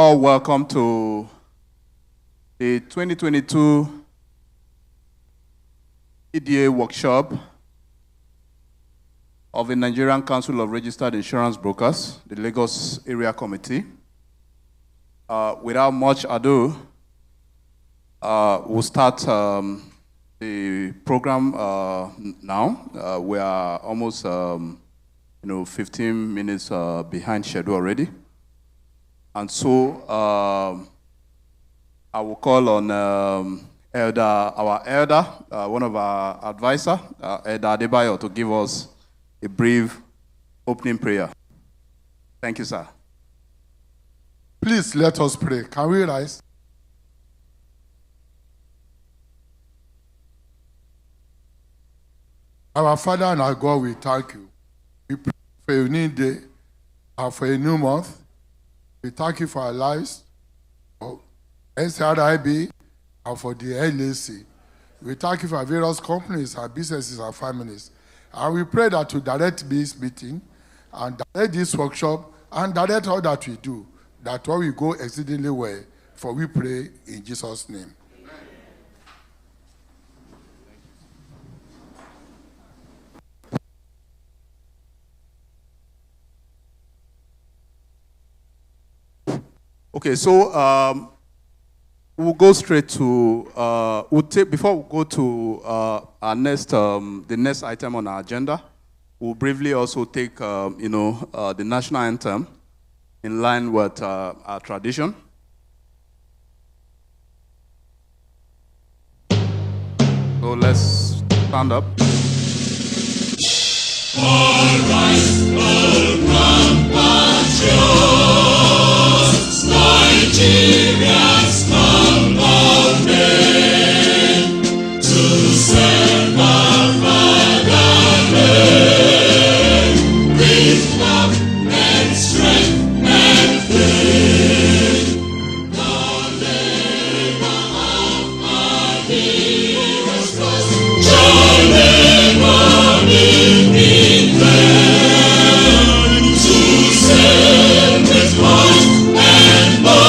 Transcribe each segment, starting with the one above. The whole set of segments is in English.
All welcome to the 2022 EDA workshop of the Nigerian Council of Registered Insurance Brokers, the Lagos Area Committee. Without much ado, we'll start the program now. We are almost 15 minutes behind schedule already. And so I will call on our elder, one of our advisors, Elder Adebayo, to give us a brief opening prayer. Thank you, sir. Please let us pray. Can we rise? Our Father and our God, we thank you. We pray for a new day and for a new month. We thank you for our lives, for NCRIB, and for the LAC. We thank you for our various companies, our businesses, our families. And we pray that you direct this meeting and direct this workshop and direct all that we do, that all will go exceedingly well. For we pray in Jesus' name. Okay, so we'll go straight to before we go to our next the next item on our agenda. We'll briefly also take the national anthem in line with our tradition. So let's stand up. All rise, all compatriots. Nigerians come of men to serve our fatherland with love and strength and faith. The labor of our heroes was journeyman in England to serve with heart and boys.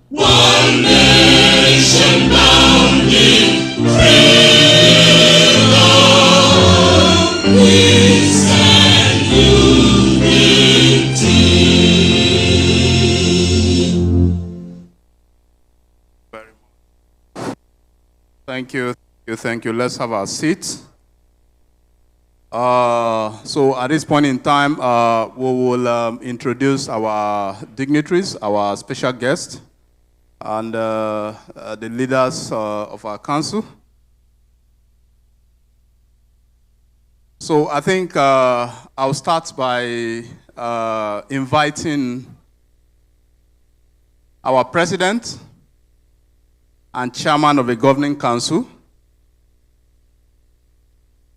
One nation bound in freedom, we stand unity. Very much. Thank you. Let's have our seats. So at this point in time, we will introduce our dignitaries, our special guests, and the leaders of our council. So I think I'll start by inviting our president and chairman of the governing council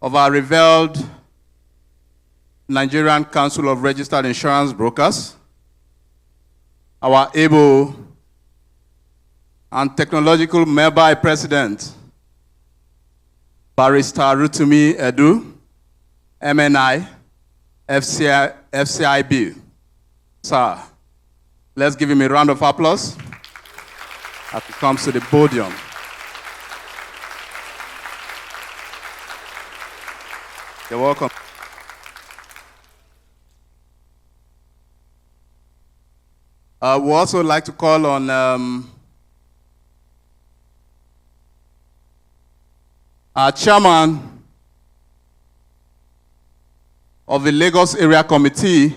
of our revered Nigerian Council of Registered Insurance Brokers, our able and technological member president, Barrister Rotimi Edu, MNI, FCIB. Sir, let's give him a round of applause as he comes to the podium. You're welcome. We also like to call on our chairman of the Lagos Area Committee,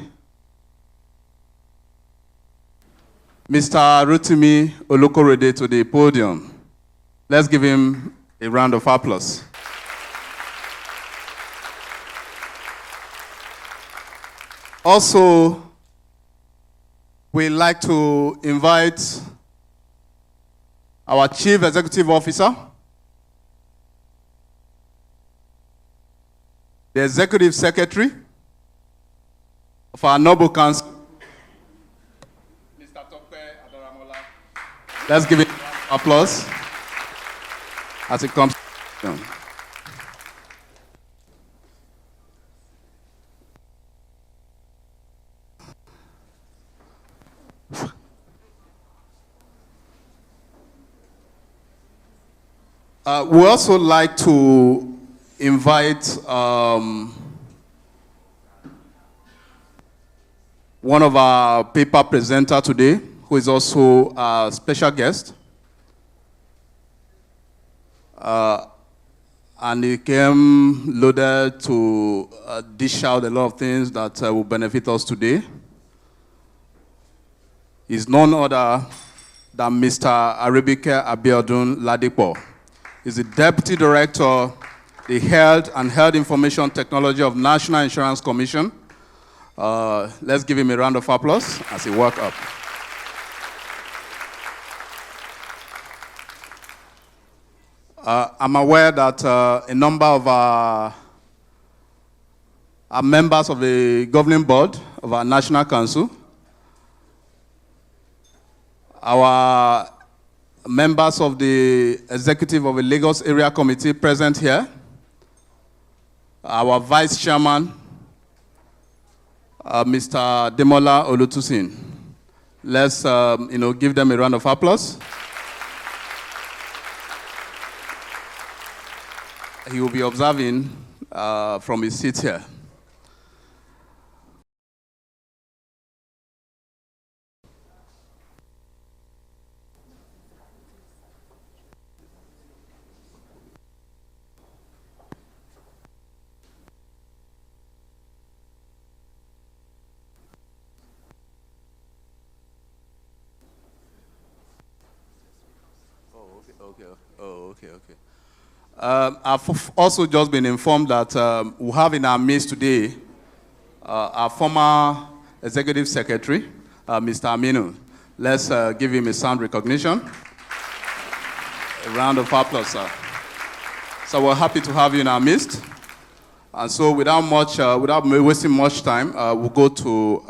Mr. Rotimi Olokorede, to the podium. Let's give him a round of applause. Also, we'd like to invite our Chief Executive Officer, the Executive Secretary of our Noble Council, Mr. Tope Adoramola. Let's give him applause as it comes down. We also like to invite one of our paper presenter today, who is also a special guest. And he came loaded to dish out a lot of things that will benefit us today. He's none other than Mr. Arabike Abiodun Ladipo. He's the Deputy Director, the Health and Health Information Technology of National Insurance Commission. Let's give him a round of applause as he walks up. I'm aware that a number of our members of the governing board of our National Council, our members of the executive of the Lagos Area Committee present here, our Vice Chairman, Mr. Demola Olutusin. Let's give them a round of applause. He will be observing from his seat here. Okay. I've also just been informed that we have in our midst today our former Executive Secretary, Mr. Aminu. Let's give him a sound recognition. A round of applause, sir. So we're happy to have you in our midst. And so without wasting much time, we'll go to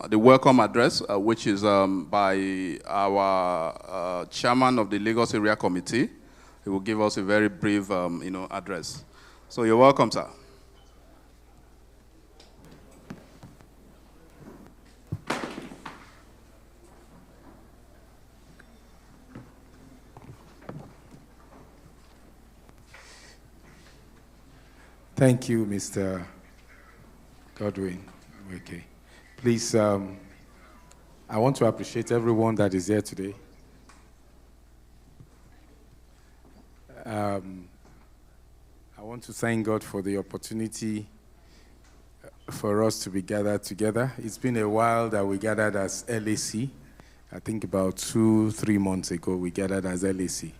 the welcome address, which is by our chairman of the Lagos Area Committee. He will give us a very brief address. So you're welcome, sir. Thank you, Mr. Godwin. Okay. Please, I want to appreciate everyone that is here today. I want to thank God for the opportunity for us to be gathered together. It's been a while that we gathered as LAC. I think about 2-3 months ago, we gathered as LAC.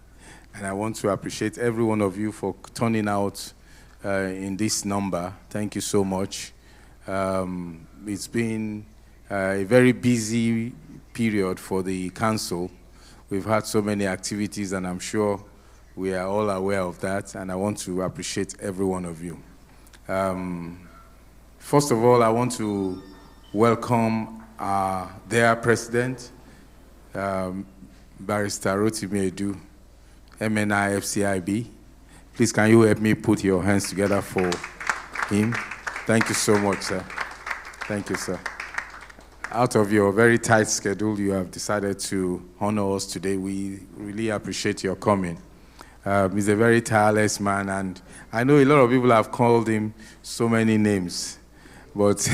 And I want to appreciate every one of you for turning out in this number. Thank you so much. It's been a very busy period for the council. We've had so many activities, and I'm sure we are all aware of that, and I want to appreciate every one of you. First of all, I want to welcome their president, Barrister Rotimi Edu, MNI FCIB. Please, can you help me put your hands together for him? Thank you so much, sir. Thank you, sir. Out of your very tight schedule, you have decided to honor us today. We really appreciate your coming. He's a very tireless man, and I know a lot of people have called him so many names, but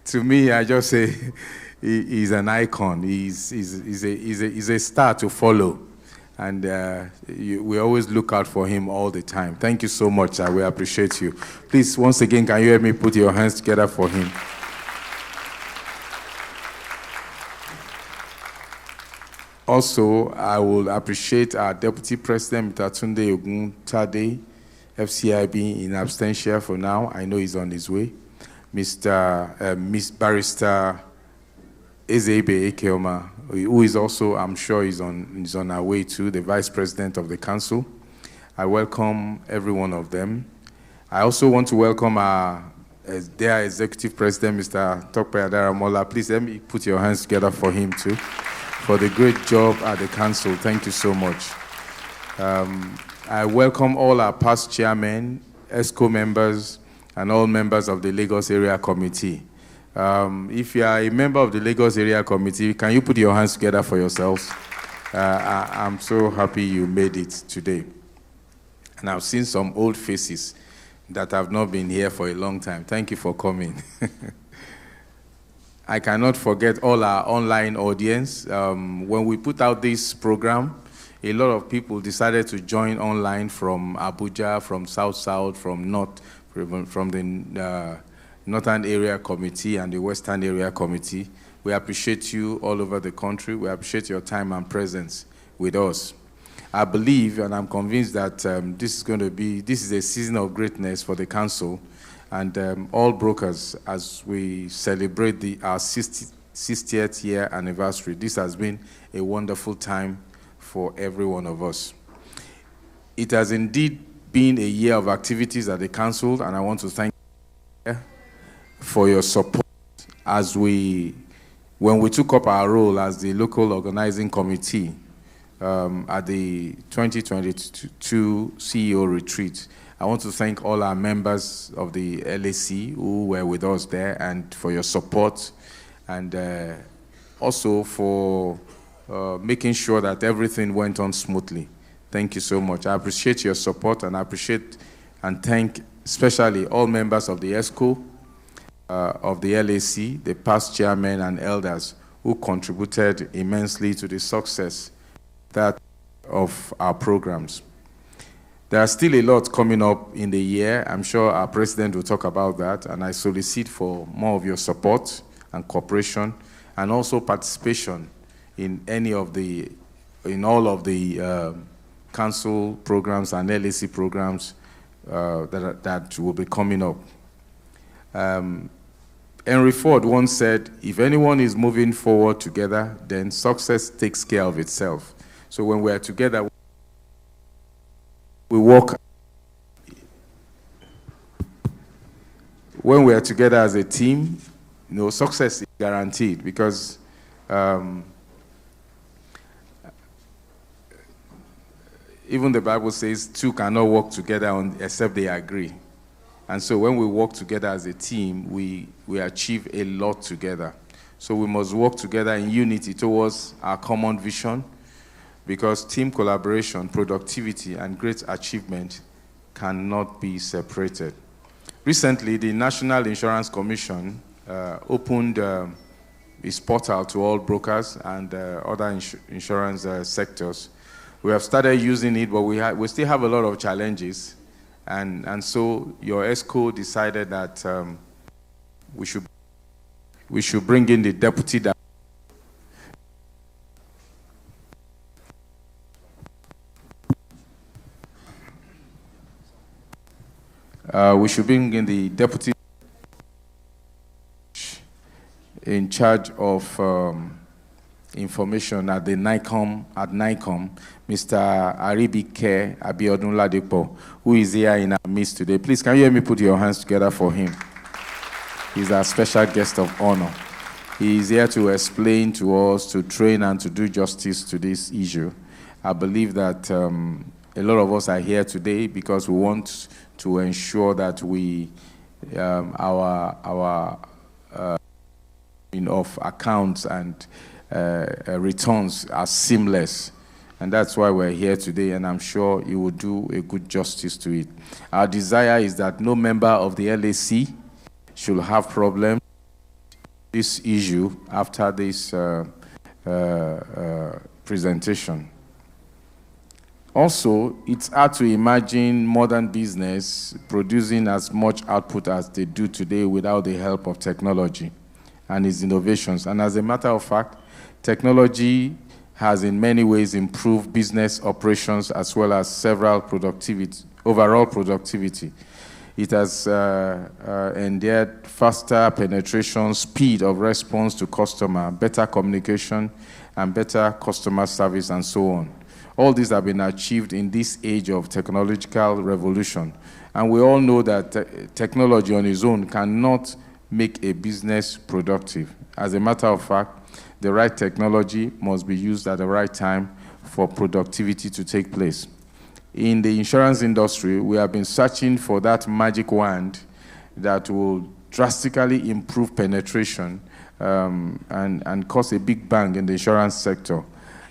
to me, I just say he's an icon. He's a star to follow, and we always look out for him all the time. Thank you so much, sir. We appreciate you. Please, once again, can you help me put your hands together for him? Also, I will appreciate our Deputy President, Mr. Tunde Oguntade, FCIB in absentia for now. I know he's on his way. Miss Barrister Ezebe Ekeoma, who is also, I'm sure, is on our way too, the Vice President of the Council. I welcome every one of them. I also want to welcome their Executive President, Mr. Tope Adaramola. Please let me put your hands together for him too, for the great job at the council. Thank you so much. I welcome all our past chairmen, ESCO members, and all members of the Lagos Area Committee. If you are a member of the Lagos Area Committee, can you put your hands together for yourselves? I'm so happy you made it today. And I've seen some old faces that have not been here for a long time. Thank you for coming. I cannot forget all our online audience. When we put out this program, a lot of people decided to join online from Abuja, from South, from North, from the Northern Area Committee and the Western Area Committee. We appreciate you all over the country. We appreciate your time and presence with us. I believe and I'm convinced that this is a season of greatness for the council and all brokers as we celebrate our 60th year anniversary. This has been a wonderful time for every one of us. It has indeed been a year of activities at the council, and I want to thank you for your support when we took up our role as the local organizing committee at the 2022 CEO retreat. I want to thank all our members of the LAC who were with us there and for your support and also for making sure that everything went on smoothly. Thank you so much. I appreciate your support and I appreciate and thank especially all members of the ESCO, of the LAC, the past chairmen and elders who contributed immensely to the success of our programs. There are still a lot coming up in the year. I'm sure our president will talk about that, and I solicit for more of your support and cooperation, and also participation in all of the council programs and LAC programs that will be coming up. Henry Ford once said, if anyone is moving forward together, then success takes care of itself. So when we are together, we work. When we are together as a team, success is guaranteed because even the Bible says two cannot work together except they agree. And so when we work together as a team, we achieve a lot together. So we must work together in unity towards our common vision, because team collaboration, productivity, and great achievement cannot be separated. Recently, the National Insurance Commission opened its portal to all brokers and other insurance sectors. We have started using it, but we still have a lot of challenges. And so your ESCO decided that we should bring in the deputy director. We should bring in the deputy in charge of information at the NICOM, Mr. Aribike Abiodun Ladipo, who is here in our midst today. Please, can you hear me put your hands together for him? He's our special guest of honor. He is here to explain to us, to train and to do justice to this issue. I believe that a lot of us are here today because we want to ensure that our of accounts and returns are seamless. And that's why we're here today, and I'm sure you will do a good justice to it. Our desire is that no member of the LAC should have problems with this issue after this presentation. Also, it's hard to imagine modern business producing as much output as they do today without the help of technology and its innovations. And as a matter of fact, technology has in many ways improved business operations as well as overall productivity. It has endeared faster penetration, speed of response to customer, better communication, and better customer service, and so on. All these have been achieved in this age of technological revolution. And we all know that technology on its own cannot make a business productive. As a matter of fact, the right technology must be used at the right time for productivity to take place. In the insurance industry, we have been searching for that magic wand that will drastically improve penetration and cause a big bang in the insurance sector.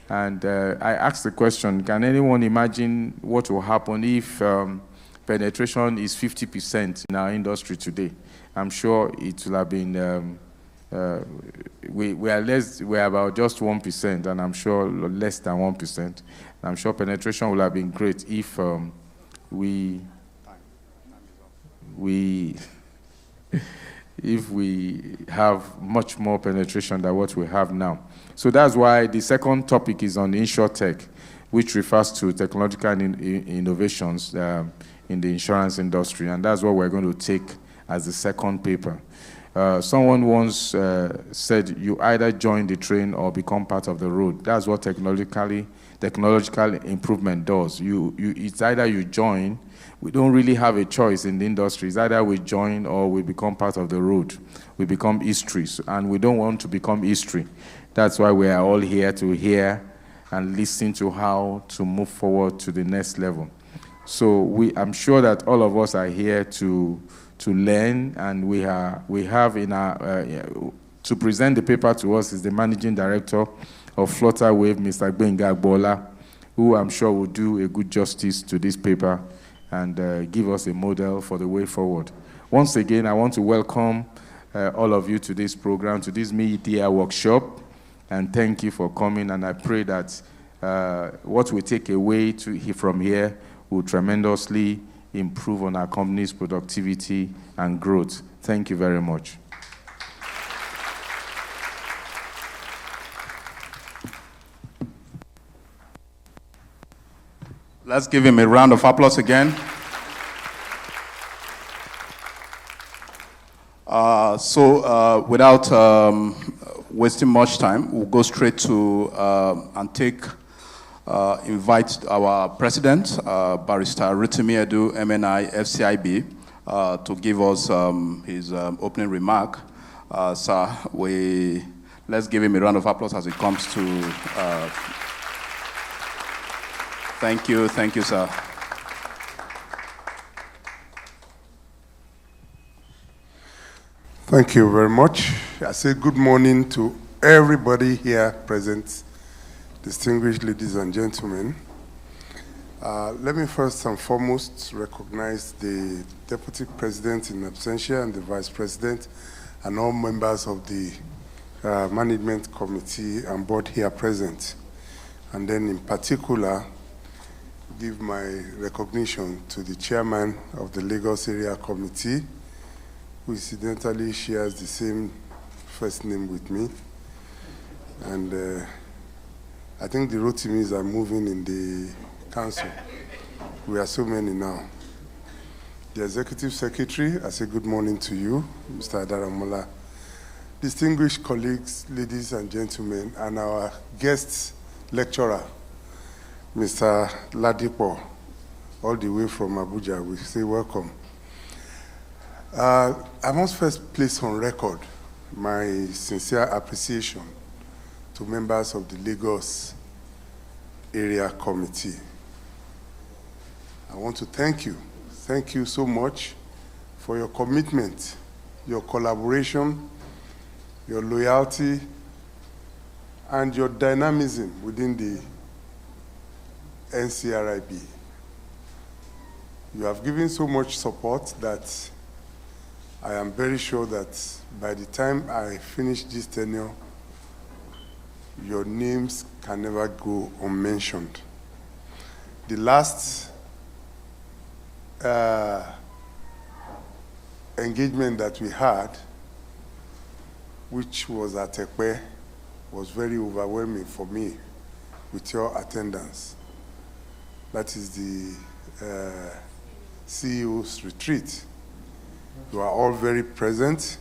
And I asked the question, can anyone imagine what will happen if penetration is 50% in our industry today? I'm sure it will have been, we are about just 1%, and I'm sure less than 1%. I'm sure penetration will have been great if if we have much more penetration than what we have now. So that's why the second topic is on INSURTECH, which refers to technological innovations in the insurance industry, and that's what we're going to take as the second paper. Someone once said, you either join the train or become part of the road. That's what technological improvement does. It's either you join. We don't really have a choice in the industry. It's either we join or we become part of the road. We become history, and we don't want to become history. That's why we are all here to hear and listen to how to move forward to the next level. So I'm sure that all of us are here to learn, and we have in our to present the paper to us is the managing director of Flutterwave, Mr. Gbenga Agbola, who I'm sure will do a good justice to this paper and give us a model for the way forward. Once again, I want to welcome all of you to this program, to this media workshop, and thank you for coming. And I pray that what we take away from here will tremendously improve on our company's productivity and growth. Thank you very much. Let's give him a round of applause again. Without wasting much time, we'll go straight to invite our president, Barrister Rotimi Edu, MNI, FCIB, to give us his opening remark. Sir, let's give him a round of applause as it comes to. Thank you, sir. Thank you very much. I say good morning to everybody here present, distinguished ladies and gentlemen. Let me first and foremost recognize the Deputy President in absentia and the Vice President and all members of the Management Committee and Board here present. And then in particular, give my recognition to the Chairman of the Lagos Area Committee, who incidentally shares the same first name with me. And I think the Rotimis are moving in the council. We are so many now. The Executive Secretary, I say good morning to you, Mr. Adaramola. Distinguished colleagues, ladies and gentlemen, and our guest lecturer, Mr. Ladipo, all the way from Abuja, we say welcome. I must first place on record my sincere appreciation to members of the Lagos Area Committee. I want to thank you so much for your commitment, your collaboration, your loyalty, and your dynamism within the NCRIB. You have given so much support that I am very sure that by the time I finish this tenure, your names can never go unmentioned. The last engagement that we had, which was at Ekpe, was very overwhelming for me with your attendance. That is the CEO's retreat. You are all very present.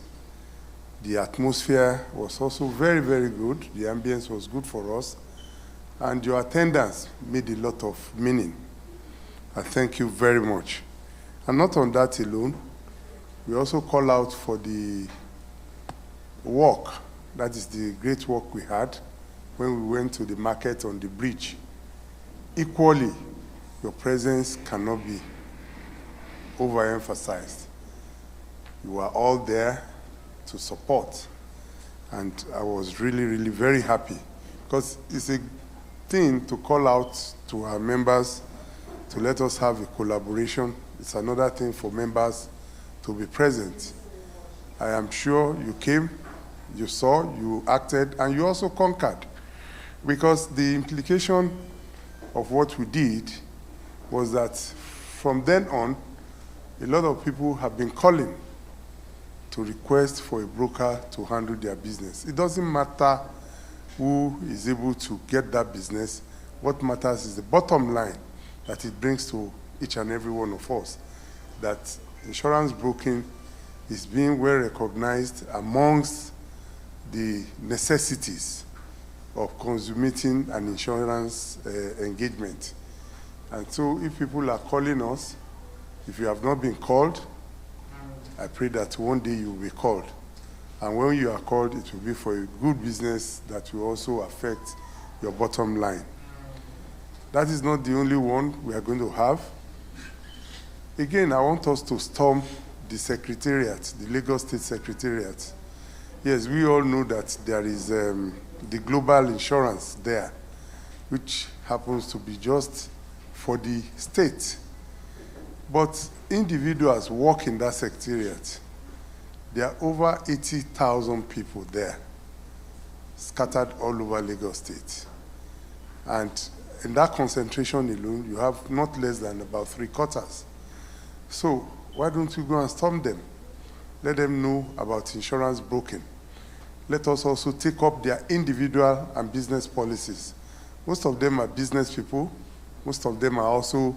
The atmosphere was also very, very good. The ambience was good for us. And your attendance made a lot of meaning. I thank you very much. And not on that alone, we also call out for the work. That is the great work we had when we went to the market on the bridge. Equally, your presence cannot be overemphasized. You are all there to support. And I was really, really very happy because it's a thing to call out to our members to let us have a collaboration. It's another thing for members to be present. I am sure you came, you saw, you acted, and you also conquered. Because the implication of what we did was that from then on, a lot of people have been calling to request for a broker to handle their business. It doesn't matter who is able to get that business. What matters is the bottom line that it brings to each and every one of us, that insurance broking is being well recognized amongst the necessities of consummating an insurance engagement. And so if people are calling us, if you have not been called, I pray that one day you will be called. And when you are called, it will be for a good business that will also affect your bottom line. That is not the only one we are going to have. Again, I want us to storm the Secretariat, the Lagos State Secretariat. Yes, we all know that there is the global insurance there, which happens to be just for the state. But individuals work in that secretariat. There are over 80,000 people there, scattered all over Lagos State. And in that concentration alone, you have not less than about 3/4. So why don't you go and storm them? Let them know about insurance broking. Let us also take up their individual and business policies. Most of them are business people. Most of them are also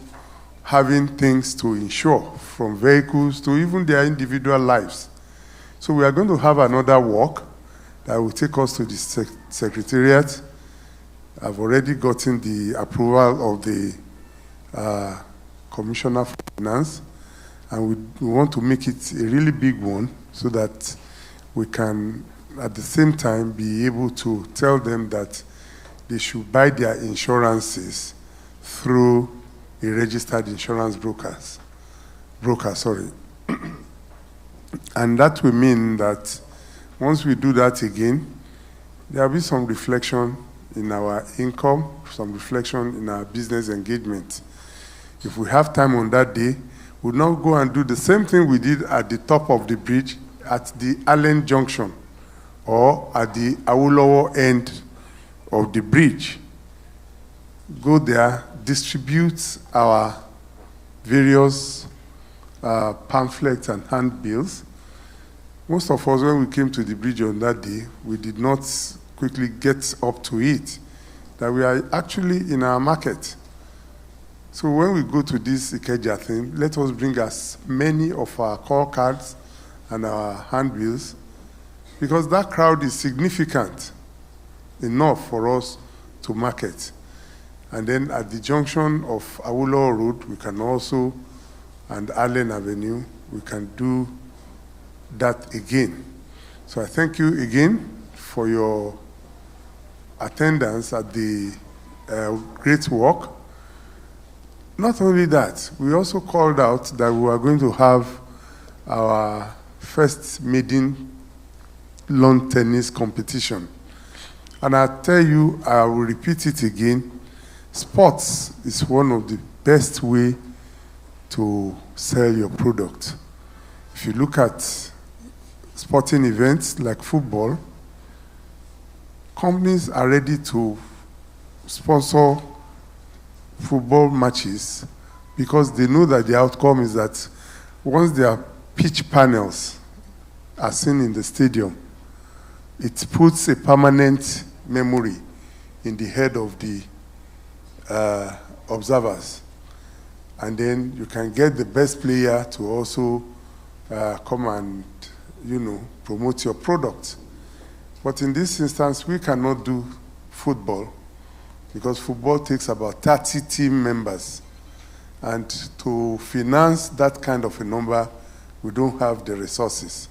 having things to insure, from vehicles to even their individual lives. So we are going to have another walk that will take us to the Secretariat. I've already gotten the approval of the Commissioner for Finance, and we want to make it a really big one so that we can, at the same time, be able to tell them that they should buy their insurances through a registered insurance broker. And that will mean that once we do that again, there will be some reflection in our income, some reflection in our business engagement. If we have time on that day, we'll now go and do the same thing we did at the top of the bridge at the Allen Junction or at the Awolowo end of the bridge. Go there, distribute our various pamphlets and handbills. Most of us, when we came to the bridge on that day, we did not quickly get up to it, that we are actually in our market. So when we go to this Ikeja thing, let us bring as many of our call cards and our handbills, because that crowd is significant enough for us to market. And then at the junction of Awolowo Road, we can also, and Allen Avenue, we can do that again. So I thank you again for your attendance at the great walk. Not only that, we also called out that we are going to have our first maiden lawn tennis competition. And I tell you, I will repeat it again, sports is one of the best way to sell your product. If you look at sporting events like football, companies are ready to sponsor football matches because they know that the outcome is that once their pitch panels are seen in the stadium, it puts a permanent memory in the head of the observers. And then you can get the best player to also come and, promote your product. But in this instance, we cannot do football because football takes about 30 team members. And to finance that kind of a number, we don't have the resources.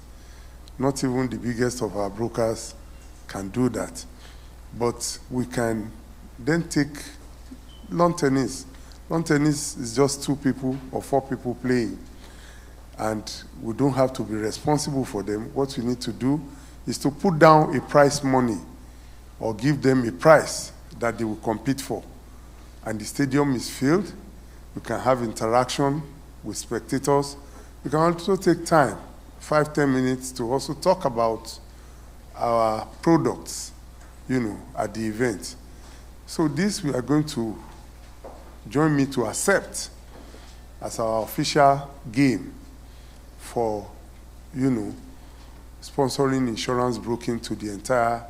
Not even the biggest of our brokers can do that. But we can then take lawn tennis. Lawn tennis is just 2 people or 4 people playing. And we don't have to be responsible for them. What we need to do is to put down a prize money or give them a prize that they will compete for. And the stadium is filled. We can have interaction with spectators. We can also take time, 5-10 minutes, to also talk about our products, at the event. So this we are going to join me to accept as our official game for, sponsoring insurance broking to the entire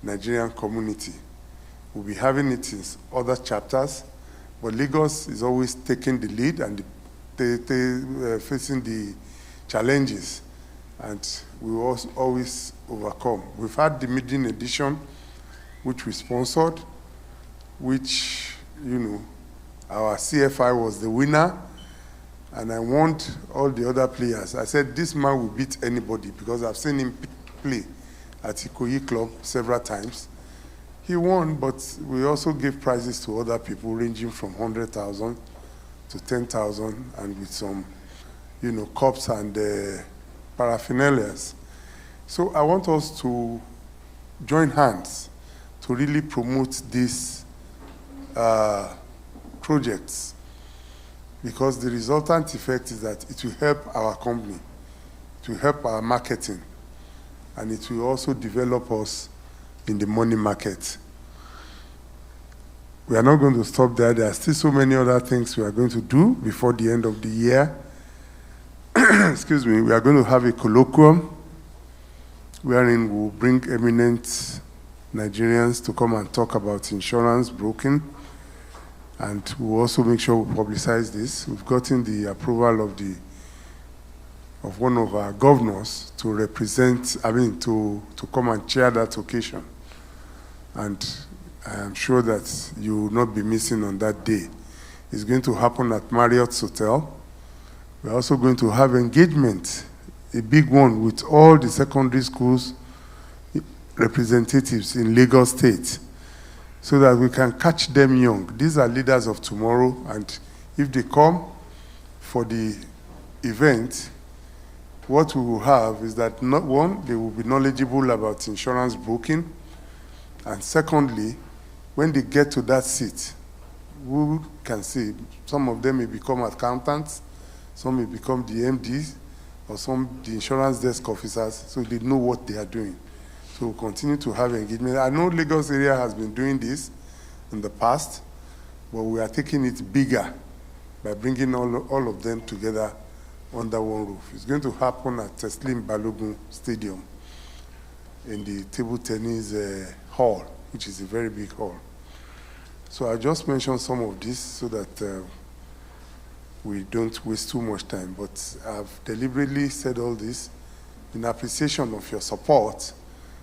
Nigerian community. We'll be having it in other chapters, but Lagos is always taking the lead and facing the challenges, and we will always overcome. We've had the maiden edition, which we sponsored, which, our CFI was the winner, and I warned all the other players. I said, this man will beat anybody, because I've seen him play at Ikoyi Club several times. He won, but we also gave prizes to other people, ranging from 100,000 to 10,000, and with some, cups and paraphernalias. So I want us to join hands to really promote these projects, because the resultant effect is that it will help our company, it will help our marketing, and it will also develop us in the money market. We are not going to stop there. There are still so many other things we are going to do before the end of the year. Excuse me. We are going to have a colloquium wherein we'll bring eminent Nigerians to come and talk about insurance broking, and we'll also make sure we publicize this. We've gotten the approval of one of our governors to represent, to come and chair that occasion. And I am sure that you will not be missing on that day. It's going to happen at Marriott's Hotel. We're also going to have engagement, a big one, with all the secondary schools representatives in Lagos State, so that we can catch them young. These are leaders of tomorrow, and if they come for the event, what we will have is that, one, they will be knowledgeable about insurance broking, and secondly, when they get to that seat, we can see some of them may become accountants, some may become the MDs, or some the insurance desk officers, so they know what they are doing. So we'll continue to have engagement. I know Lagos area has been doing this in the past, but we are taking it bigger by bringing all of them together under one roof. It's going to happen at Teslim Balogun Stadium in the table tennis hall, which is a very big hall. So I just mentioned some of this so that we don't waste too much time, but I've deliberately said all this in appreciation of your support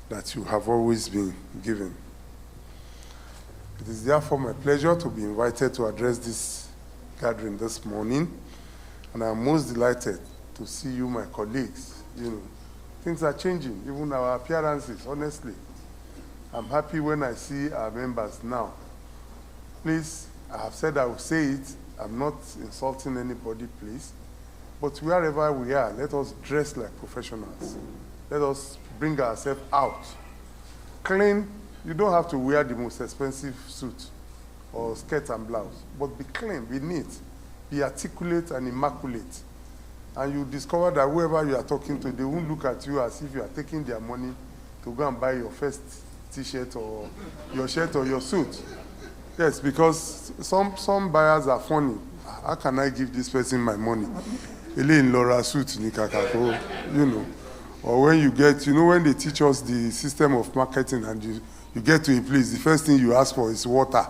that you have always been given. It is therefore my pleasure to be invited to address this gathering this morning, and I'm most delighted to see you, my colleagues. Things are changing, even our appearances, honestly. I'm happy when I see our members now. Please, I have said I will say it, I'm not insulting anybody, please, but wherever we are, let us dress like professionals. Let us bring ourselves out. Clean, you don't have to wear the most expensive suit or skirt and blouse, but be clean, be neat, be articulate and immaculate. And you discover that whoever you are talking to, they won't look at you as if you are taking their money to go and buy your first t-shirt or your shirt or your suit. Yes, because some buyers are funny. How can I give this person my money? In Laura suit, Or when you get, when they teach us the system of marketing and you get to a place, the first thing you ask for is water.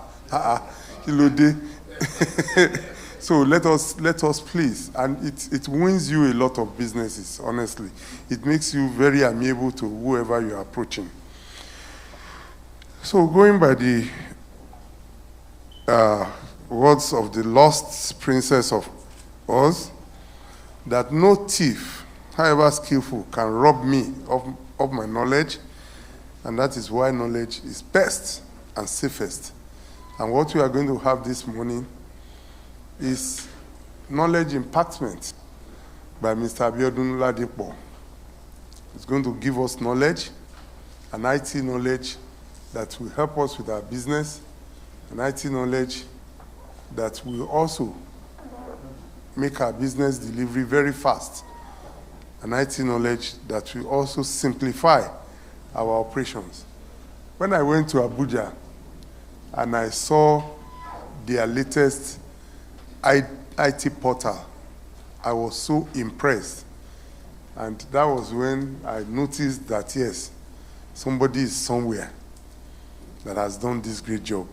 So let us please, and it wins you a lot of businesses, honestly. It makes you very amiable to whoever you are approaching. So going by the words of the lost princess of Oz, that no thief, however skillful, can rob me of my knowledge, and that is why knowledge is best and safest. And what we are going to have this morning is knowledge impactment by Mr. Abiodun Ladipo. It's going to give us knowledge, an IT knowledge that will help us with our business, and IT knowledge that will also make our business delivery very fast, and IT knowledge that will also simplify our operations. When I went to Abuja and I saw their latest IT portal, I was so impressed. And that was when I noticed that, yes, somebody is somewhere that has done this great job.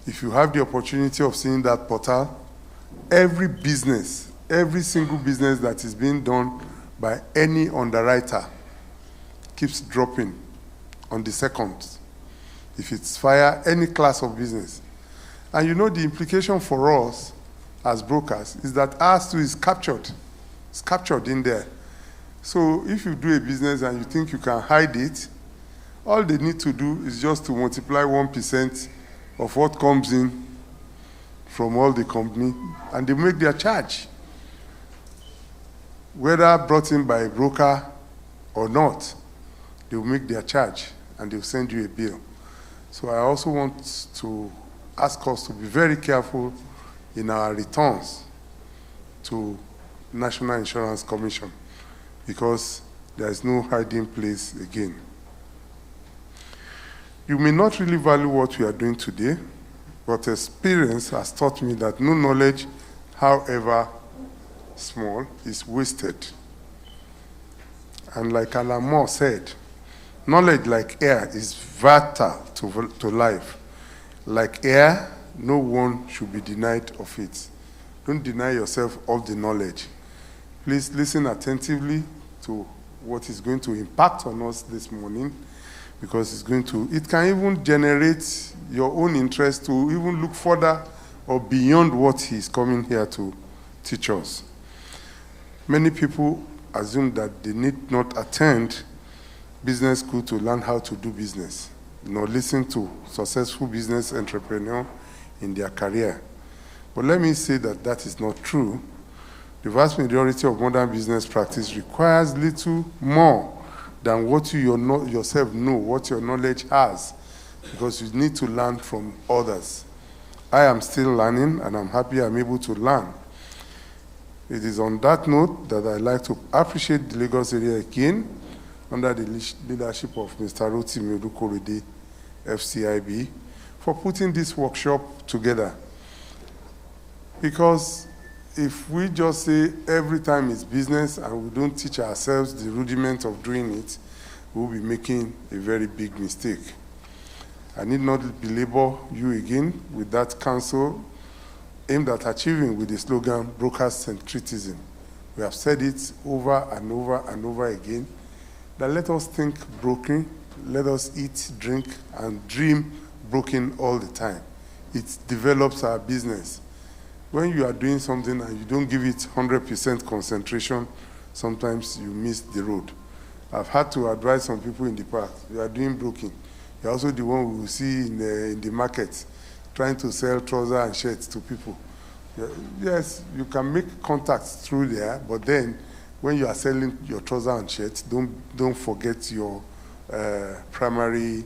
If you have the opportunity of seeing that portal, every business, every single business that is being done by any underwriter keeps dropping on the second. If it's fire, any class of business. And you know the implication for us as brokers is that ours too is captured. It's captured in there. So if you do a business and you think you can hide it, all they need to do is just to multiply 1% of what comes in from all the company, and they make their charge. Whether brought in by a broker or not, they will make their charge and they'll send you a bill. So I also want to ask us to be very careful in our returns to National Insurance Commission, because there is no hiding place again. You may not really value what we are doing today, but experience has taught me that no knowledge, however small, is wasted. And like Alan Moore said, knowledge like air is vital to life. Like air, no one should be denied of it. Don't deny yourself of the knowledge. Please listen attentively to what is going to impact on us this morning, because it can even generate your own interest to even look further or beyond what he's coming here to teach us. Many people assume that they need not attend business school to learn how to do business, nor listen to successful business entrepreneurs in their career. But let me say that that is not true. The vast majority of modern business practice requires little more than what you yourself know, what your knowledge has, because you need to learn from others. I am still learning, and I'm happy I'm able to learn. It is on that note that I'd like to appreciate the Lagos area again, under the leadership of Mr. Rotimi Odukorede, FCIB, for putting this workshop together. Because if we just say every time it's business and we don't teach ourselves the rudiment of doing it, we'll be making a very big mistake. I need not belabor you again with that counsel aimed at achieving with the slogan, brokers centricism. We have said it over and over and over again, that let us think broken, let us eat, drink, and dream broken all the time. It develops our business. When you are doing something and you don't give it 100% concentration, sometimes you miss the road. I've had to advise some people in the past, you are doing broken. You're also the one we will see in the market trying to sell trousers and shirts to people. Yes, you can make contacts through there, but then when you are selling your trousers and shirts, don't forget your primary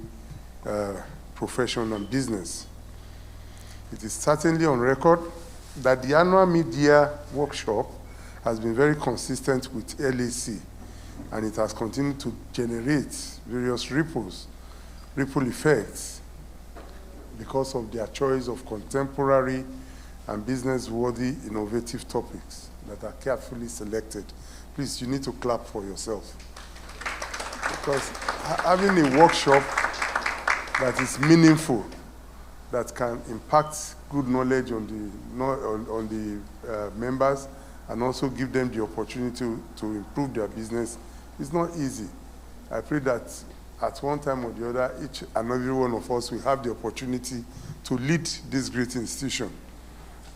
profession and business. It is certainly on record that the annual media workshop has been very consistent with LAC, and it has continued to generate various ripple effects because of their choice of contemporary and business-worthy innovative topics that are carefully selected. Please, you need to clap for yourself. Because having a workshop that is meaningful, that can impact good knowledge on the members and also give them the opportunity to improve their business is not easy. I pray that at one time or the other, each and every one of us will have the opportunity to lead this great institution.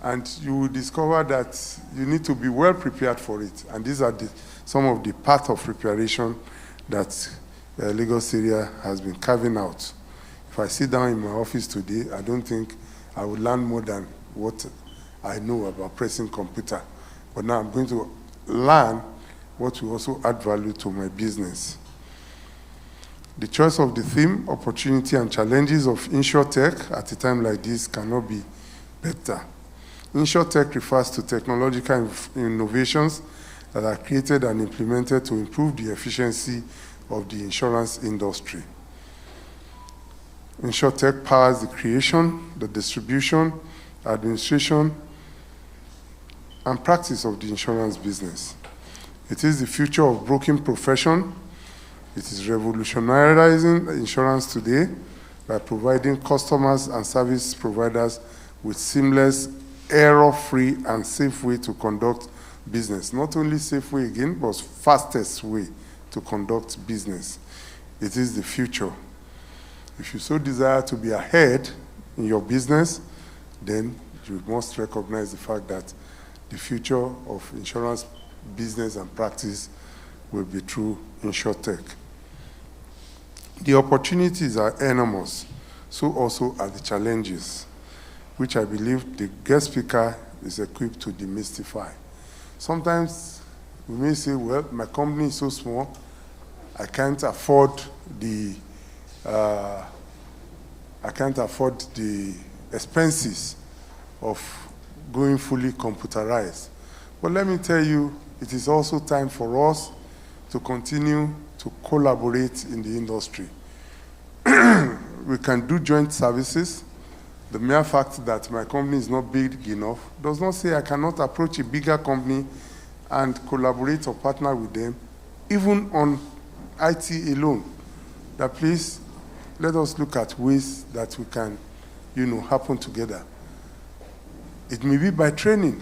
And you will discover that you need to be well prepared for it. And these are some of the path of preparation that Lagos area has been carving out. If I sit down in my office today, I don't think I will learn more than what I know about pressing computer. But now I'm going to learn what will also add value to my business. The choice of the theme, opportunity and challenges of INSURTECH at a time like this cannot be better. INSURTECH refers to technological innovations that are created and implemented to improve the efficiency of the insurance industry. INSURTECH powers the creation, the distribution, administration, and practice of the insurance business. It is the future of broking profession. It is revolutionizing insurance today by providing customers and service providers with seamless, error-free, and safe way to conduct business. Not only safe way again, but fastest way to conduct business. It is the future. If you so desire to be ahead in your business, then you must recognize the fact that the future of insurance business and practice will be through INSURTECH. The opportunities are enormous, so also are the challenges, which I believe the guest speaker is equipped to demystify. Sometimes we may say, well, my company is so small, I can't afford the expenses of going fully computerized. But let me tell you, it is also time for us to continue to collaborate in the industry. We can do joint services. The mere fact that my company is not big enough does not say I cannot approach a bigger company and collaborate or partner with them, even on IT alone. That please, let us look at ways that we can, happen together. It may be by training.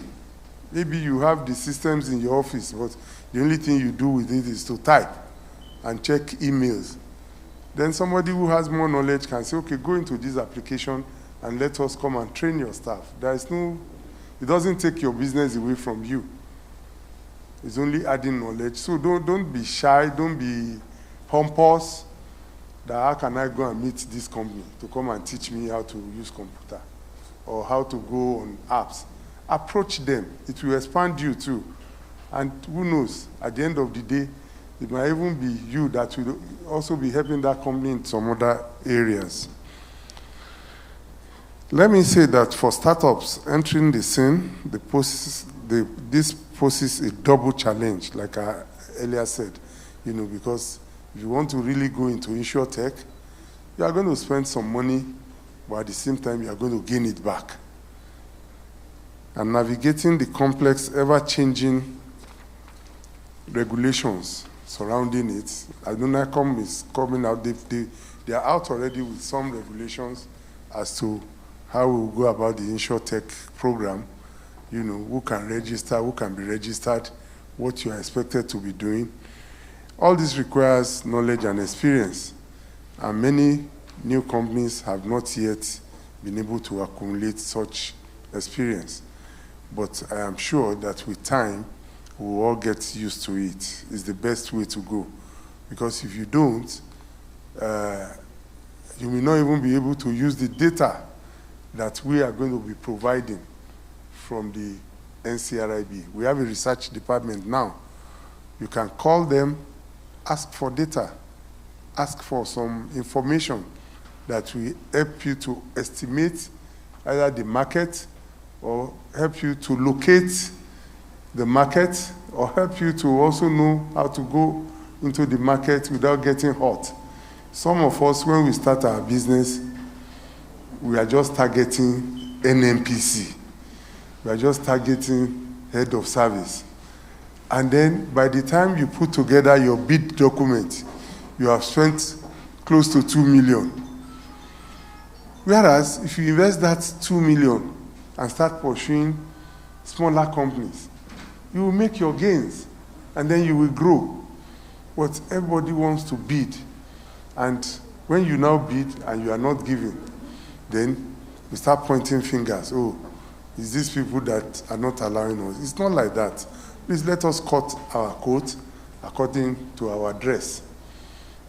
Maybe you have the systems in your office, but the only thing you do with it is to type and check emails. Then somebody who has more knowledge can say, okay, go into this application and let us come and train your staff. It doesn't take your business away from you. It's only adding knowledge. So don't be shy, don't be pompous, that how can I go and meet this company to come and teach me how to use computer or how to go on apps. Approach them. It will expand you too. And who knows, at the end of the day, it might even be you that will also be helping that company in some other areas. Let me say that for startups entering the scene, this poses a double challenge, like I earlier said, because if you want to really go into INSURTECH, you are going to spend some money, but at the same time, you are going to gain it back. And navigating the complex, ever-changing regulations surrounding it, INSURTECH is coming out. They are out already with some regulations as to how we will go about the INSURTECH program. Who can register, who can be registered, what you are expected to be doing. All this requires knowledge and experience, and many new companies have not yet been able to accumulate such experience. But I am sure that with time, we will all get used to it. It's the best way to go. Because if you don't, you may not even be able to use the data that we are going to be providing from the NCRIB. We have a research department now. You can call them, ask for data, ask for some information that will help you to estimate either the market or help you to locate the market or help you to also know how to go into the market without getting hurt. Some of us, when we start our business, we are just targeting NMPC. We are just targeting head of service. And then by the time you put together your bid document, you have spent close to 2 million. Whereas if you invest that 2 million and start pursuing smaller companies, you will make your gains and then you will grow. But everybody wants to bid. And when you now bid and you are not giving, then we start pointing fingers. Oh, it's these people that are not allowing us. It's not like that. Please let us cut our coat according to our dress.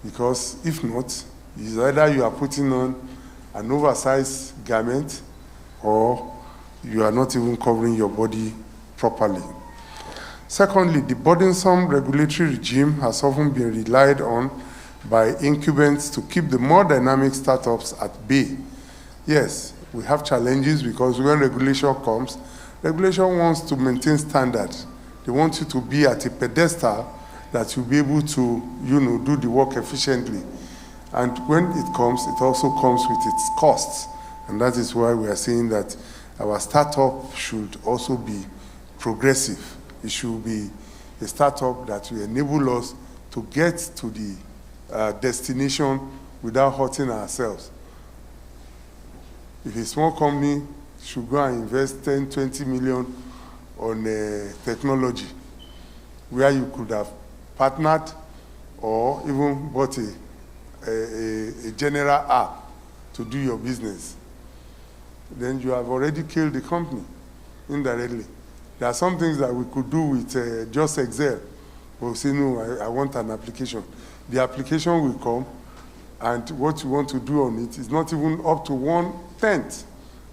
Because if not, it's either you are putting on an oversized garment or you are not even covering your body properly. Secondly, the burdensome regulatory regime has often been relied on by incumbents to keep the more dynamic startups at bay. Yes, we have challenges because when regulation comes, regulation wants to maintain standards. They want you to be at a pedestal that you'll be able to, do the work efficiently. And when it comes, it also comes with its costs. And that is why we are saying that our startup should also be progressive. It should be a startup that will enable us to get to the destination without hurting ourselves. If a small company should go and invest 10, 20 million on technology, where you could have partnered or even bought a general app to do your business, then you have already killed the company indirectly. There are some things that we could do with just Excel. We'll say, no, I want an application. The application will come, and what you want to do on it is not even up to 1/10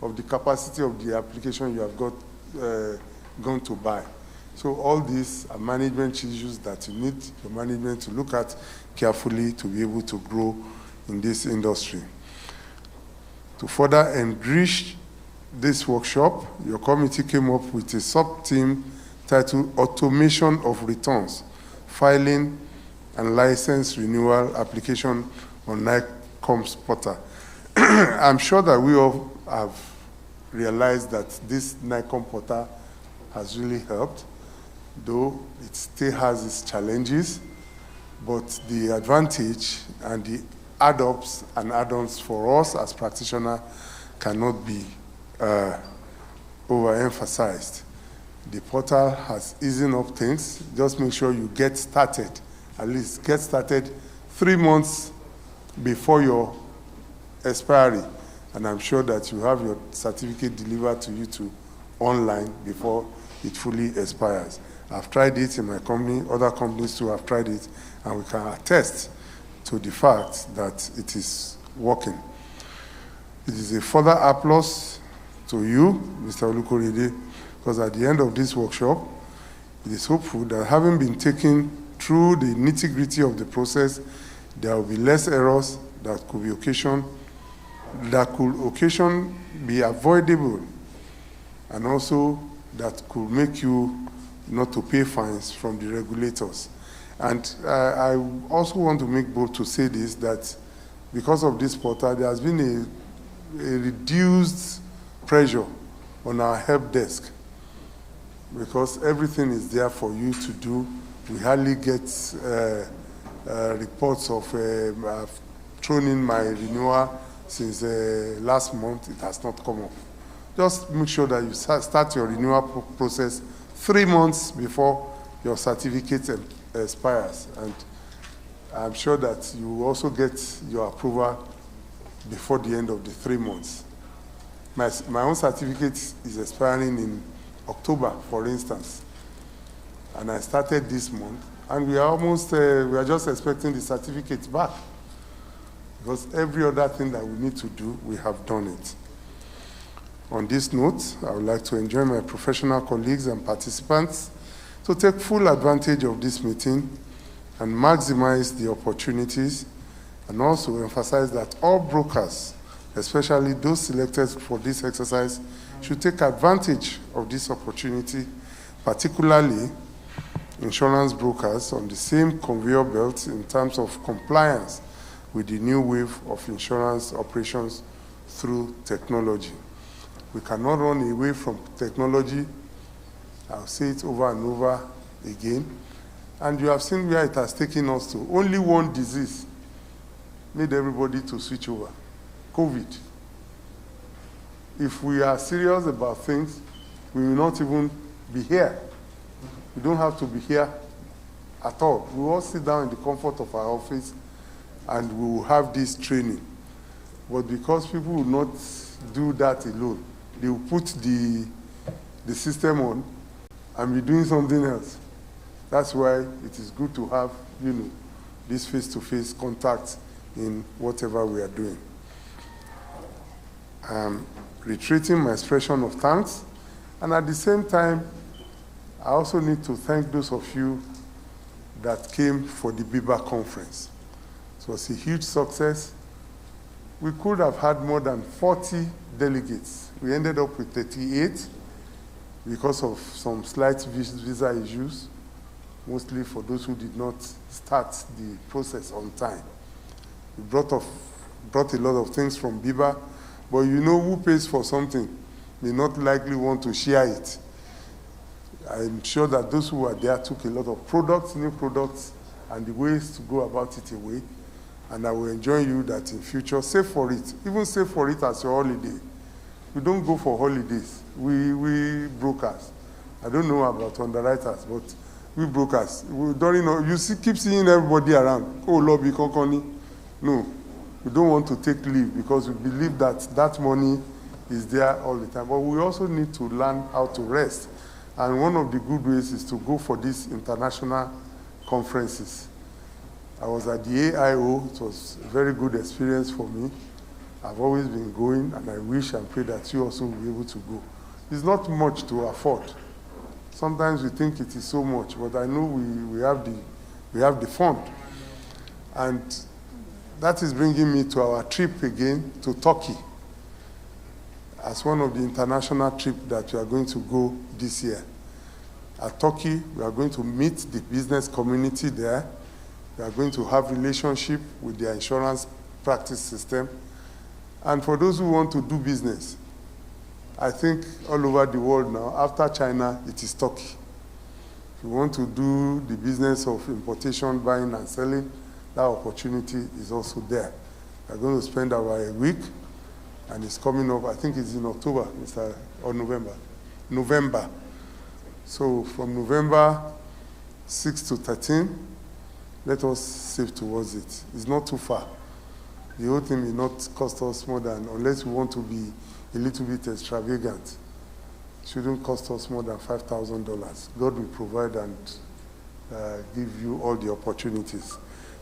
of the capacity of the application you have gone to buy. So all these are management issues that you need your management to look at carefully to be able to grow in this industry. To further enrich this workshop, your committee came up with a sub-theme titled Automation of Returns, Filing and License Renewal Application on NICOM's portal. I'm sure that we all have realized that this NICOM portal has really helped, though it still has its challenges, but the advantage and the add-ups and add-ons for us as practitioners cannot be overemphasized. The portal has easing up things. Just make sure you get started, at least get started 3 months before your expiry, and I'm sure that you have your certificate delivered to you online before it fully expires. I've tried it in my company, other companies too have tried it, and we can attest to the fact that it is working. It is a further applause to you, Mr. Olukorede, because at the end of this workshop, it is hopeful that having been taken through the nitty-gritty of the process, there will be less errors that could occasion be avoidable, and also that could make you not to pay fines from the regulators. And I also want to make bold to say this, that because of this portal, there has been a reduced pressure on our help desk, because everything is there for you to do. We hardly get reports of I've thrown in my renewal since last month, it has not come up. Just make sure that you start your renewal process 3 months before your certificate expires, and I'm sure that you will also get your approval before the end of the 3 months. My own certificate is expiring in October, for instance, and I started this month, and we are almost, we are just expecting the certificate back, because every other thing that we need to do, we have done it. On this note, I would like to enjoin my professional colleagues and participants to take full advantage of this meeting and maximize the opportunities, and also emphasize that all brokers, especially those selected for this exercise, should take advantage of this opportunity, particularly insurance brokers on the same conveyor belt in terms of compliance with the new wave of insurance operations through technology. We cannot run away from technology. I'll say it over and over again. And you have seen where it has taken us to. Only one disease made everybody to switch over: COVID. If we are serious about things, we will not even be here. We don't have to be here at all. We will all sit down in the comfort of our office and we will have this training. But because people will not do that alone, they will put the system on and be doing something else. That's why it is good to have, this face-to-face contact in whatever we are doing. I'm reiterating my expression of thanks, and at the same time, I also need to thank those of you that came for the BIBA conference. It was a huge success. We could have had more than 40 delegates. We ended up with 38 because of some slight visa issues, mostly for those who did not start the process on time. We brought a lot of things from Biba, but you know who pays for something may not likely want to share it. I'm sure that those who were there took a lot of products, new products, and the ways to go about it away. And I will enjoin you that in future, save for it. Even save for it as your holiday. We don't go for holidays. We brokers. I don't know about underwriters, but we brokers. Keep seeing everybody around. Oh, lobby, company. No, we don't want to take leave because we believe that that money is there all the time. But we also need to learn how to rest. And one of the good ways is to go for these international conferences. I was at the AIO. It was a very good experience for me. I've always been going, and I wish and pray that you also will be able to go. It's not much to afford. Sometimes we think it is so much, but I know we have the fund. And that is bringing me to our trip again to Turkey as one of the international trips that we are going to go this year. At Turkey, we are going to meet the business community there. We are going to have relationship with their insurance practice system. And for those who want to do business, I think all over the world now, after China, it is Turkey. If you want to do the business of importation, buying and selling, that opportunity is also there. We are going to spend a week, and it's coming up, I think it's in October, or November. November. So from November 6 to 13, let us save towards it. It's not too far. The whole thing may not cost us more than, unless we want to be a little bit extravagant, it shouldn't cost us more than $5,000. God will provide and give you all the opportunities.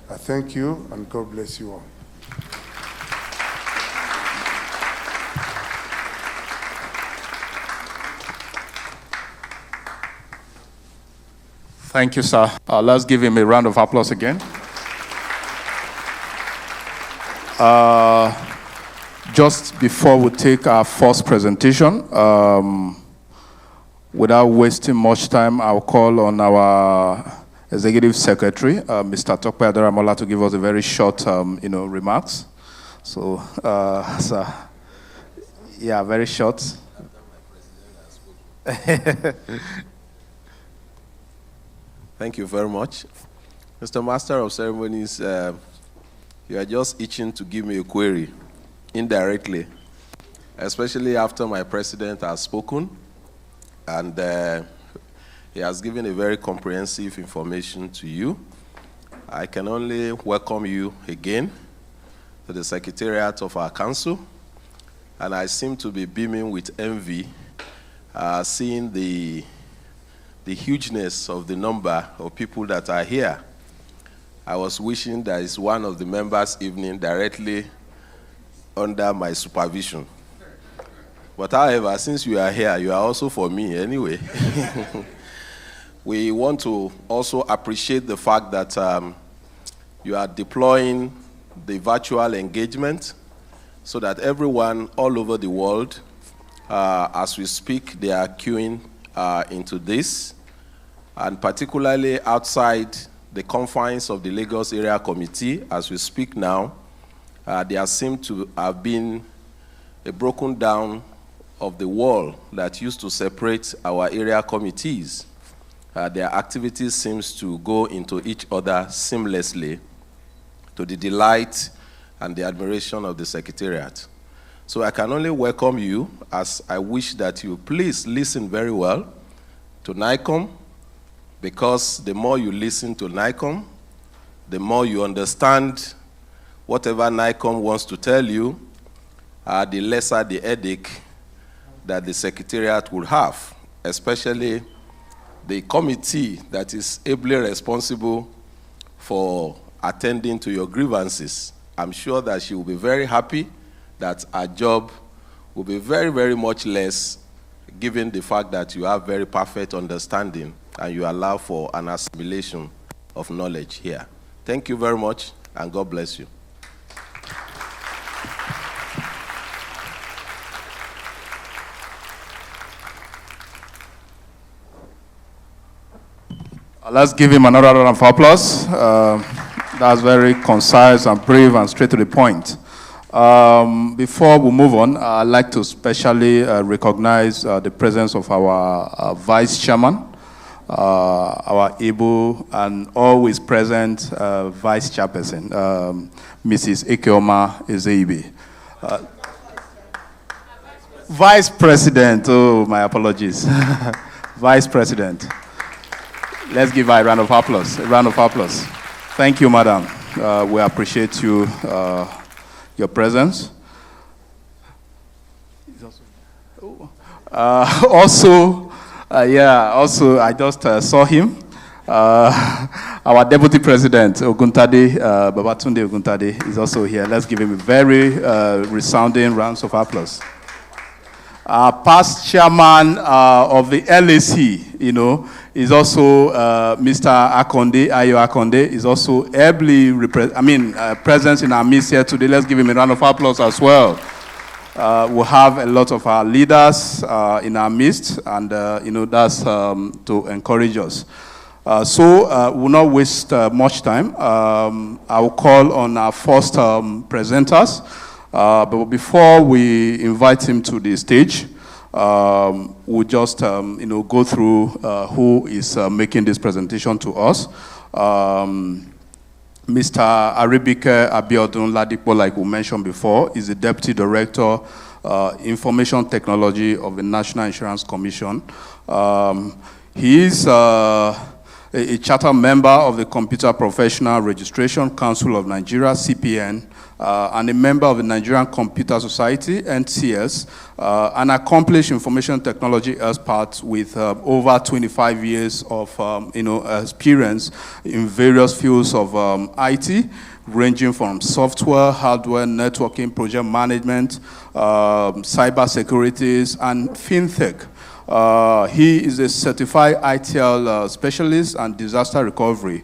I thank you, and God bless you all. Thank you, sir. Let's give him a round of applause again. Just before we take our first presentation, without wasting much time, I'll call on our Executive Secretary, Mr. Tope Adaramola, to give us a very short, remarks. So, sir, yeah, very short. Thank you very much. Mr. Master of Ceremonies, you are just itching to give me a query, indirectly, especially after my president has spoken, and he has given a very comprehensive information to you. I can only welcome you again to the Secretariat of our Council, and I seem to be beaming with envy, seeing the hugeness of the number of people that are here. I was wishing that it's one of the members' evening directly under my supervision. But however, since you are here, you are also for me anyway. We want to also appreciate the fact that you are deploying the virtual engagement so that everyone all over the world, as we speak, they are queuing into this, and particularly outside the confines of the Lagos Area Committee, as we speak now, there seems to have been a broken down of the wall that used to separate our area committees. Their activities seems to go into each other seamlessly, to the delight and the admiration of the Secretariat. So I can only welcome you, as I wish that you please listen very well to NICOM, because the more you listen to NICOM, the more you understand whatever NICOM wants to tell you, the lesser the headache that the Secretariat will have, especially the committee that is ably responsible for attending to your grievances. I'm sure that she will be very happy that our job will be very, very much less, given the fact that you have very perfect understanding and you allow for an assimilation of knowledge here. Thank you very much. and God bless you. Let's give him another round of applause. That's very concise and brief and straight to the point. Before we move on, I'd like to specially recognize the presence of our vice chairman, our able and always present vice chairperson, Mrs. Ekeoma Ezeibe. Vice President, oh, my apologies. Vice President. Let's give her a round of applause. A round of applause. Thank you, madam. We appreciate you, your presence. Also, I just saw him. Our Deputy President, Oguntade, Babatunde Oguntade, is also here. Let's give him a very resounding round of applause. Past chairman of the LAC, is also Mr. Akonde, Ayo Akonde, is also ably present in our midst here today. Let's give him a round of applause as well. We have a lot of our leaders in our midst, and that's to encourage us. So we'll not waste much time. I will call on our first presenters. But before we invite him to the stage, we'll just go through who is making this presentation to us. Mr. Aribike Abiodun Ladipo, like we mentioned before, is the Deputy Director, Information Technology of the National Insurance Commission. He is a charter member of the Computer Professional Registration Council of Nigeria, CPN, and a member of the Nigerian Computer Society, NCS, an accomplished information technology expert with over 25 years of experience in various fields of IT, ranging from software, hardware, networking, project management, cyber securities, and fintech. He is a certified ITL specialist and disaster recovery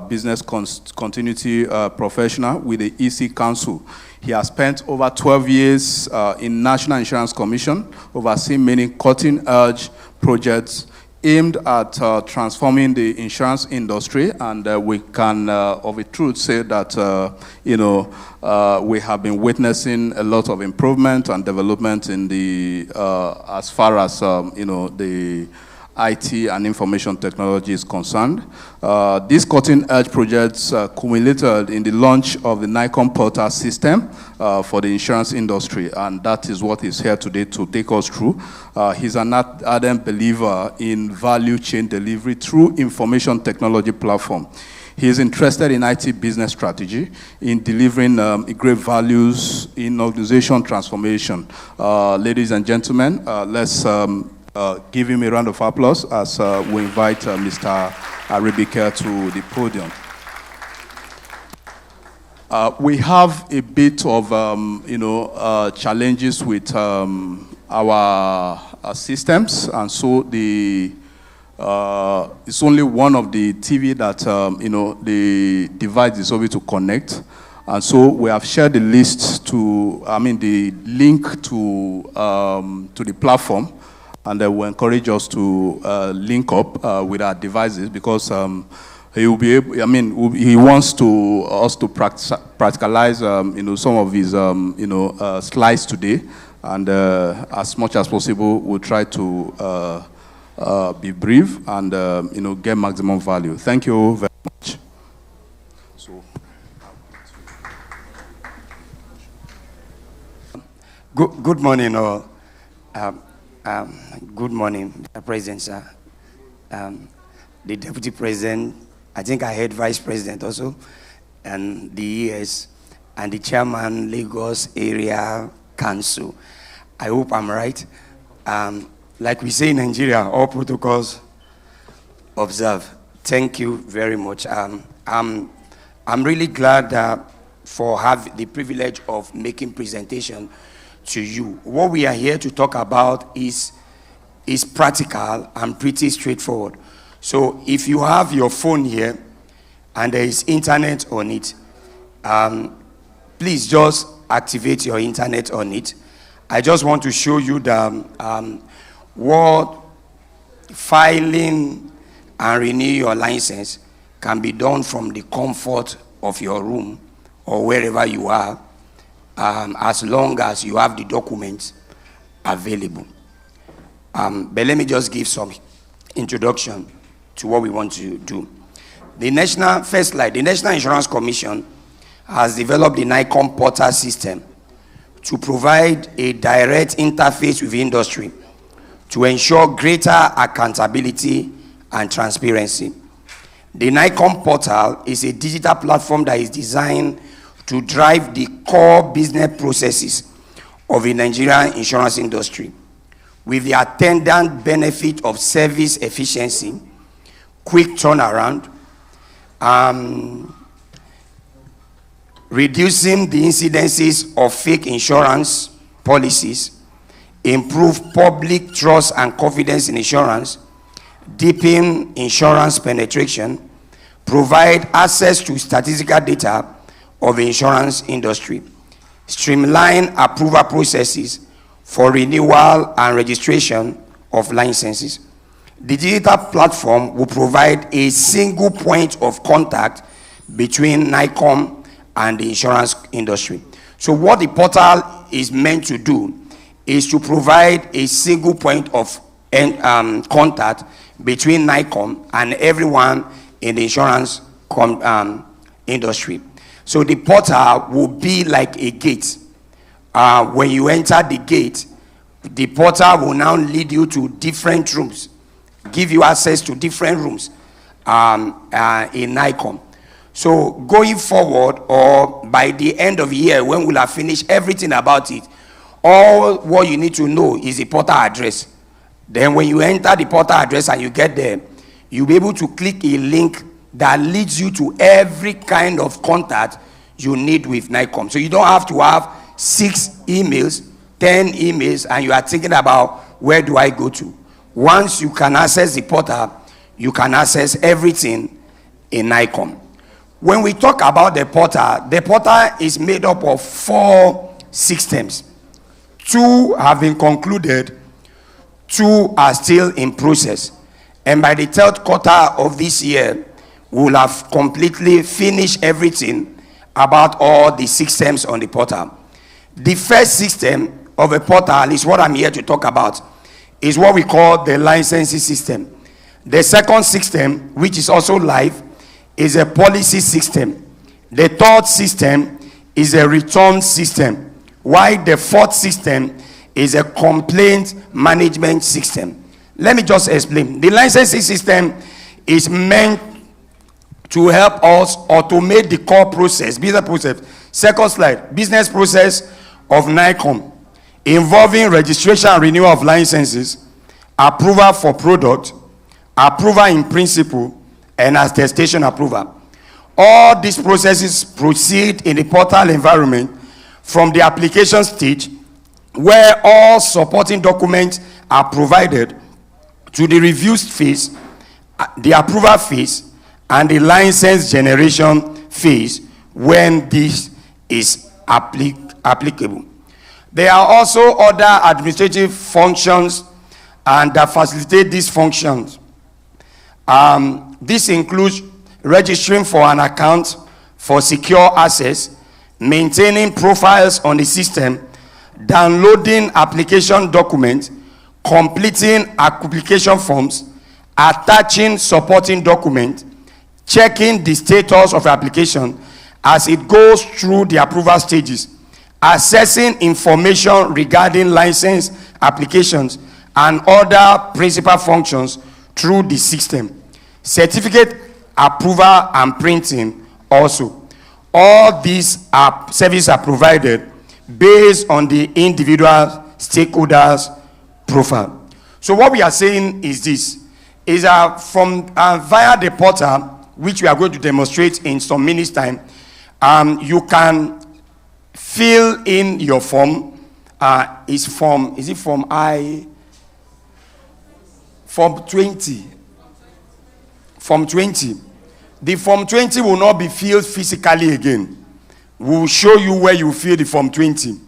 business continuity professional with the EC Council. He has spent over 12 years in National Insurance Commission, overseeing many cutting-edge projects aimed at transforming the insurance industry, and we can, of a truth, say that we have been witnessing a lot of improvement and development in the as far as the IT and information technology is concerned. These cutting-edge projects culminated in the launch of the Nikon Portal system for the insurance industry, and that is what is here today to take us through. He's an ardent believer in value chain delivery through information technology platform. He is interested in IT business strategy, in delivering great values in organization transformation. Ladies and gentlemen, let's give him a round of applause as we invite Mr. Aribike to the podium. We have a bit of, challenges with our systems, and so it's only one of the TV that, the device is able to connect. And so we have shared the list the link to the platform, and we encourage us to link up with our devices, because he will be able, he wants us to practicalize, some of his, slides today, and as much as possible, we'll try to be brief and, get maximum value. Thank you very much. Good morning, all. Good morning, Mr. President, sir. The Deputy President, I think I heard Vice President also, and the ES, and the Chairman, Lagos Area Council. I hope I'm right. Like we say in Nigeria, all protocols observed. Thank you very much. I'm really glad for having the privilege of making presentation to you. What we are here to talk about is practical and pretty straightforward. So if you have your phone here and there is internet on it, Please just activate your internet on it. I just want to show you the what filing and renew your license can be done from the comfort of your room or wherever you are, as long as you have the documents available. But let me just give some introduction to what we want to do. First slide, the National Insurance Commission has developed the NICOM portal system to provide a direct interface with industry to ensure greater accountability and transparency. The NICOM portal is a digital platform that is designed to drive the core business processes of the Nigerian insurance industry with the attendant benefit of service efficiency, quick turnaround, reducing the incidences of fake insurance policies, improve public trust and confidence in insurance, deepen insurance penetration, provide access to statistical data of the insurance industry, streamline approval processes for renewal and registration of licenses. The digital platform will provide a single point of contact between NICOM and the insurance industry. So what the portal is meant to do is to provide a single point of contact between NICOM and everyone in the insurance industry. So the portal will be like a gate. When you enter the gate, the portal will now lead you to different rooms, give you access to different rooms in NICOM. So going forward, or by the end of the year, when we'll have finished everything about it, all what you need to know is the portal address. Then when you enter the portal address and you get there, you'll be able to click a link that leads you to every kind of contact you need with NICOM. So you don't have to have 6 emails, 10 emails, and you are thinking about where do I go to. Once you can access the portal, you can access everything in NICOM. When we talk about the portal is made up of 4 systems. 2 have been concluded, 2 are still in process. And by the 3rd quarter of this year, we will have completely finished everything about all the systems on the portal. The first system of a portal is what I'm here to talk about, is what we call the licensing system. The second system, which is also live, is a policy system. The third system is a return system, while the fourth system is a complaint management system. Let me just explain. The licensing system is meant to help us automate the core process, business process. Second slide, business process of NICOM, involving registration and renewal of licenses, approval for product, approval in principle, and attestation approval. All these processes proceed in the portal environment from the application stage, where all supporting documents are provided, to the review phase, the approval phase, and the license generation phase when this is applicable. There are also other administrative functions and that facilitate these functions. This includes registering for an account for secure access, maintaining profiles on the system, downloading application documents, completing application forms, attaching supporting documents, checking the status of application as it goes through the approval stages, assessing information regarding license applications and other principal functions through the system, certificate approval and printing also. All these services are provided based on the individual stakeholders' profile. So what we are saying is this, is from via the portal, which we are going to demonstrate in some minutes time, you can fill in your form. Form 20. Form 20. The Form 20 will not be filled physically again. we will show you where you fill the Form 20.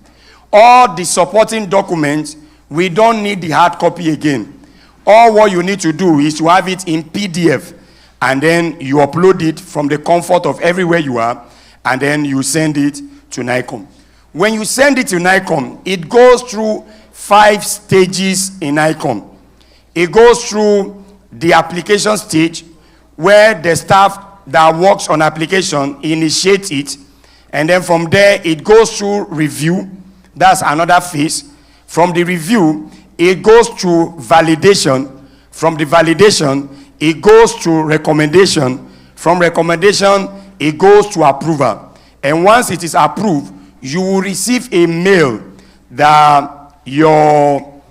All the supporting documents, we don't need the hard copy again. All what you need to do is to have it in PDF, and then you upload it from the comfort of everywhere you are, and then you send it to NICOM. When you send it to NICOM, it goes through 5 stages in NICOM. It goes through the application stage, where the staff that works on application initiates it, and then from there it goes through review. That's another phase. From the review, it goes to validation. From the validation, it goes to recommendation. From recommendation, it goes to approval. And once it is approved, you will receive a mail that your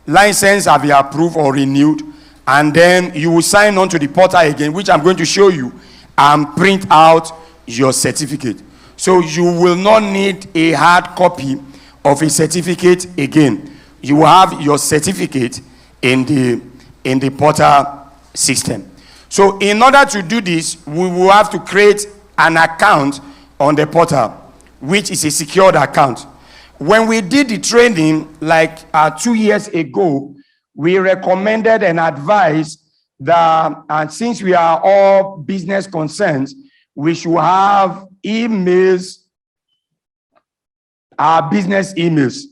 license have been approved or renewed, and then you will sign on to the portal again, which I'm going to show you, and print out your certificate. So you will not need a hard copy of a certificate again. You will have your certificate in the portal system. So in order to do this, we will have to create an account on the portal, which is a secured account. When we did the training like 2 years ago, we recommended and advised that since we are all business concerns, we should have emails, business emails.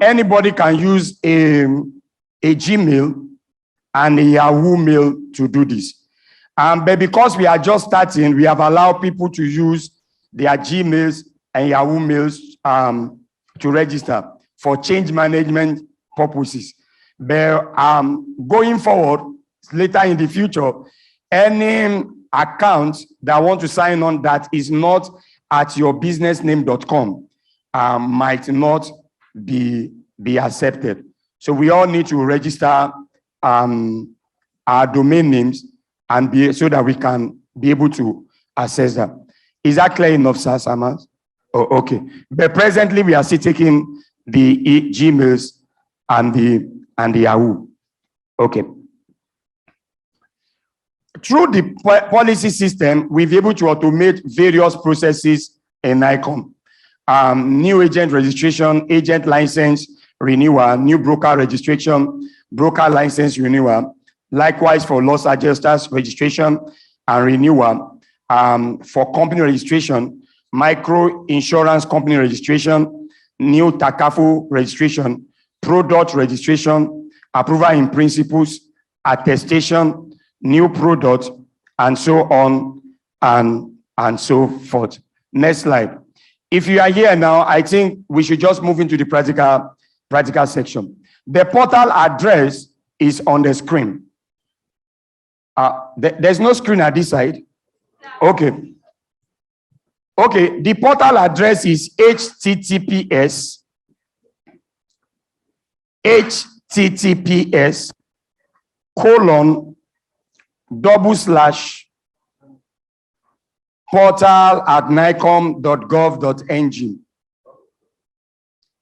Anybody can use a Gmail and a Yahoo mail to do this. But because we are just starting, we have allowed people to use their Gmails and Yahoo mails to register for change management purposes. But going forward, later in the future, any account that want to sign on that is not at yourbusinessname.com might not be accepted. So we all need to register our domain names and so that we can be able to access them. Is that clear enough, Sir Samas? Oh, okay. But presently we are still taking the Gmails and the Yahoo. Okay. Through the policy system, we've been able to automate various processes in NICOM. New agent registration, agent license renewal, new broker registration, broker license renewal. Likewise for loss adjusters registration and renewal. For company registration, micro insurance company registration, new TACAFO registration, product registration, approval in principles, attestation, new product, and so on and so forth. Next slide. If you are here now, I think we should just move into the practical section. The portal address is on the screen. There's no screen at this side. Okay. Okay, the portal address is https /portal@nicom.gov.ng.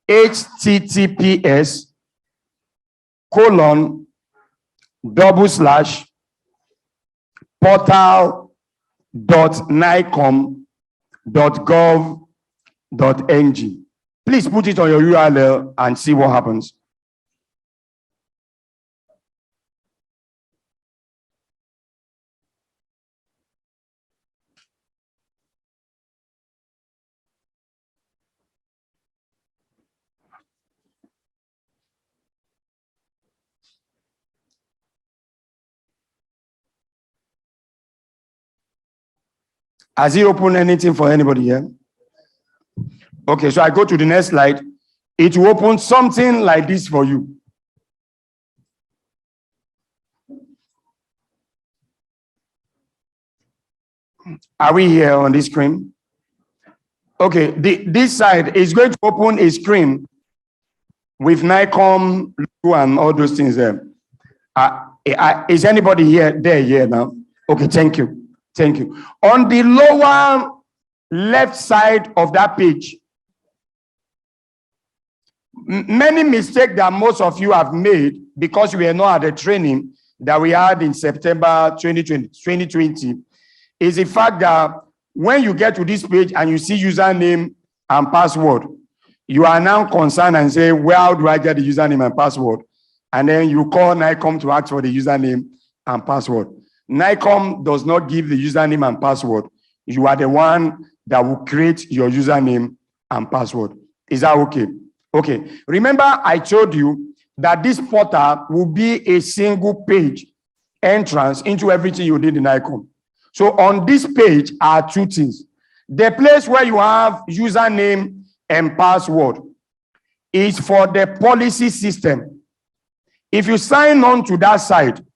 https://portal.nicom.gov.ng. Please put it on your URL and see what happens. Has he opened anything for anybody here? Okay, so I go to the next slide. It will open something like this for you. Are we here on this screen? Okay, this side is going to open a screen with NICOM and all those things there. Is anybody here now? Okay, thank you. Thank you. On the lower left side of that page, many mistakes that most of you have made because we were not at the training that we had in September 2020 is the fact that when you get to this page and you see username and password, you are now concerned and say, where do I get the username and password? And then you call NICOM to ask for the username and password. NICOM does not give the username and password. You are the one that will create your username and password. Is that okay? Okay. Remember, I told you that this portal will be a single page entrance into everything you did in NICOM. So on this page are two things. The place where you have username and password is for the policy system. If you sign on to that side,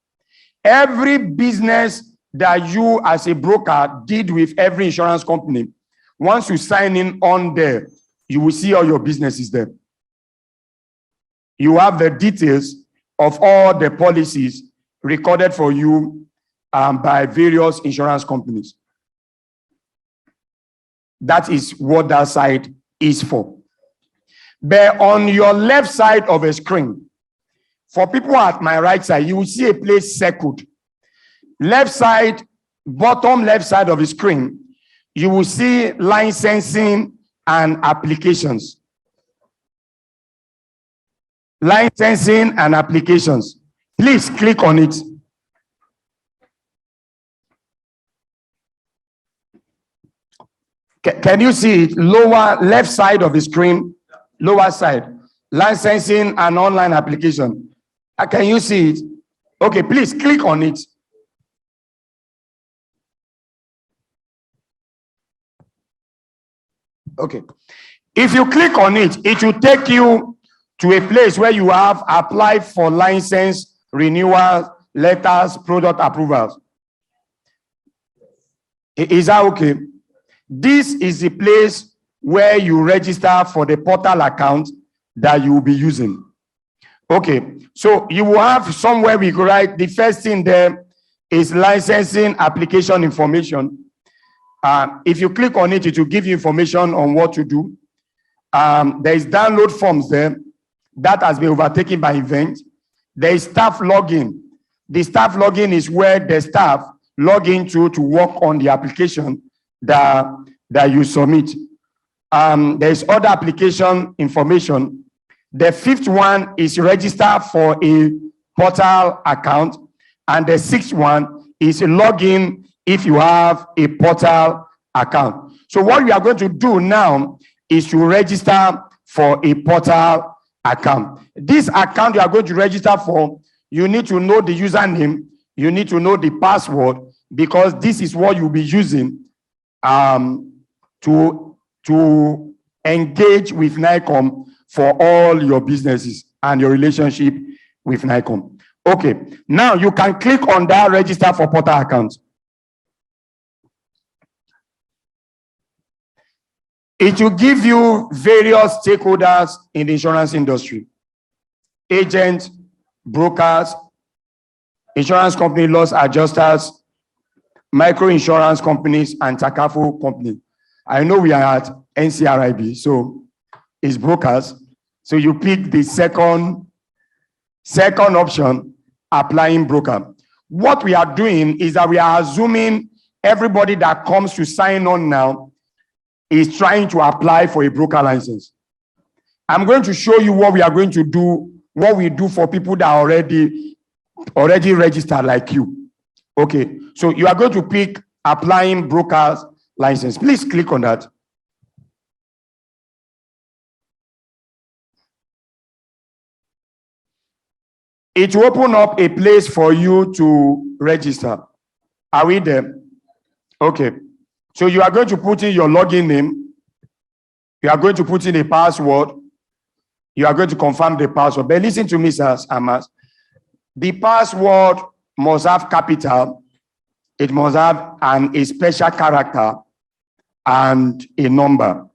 every business that you as a broker did with every insurance company, once you sign in on there, you will see all your businesses there. You have the details of all the policies recorded for you by various insurance companies. That is what that side is for. But on your left side of a screen, for people at my right side, you will see a place circled. Left side, bottom left side of the screen, you will see licensing and applications. Licensing and applications. Please click on it. Can you see it? Lower left side of the screen, lower side. Licensing and online application. Can you see it? Okay, please click on it. Okay. If you click on it, it will take you to a place where you have applied for license, renewal, letters, product approvals. Is that okay? This is the place where you register for the portal account that you will be using. Okay, so you will have somewhere we could write, the first thing there is licensing application information. If you click on it, it will give you information on what to do. There is download forms there. That has been overtaken by event. There is staff login. The staff login is where the staff log into to work on the application that you submit. There is other application information. The fifth one is register for a portal account. And the sixth one is login if you have a portal account. So what we are going to do now is to register for a portal account. This account you are going to register for, you need to know the username, you need to know the password, because this is what you'll be using to engage with NICOM for all your businesses and your relationship with NICOM. Okay, now you can click on that register for portal account. It will give you various stakeholders in the insurance industry. Agents, brokers, insurance company loss adjusters, micro insurance companies, and Takafo company. I know we are at NCRIB, so it's brokers. So you pick the second option, applying broker. What we are doing is that we are assuming everybody that comes to sign on now is trying to apply for a broker license. I'm going to show you what we are going to do, what we do for people that are already registered like you. Okay, so you are going to pick applying broker's license. Please click on that. It will open up a place for you to register. Are we there? Okay. So you are going to put in your login name. You are going to put in a password. You are going to confirm the password. But listen to me, Sir Amas. The password must have capital. It must have a special character and a number.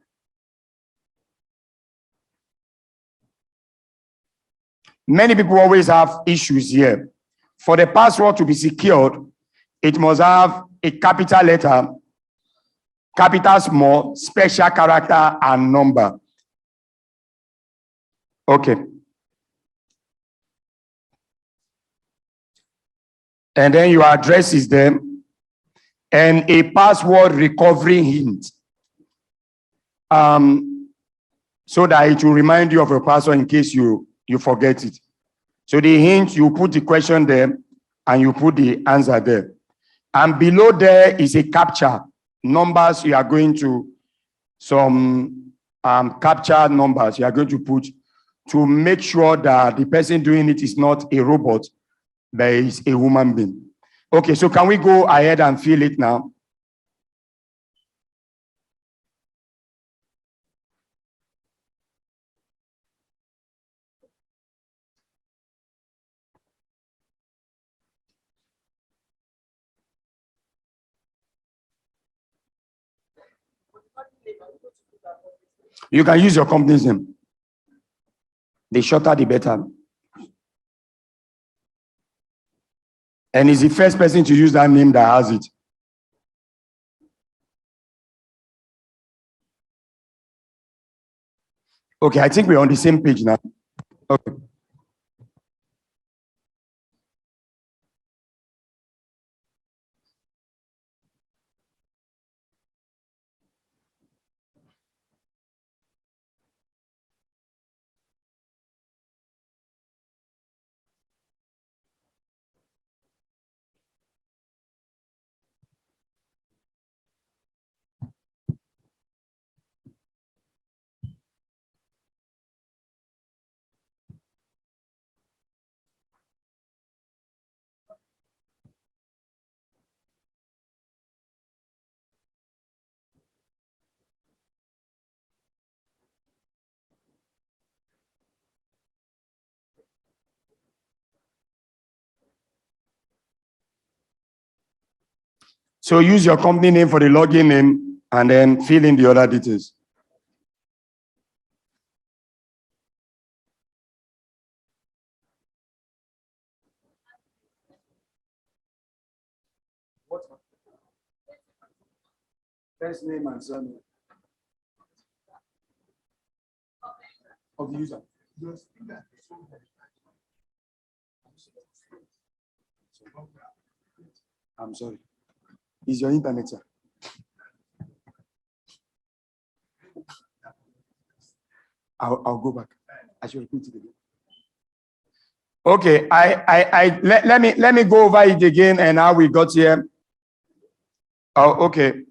Many people always have issues here. For the password to be secured, it must have a capital letter, capital small, special character, and number. Okay. And then your address is there. and a password recovery hint. So that it will remind you of your password in case you forget it. So the hint, you put the question there and you put the answer there. And below there is a captcha. Numbers you are going to, some captcha numbers you are going to put to make sure that the person doing it is not a robot, but is a human being. Okay, so can we go ahead and fill it now? You can use your company's name. The shorter, the better. And he's the first person to use that name that has it. Okay, I think we're on the same page now. Okay. So use your company name for the login name and then fill in the other details. First name and surname of the user. I'm sorry. Is your internet, sir? I'll go back. I should repeat it again. Okay, let me go over it again and how we got here. Oh, okay.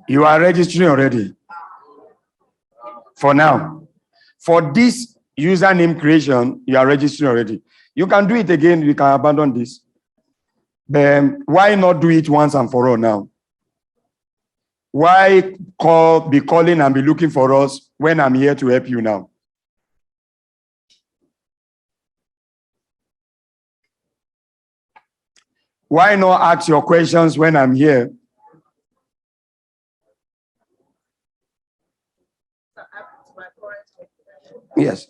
You are registering already. For now. For this username creation, you are registering already. You can do it again. You can abandon this. Then why not do it once and for all now? Why be calling and be looking for us when I'm here to help you now? Why not ask your questions when I'm here? Yes.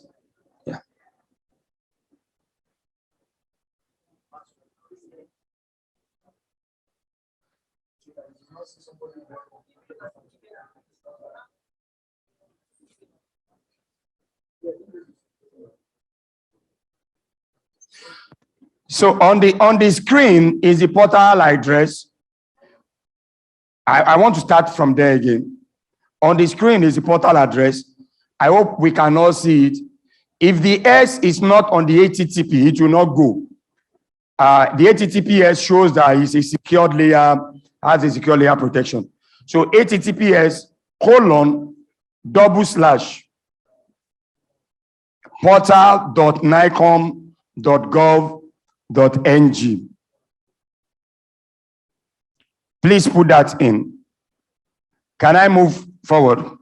Yeah. So on the screen is the portal address. I want to start from there again. On the screen is the portal address. I hope we can all see it. If the S is not on the HTTP, it will not go. The HTTPS shows that it's a secured layer, has a secure layer protection. So https://portal.nicom.gov.ng. Please put that in. Can I move forward?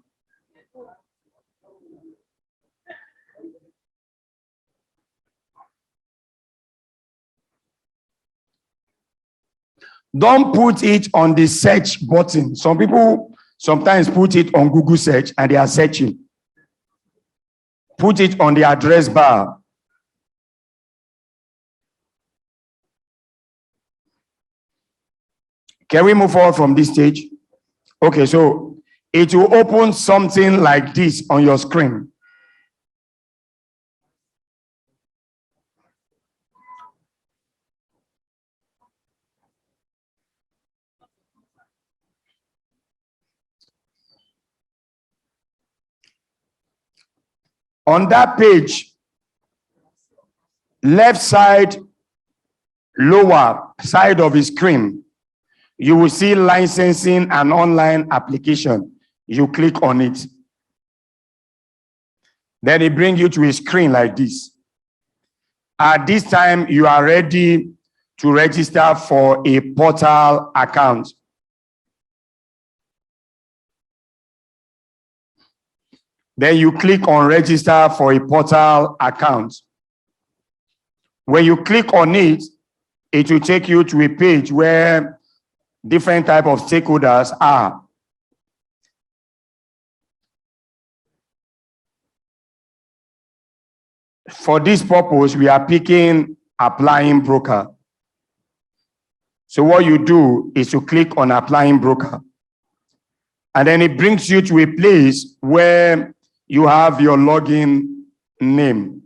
Don't put it on the search button. Some people sometimes put it on Google search and they are searching. Put it on the address bar. Can we move forward from this stage? Okay, so it will open something like this on your screen. On that page, left side, lower side of the screen, you will see licensing and online application. You click on it. Then it brings you to a screen like this. At this time, you are ready to register for a portal account. Then you click on register for a portal account. When you click on it, it will take you to a page where different type of stakeholders are. For this purpose, we are picking applying broker. So what you do is to click on applying broker. And then it brings you to a place where you have your login name.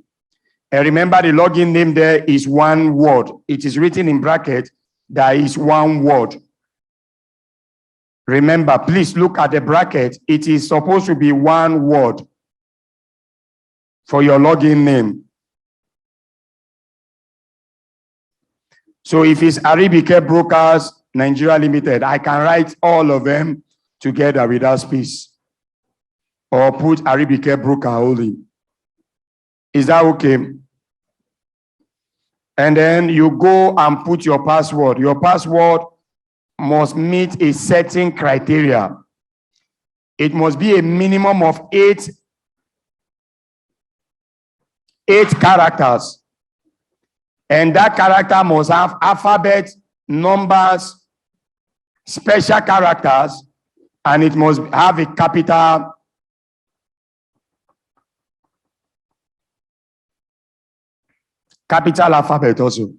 And remember, the login name there is one word. It is written in bracket. There is one word. Remember, please look at the bracket. It is supposed to be one word for your login name. So if it's Aribike Brokers Nigeria Limited, I can write all of them together without space. Or put Aribike Broker Holding. Is that okay? And then you go and put your password. Your password must meet a certain criteria. It must be a minimum of eight characters. And that character must have alphabet, numbers, special characters, and it must have a capital alphabet also.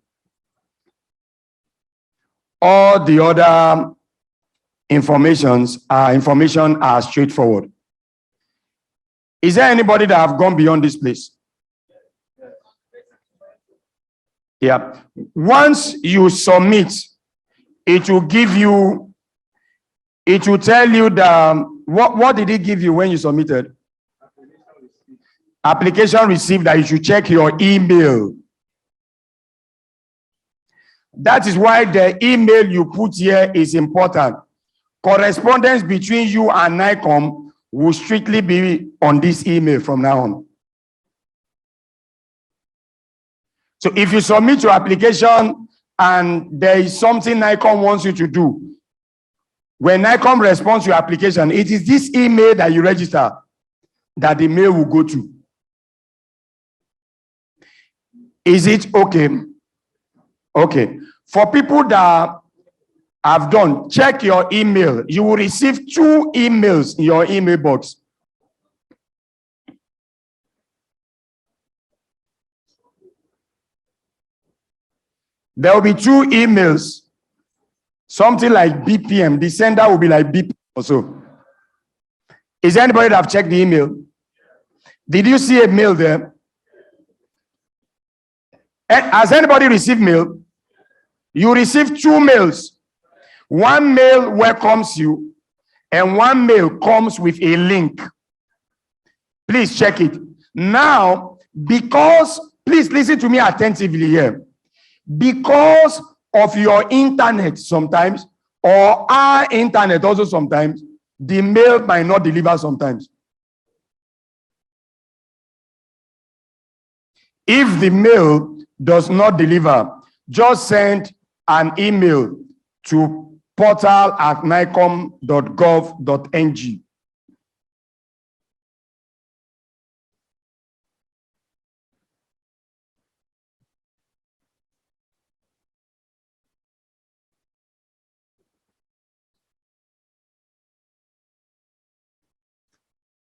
All the other information are straightforward. Is there anybody that have gone beyond this place? Yeah. Once you submit, it will tell you what did it give you when you submitted? Application received, that you should check your email. That is why the email you put here is important. Correspondence between you and NICOM will strictly be on this email from now on. So if you submit your application and there is something NICOM wants you to do, when NICOM responds to your application, it is this email that you register that the mail will go to. Is it okay? Okay. For people that have done, check your email. You will receive 2 emails in your email box. There will be 2 emails, something like BPM. The sender will be like BPM also. Is there anybody that have checked the email? Did you see a mail there? Has anybody received mail? You receive 2 mails. One mail welcomes you, and one mail comes with a link. Please check it. Now, because, please listen to me attentively here. Because of your internet sometimes, or our internet also sometimes, the mail might not deliver sometimes. If the mail does not deliver, just send an email to portal@nicom.gov.ng.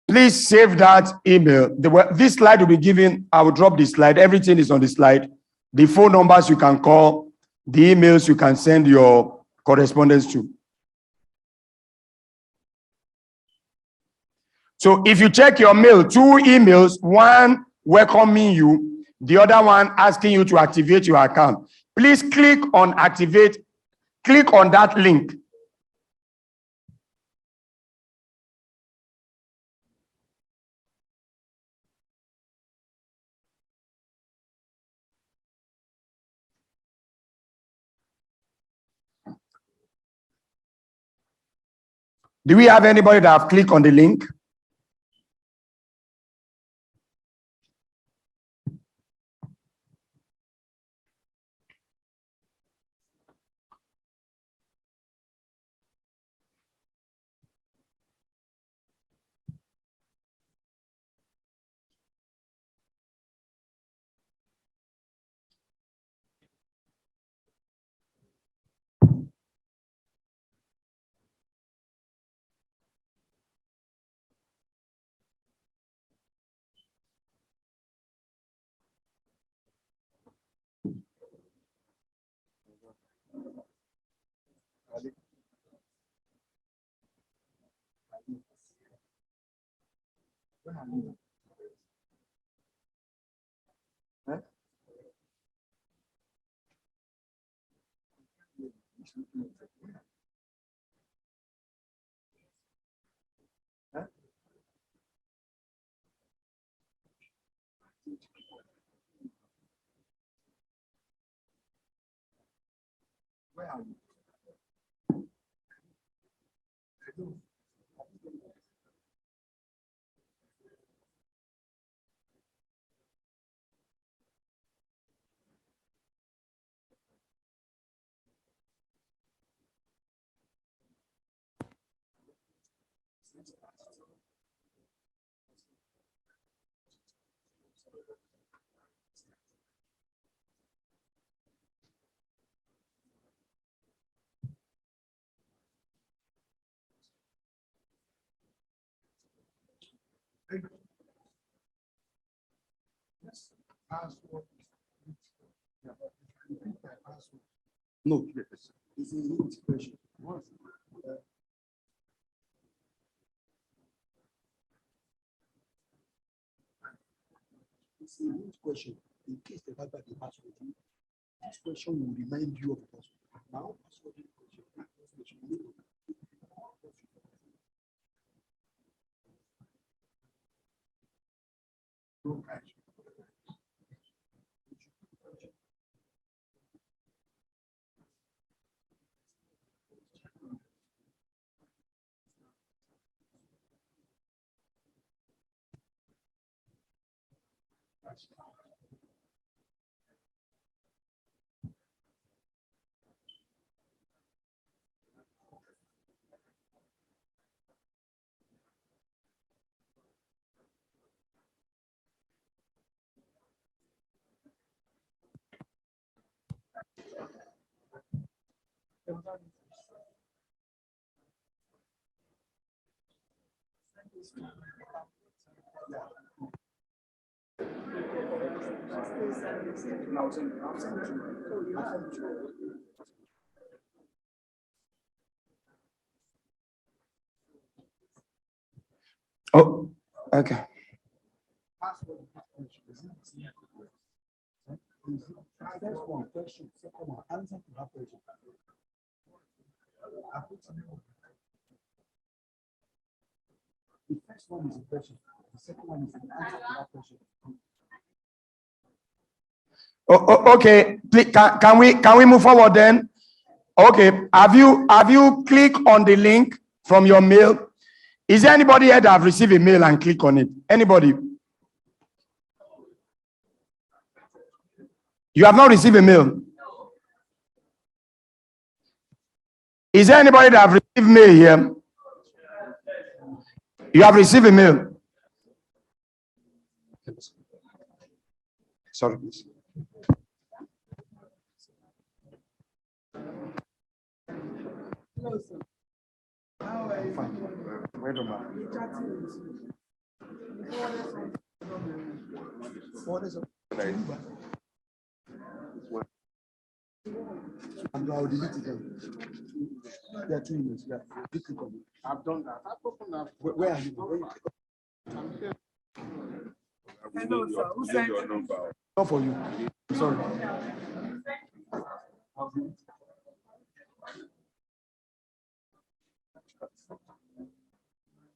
Please save that email. This slide will be given. I will drop this slide. Everything is on the slide. The phone numbers you can call, the emails you can send your correspondence to. So if you check your mail, 2 emails, one welcoming you, the other one asking you to activate your account. Please click on activate, click on that link. Do we have anybody that have clicked on the link? No, it's a integration. It's a huge question. In case the Bible the password, this question will remind you of the password. Now, password question. Oh, okay. First one, question. Second one, answer to that question. The first one is a question. The second one is an answer to that question. Okay, please, can we move forward then? Okay, have you clicked on the link from your mail? Is there anybody here that have received a mail and click on it? Anybody? You have not received a mail? Is there anybody that have received mail here? You have received a mail? Sorry, please. And I'll delete it. There are 2 emails. Yeah. I've done that. Where are you? Hello, sir. Who sent your number? Not for you. Sorry.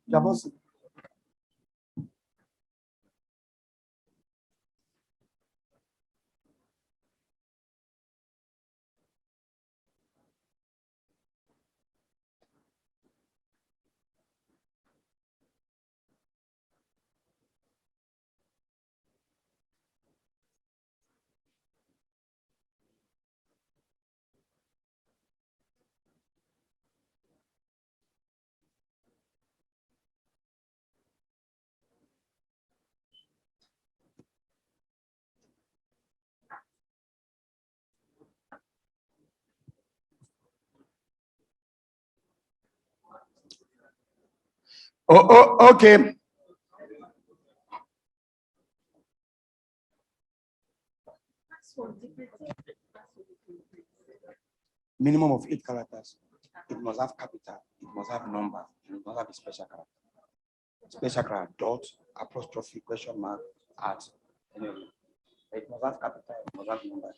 Yeah, boss. Okay. Minimum of 8 characters. It must have capital, it must have number, and it must have a special character. Special character, dot, apostrophe, question mark, at. Anyway, it must have capital, it must have number.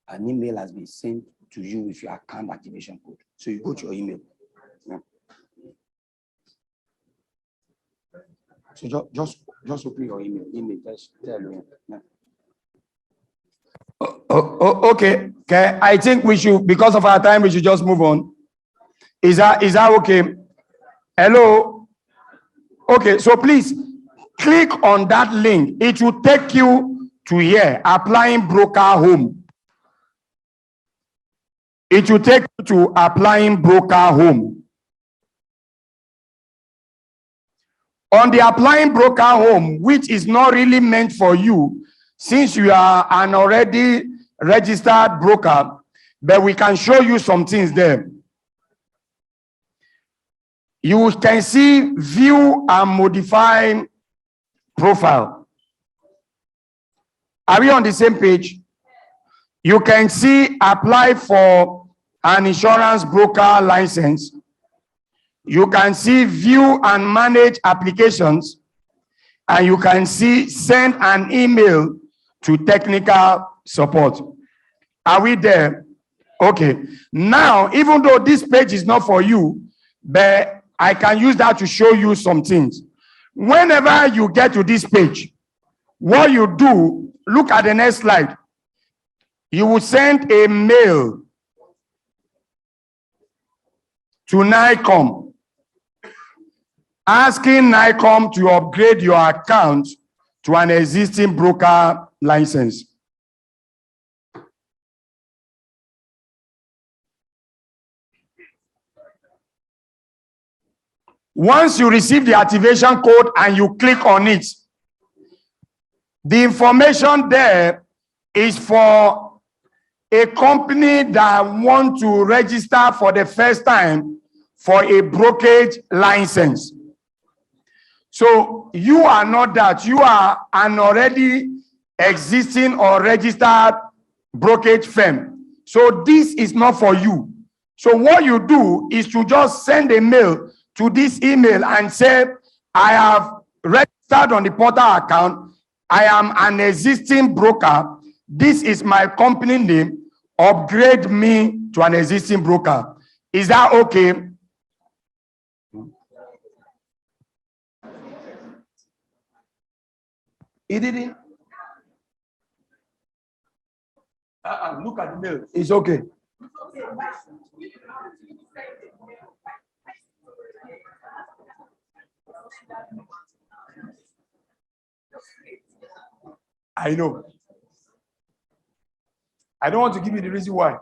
An email has been sent to you with your account activation code. So you go to your email. Yeah. So just open your email, just tell you. Yeah. Okay. I think we should, because of our time, we should just move on. Is that okay? Hello? Okay, so please click on that link. It will take you to here, applying broker home. It will take you to applying broker home. On the applying broker home, which is not really meant for you, since you are an already registered broker, but we can show you some things there. You can see view and modify profile. Are we on the same page? You can see apply for an insurance broker license. You can see view and manage applications, and you can see send an email to technical support. Are we there? Okay. Now, even though this page is not for you, but I can use that to show you some things. Whenever you get to this page, what you do, look at the next slide. You will send a mail to NICOM, asking NICOM to upgrade your account to an existing broker license. Once you receive the activation code and you click on it, the information there is for a company that wants to register for the first time for a brokerage license. So you are not that. You are an already existing or registered brokerage firm. So this is not for you. So what you do is to just send a mail to this email and say, I have registered on the portal account. I am an existing broker. This is my company name. Upgrade me to an existing broker. Is that okay? He didn't. Look at the mail. It's okay. I know. I don't want to give you the reason why.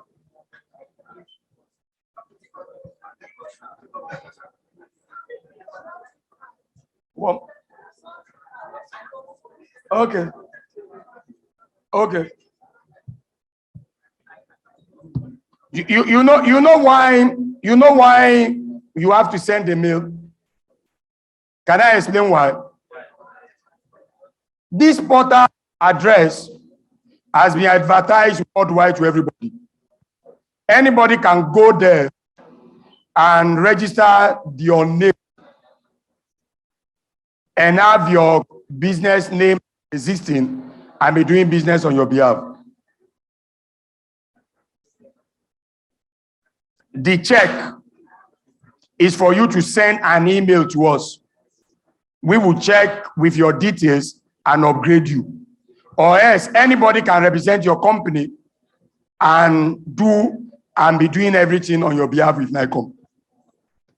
Well, okay. Okay. You know why you have to send a mail? Can I explain why? This portal address has been advertised worldwide to everybody. Anybody can go there and register your name and have your business name existing and be doing business on your behalf. The check is for you to send an email to us. We will check with your details and upgrade you. Or else anybody can represent your company and be doing everything on your behalf with NICOM.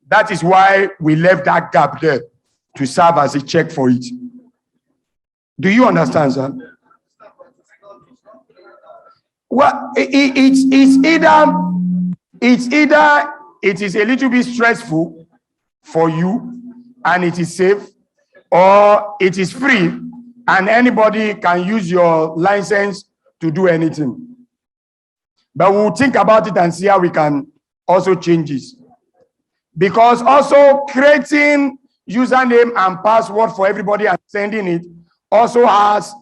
That is why we left that gap there to serve as a check for it. Do you understand, sir? Well, it's either it is a little bit stressful for you and it is safe, or it is free and anybody can use your license to do anything. But we'll think about it and see how we can also change this. Because also creating username and password for everybody and sending it also has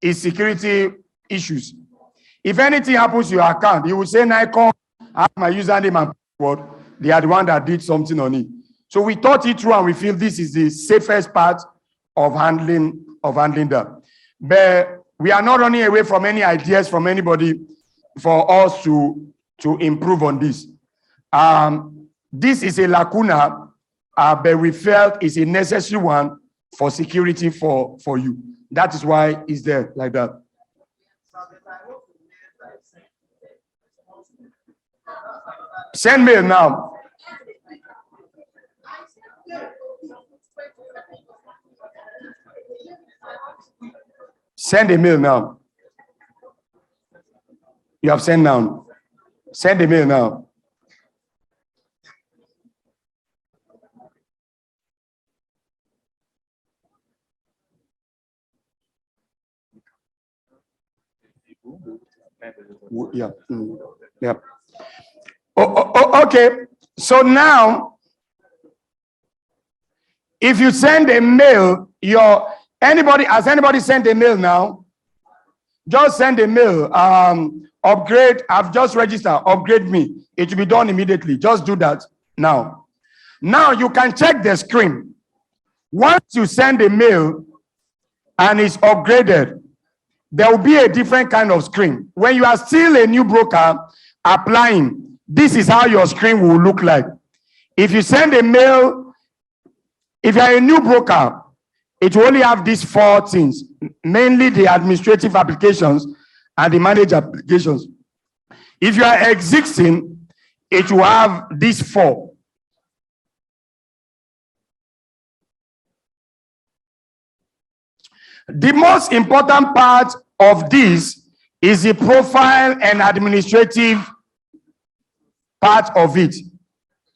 its security issues. If anything happens to your account, you will say, NICOM, I have my username and password. They are the one that did something on it. So we thought it through and we feel this is the safest part of handling that. But we are not running away from any ideas from anybody for us to improve on this. This is a lacuna, but we felt it's a necessary one for security for you. That is why it's there like that. Send mail now. Send a mail now. You have sent now. Send a mail now. Yeah. Yeah. Okay. So now, if you send a mail, has anybody sent a mail now? Just send a mail. Upgrade. I've just registered. Upgrade me. It will be done immediately. Just do that now. Now you can check the screen. Once you send a mail and it's upgraded, there will be a different kind of screen. When you are still a new broker applying, this is how your screen will look like. If you send a mail, if you are a new broker, it will only have these four things, mainly the administrative applications and the managed applications. If you are existing, it will have these four. The most important part of this is the profile and administrative part of it.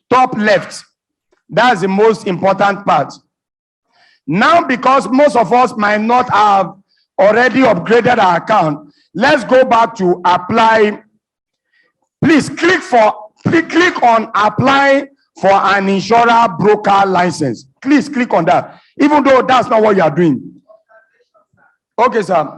Top left. That's the most important part. Now, because most of us might not have already upgraded our account, let's go back to apply. Please click on apply for an insurer broker license. Please click on that, even though that's not what you are doing. Okay, sir.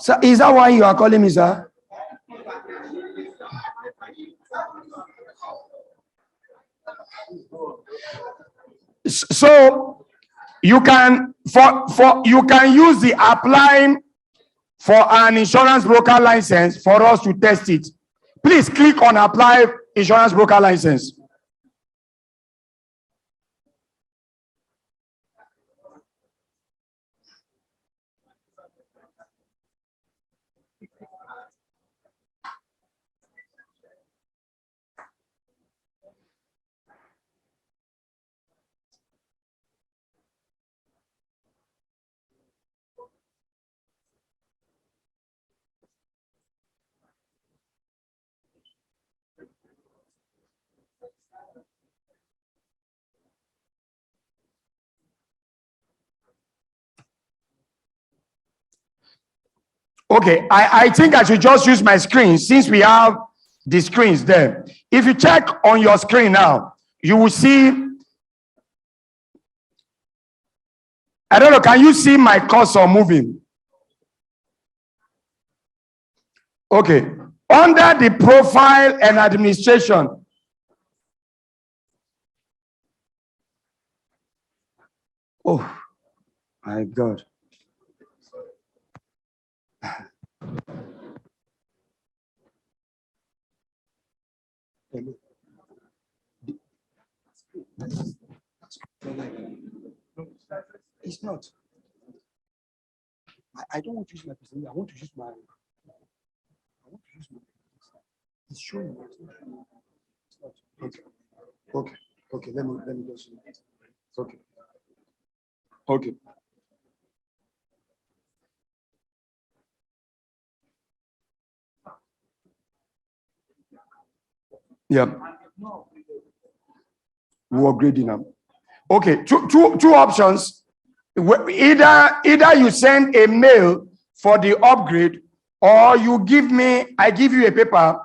So is that why you are calling me, sir? So you can use the applying for an insurance broker license for us to test it. Please click on apply insurance broker license. Okay, I think I should just use my screen since we have the screens there. If you check on your screen now, you will see, I don't know, can you see my cursor moving? Okay. Under the profile and administration, oh my God. It's not. I don't want to use my person. I want to use my. It's showing. It's not. Okay. Okay. Okay. Let me just. Okay. Okay. Yeah. We're upgrading them. Okay, two options. Either you send a mail for the upgrade, or I give you a paper,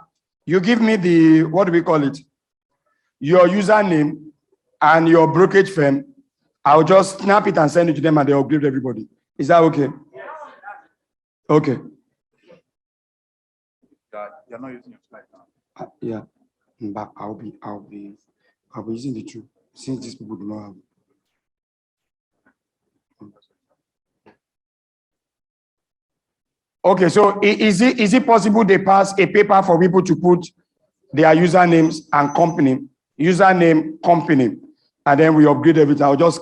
you give me the, what do we call it? Your username and your brokerage firm. I'll just snap it and send it to them and they'll upgrade everybody. Is that okay? Okay. You're not using your slide now. Yeah. But I'll be using the two since these people do not have. Okay, so is it possible they pass a paper for people to put their usernames and company, username, company, and then we upgrade everything? I'll just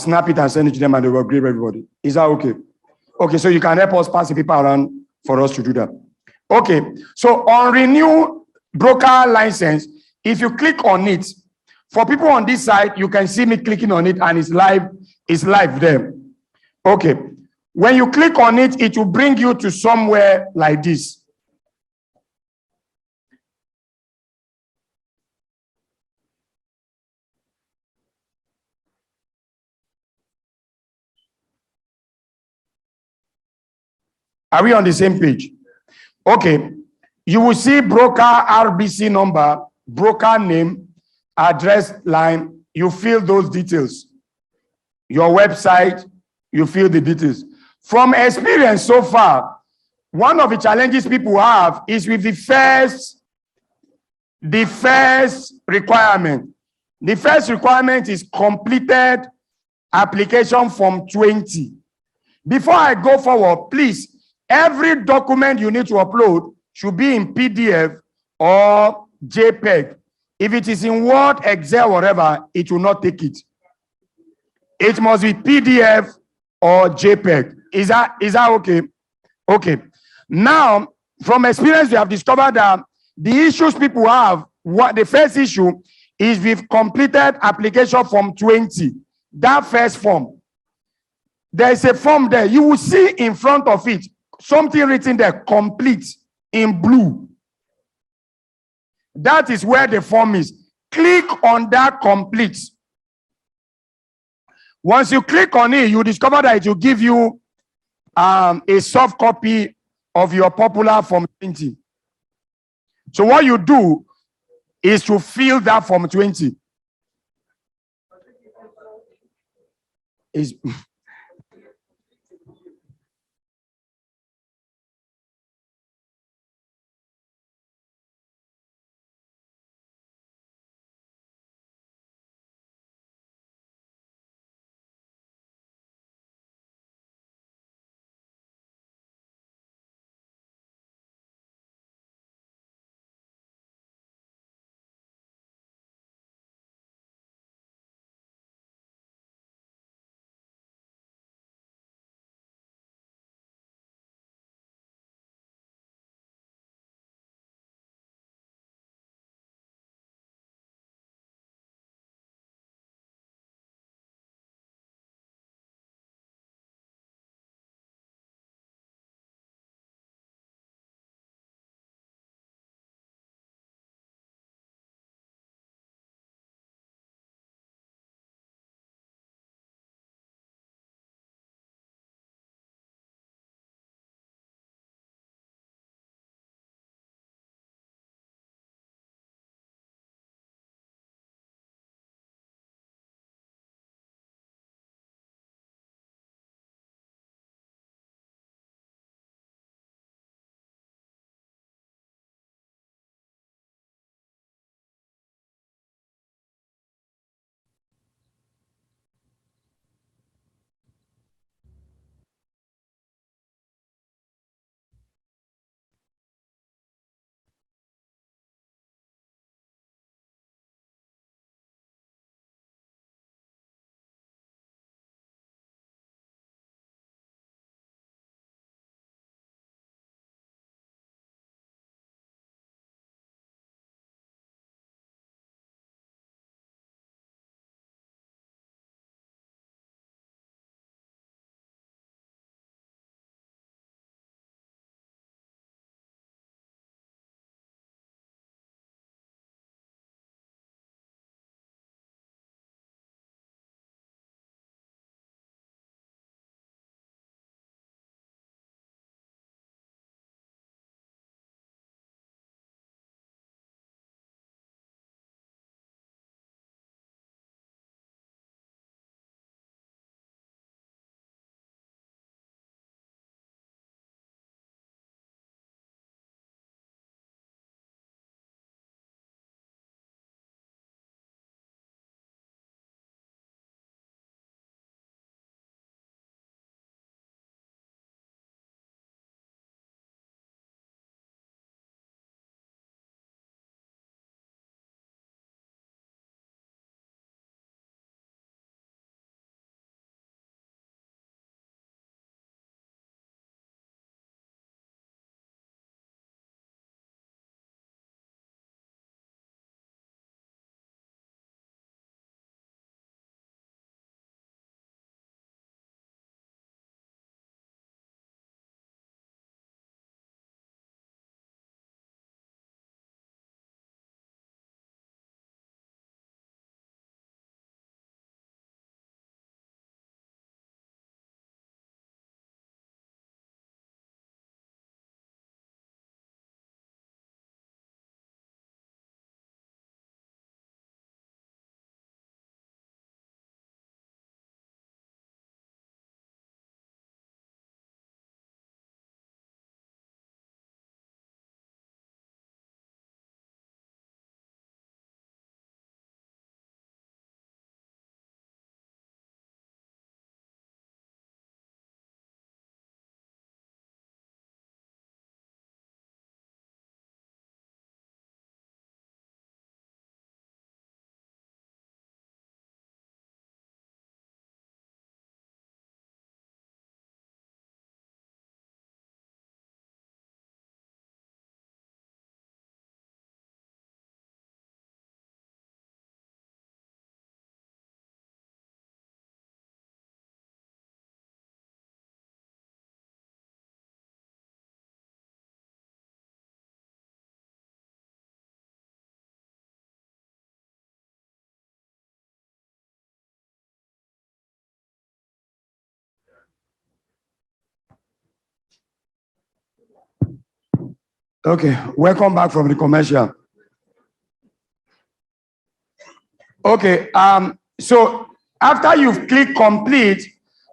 snap it and send it to them and they will upgrade everybody. Is that okay? Okay, so you can help us pass the paper around for us to do that. Okay, so on renew broker license, if you click on it, for people on this side, you can see me clicking on it and it's live there. Okay, when you click on it, it will bring you to somewhere like this. Are we on the same page? Okay, you will see broker RBC number, broker name, address line. You fill those details. Your website, you fill the details. From experience so far, one of the challenges people have is with the first requirement. The first requirement is completed application form 20. Before I go forward, please, every document you need to upload should be in PDF or JPEG. If it is in Word, Excel, whatever, it will not take it. It must be PDF or JPEG. Is that okay? Okay. Now, from experience, we have discovered that the issues people have, the first issue is with completed application form 20. That first form. There is a form there. You will see in front of it something written there, complete, in blue. That is where the form is. Click on that complete. Once you click on it, you discover that it will give you a soft copy of your popular form 20. So what you do is to fill that form 20. Okay, welcome back from the commercial. Okay, so after you've clicked complete,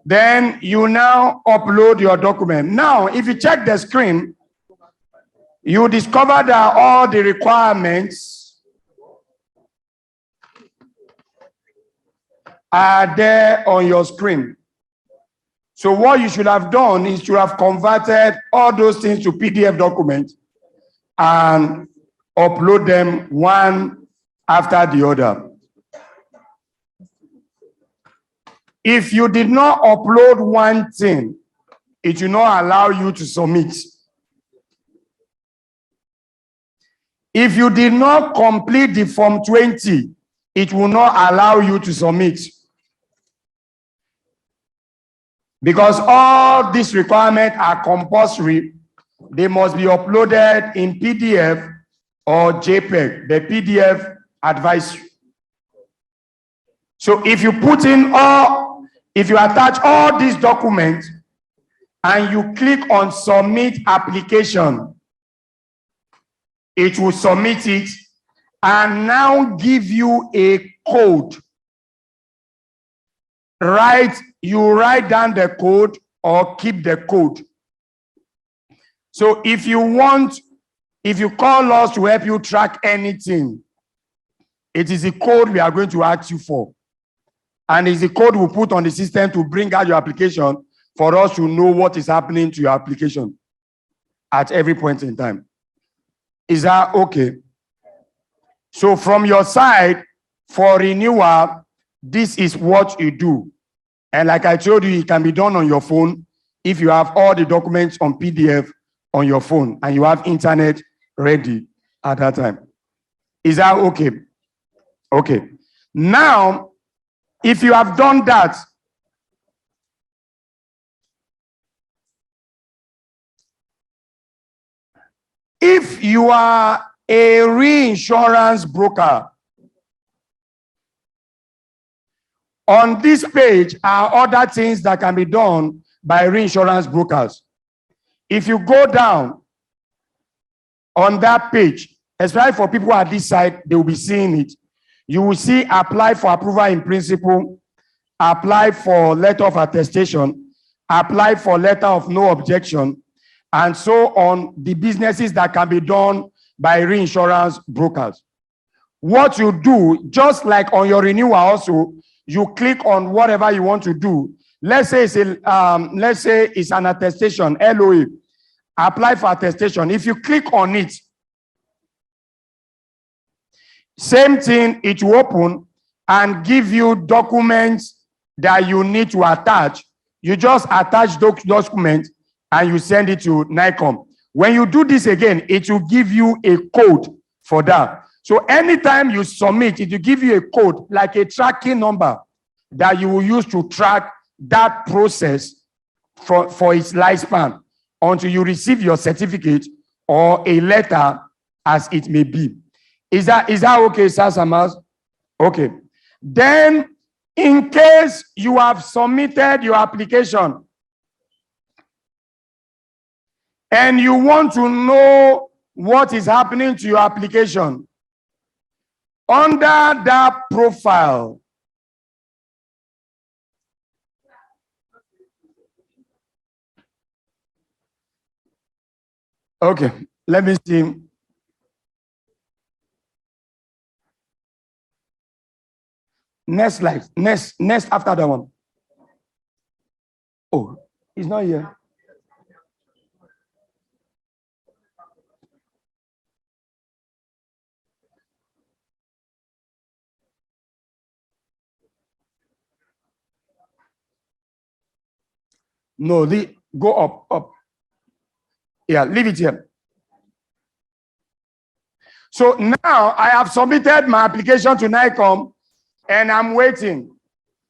then you now upload your document. Now, if you check the screen, you discover that all the requirements are there on your screen. So what you should have done is to have converted all those things to PDF documents and upload them one after the other. If you did not upload one thing, it will not allow you to submit. If you did not complete the Form 20, it will not allow you to submit. Because all these requirements are compulsory, they must be uploaded in PDF or JPEG, the PDF advisory. So if you put in if you attach all these documents and you click on submit application, it will submit it and now give you a code. You write down the code or keep the code. So if you call us to help you track anything, it is a code we are going to ask you for. And it's a code we put on the system to bring out your application for us to know what is happening to your application at every point in time. Is that okay? So from your side, for renewal, this is what you do. And like I told you, it can be done on your phone if you have all the documents on PDF on your phone and you have internet ready at that time. Is that okay? Okay. Now, if you have done that, if you are a reinsurance broker, on this page are other things that can be done by reinsurance brokers. If you go down on that page, especially for people at this side, they will be seeing it. You will see apply for approval in principle, apply for letter of attestation, apply for letter of no objection, and so on, the businesses that can be done by reinsurance brokers. What you do, just like on your renewal also, you click on whatever you want to do. Let's say it's an attestation, LOA. Apply for attestation. If you click on it, same thing, it will open and give you documents that you need to attach. You just attach those documents and you send it to NICOM. When you do this again, it will give you a code for that. So anytime you submit, it will give you a code, like a tracking number that you will use to track that process for its lifespan until you receive your certificate or a letter, as it may be. Is that okay, Sir Samas? Okay. Then, in case you have submitted your application and you want to know what is happening to your application, under that profile, okay, let me see. Next slide. Next after that one. Oh, he's not here. No, go up. Yeah, leave it here. So now I have submitted my application to NICOM and I'm waiting.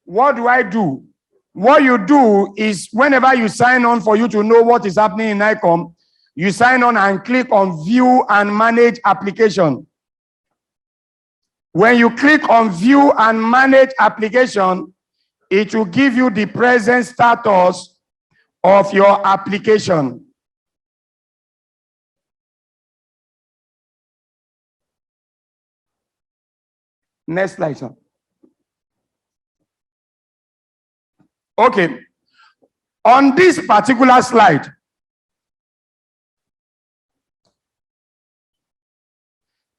What do I do? What you do is whenever you sign on for you to know what is happening in NICOM, you sign on and click on View and Manage Application. When you click on View and Manage Application, it will give you the present status of your application. Next slide, sir. Okay. On this particular slide,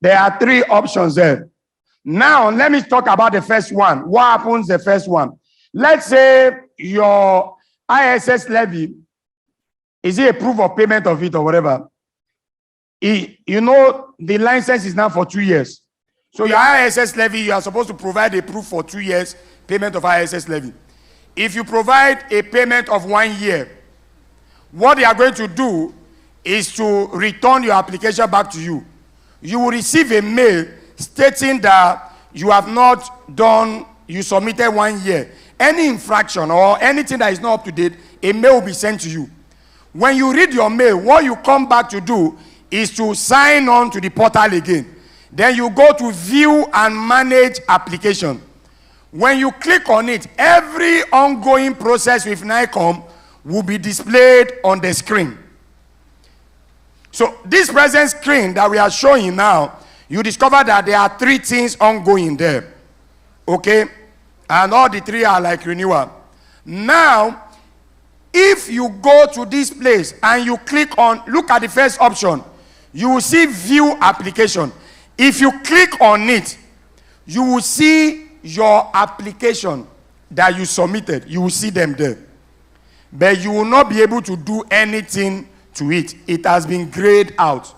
there are three options there. Now, let me talk about the first one. What happens the first one? Let's say your ISS levy, is it a proof of payment of it or whatever? You know, the license is now for 2 years. So your ISS levy, you are supposed to provide a proof for 2 years payment of ISS levy. If you provide a payment of 1 year, what they are going to do is to return your application back to you. You will receive a mail stating that you have not done, you submitted 1 year. Any infraction or anything that is not up to date, a mail will be sent to you. When you read your mail, what you come back to do is to sign on to the portal again. Then you go to view and manage application. When you click on it, every ongoing process with NICOM will be displayed on the screen. So this present screen that we are showing now, you discover that there are 3 things ongoing there. Okay? And all the 3 are like renewal. Now, if you go to this place and you click on, look at the first option, you will see view application. If you click on it, you will see your application that you submitted. You will see them there. But you will not be able to do anything to it. It has been grayed out.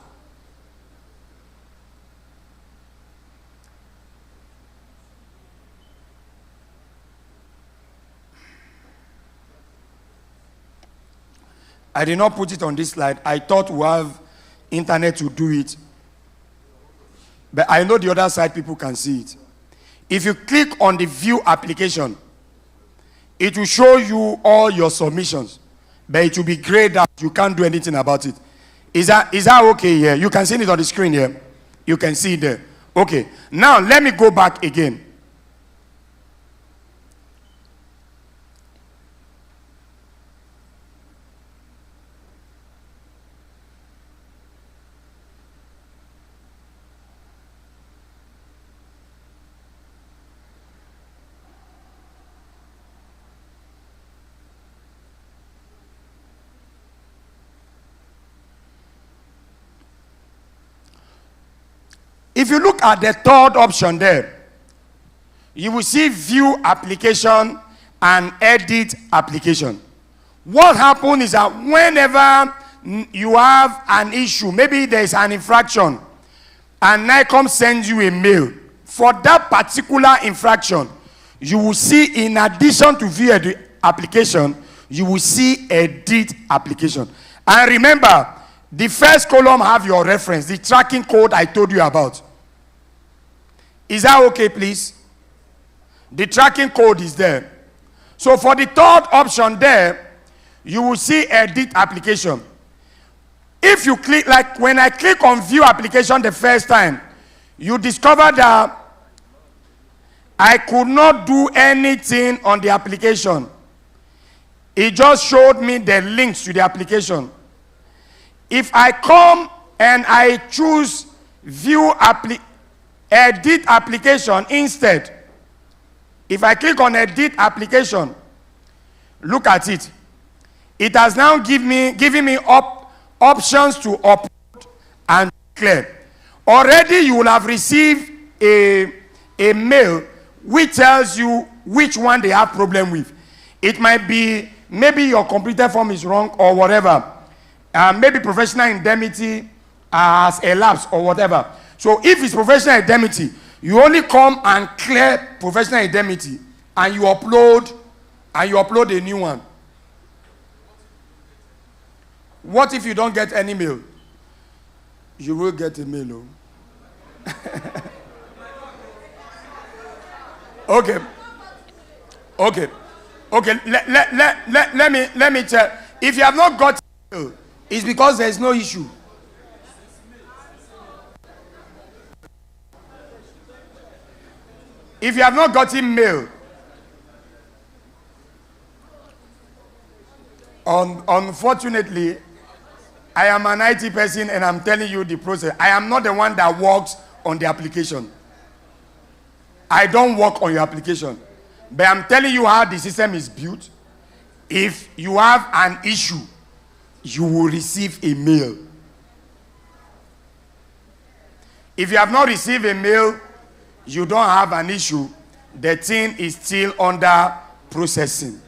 I did not put it on this slide. I thought we have internet to do it. But I know the other side people can see it. If you click on the view application, it will show you all your submissions. But it will be grayed out. You can't do anything about it. Is that okay here? You can see it on the screen here. You can see it there. Okay. Now let me go back again. If you look at the third option there, you will see view application and edit application. What happens is that whenever you have an issue, maybe there is an infraction, and NICOM sends you a mail, for that particular infraction, you will see, in addition to view application, you will see edit application. And remember, the first column have your reference, the tracking code I told you about. Is that okay, please? The tracking code is there. So for the third option there, you will see edit application. If you click, like when I click on view application the first time, you discover that I could not do anything on the application. It just showed me the links to the application. If I come and I choose view edit application instead, if I click on edit application, look at it. It has now given me options to upload and clear. Already you will have received a mail which tells you which one they have problem with. It might be maybe your completed form is wrong or whatever. Maybe professional indemnity has elapsed or whatever. So if it's professional indemnity, you only come and clear professional indemnity and you upload a new one. What if you don't get any mail? You will get a mail. Okay. Let me tell. If you have not got mail, it's because there is no issue. If you have not gotten mail, unfortunately, I am an IT person and I'm telling you the process. I am not the one that works on the application. I don't work on your application. But I'm telling you how the system is built. If you have an issue, you will receive a mail. If you have not received a mail, you don't have an issue. The thing is still under processing.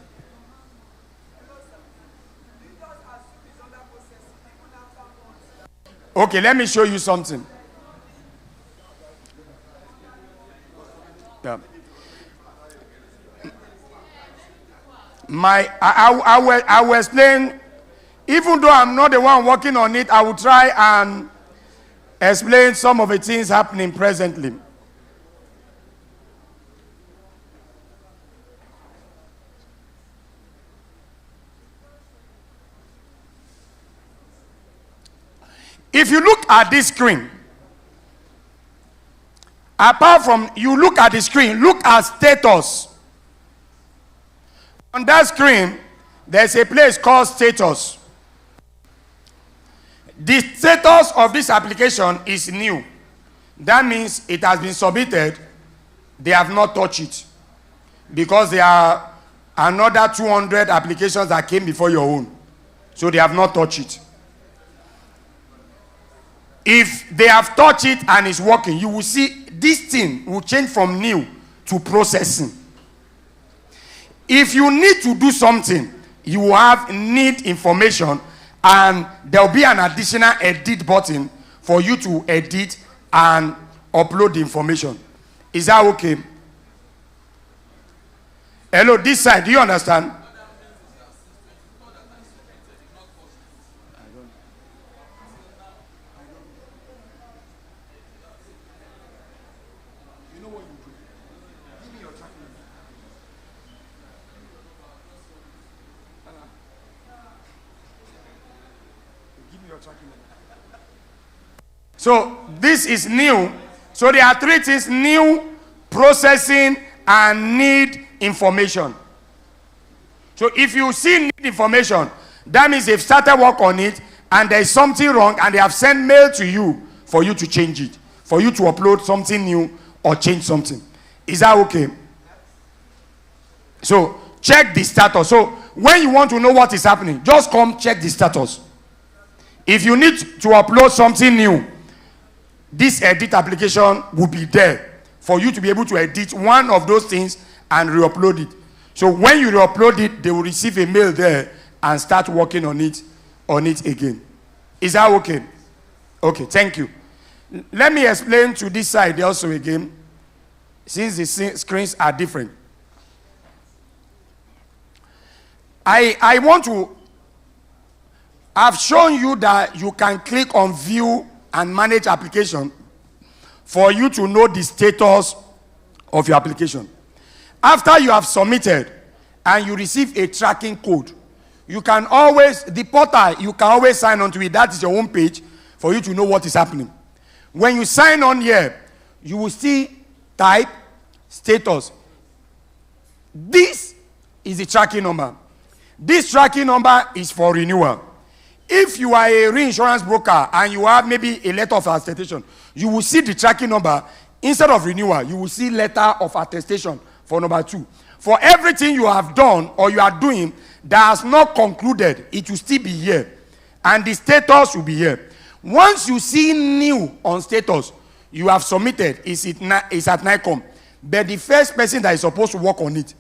Okay, let me show you something. Yeah. I will explain. Even though I'm not the one working on it, I will try and explain some of the things happening presently. If you look at this screen, apart from you look at the screen, look at status. On that screen, there's a place called status. The status of this application is new. That means it has been submitted. They have not touched it. Because there are another 200 applications that came before your own. So they have not touched it. If they have touched it and it's working, you will see this thing will change from new to processing. If you need to do something, you will have need information, and there will be an additional edit button for you to edit and upload the information. Is that okay? Hello, this side, do you understand? So this is new. So there are three things: new, processing, and need information. So if you see need information, that means they've started work on it and there is something wrong and they have sent mail to you for you to change it, for you to upload something new or change something. Is that okay? So check the status. So when you want to know what is happening, just come check the status. If you need to upload something new, this edit application will be there for you to be able to edit one of those things and re-upload it. So when you re-upload it, they will receive a mail there and start working on it again. Is that okay? Okay, thank you. Let me explain to this side also again, since the screens are different. I want to, I've shown you that you can click on view and manage application for you to know the status of your application. After you have submitted and you receive a tracking code, you can always, the portal, you can always sign on to it. That is your home page for you to know what is happening. When you sign on here, you will see type, status. This is the tracking number. This tracking number is for renewal. If you are a reinsurance broker and you have maybe a letter of attestation, you will see the tracking number. Instead of renewal, you will see letter of attestation for number 2. For everything you have done or you are doing that has not concluded, it will still be here. And the status will be here. Once you see new on status, you have submitted, it's at NICOM. But the first person that is supposed to work on it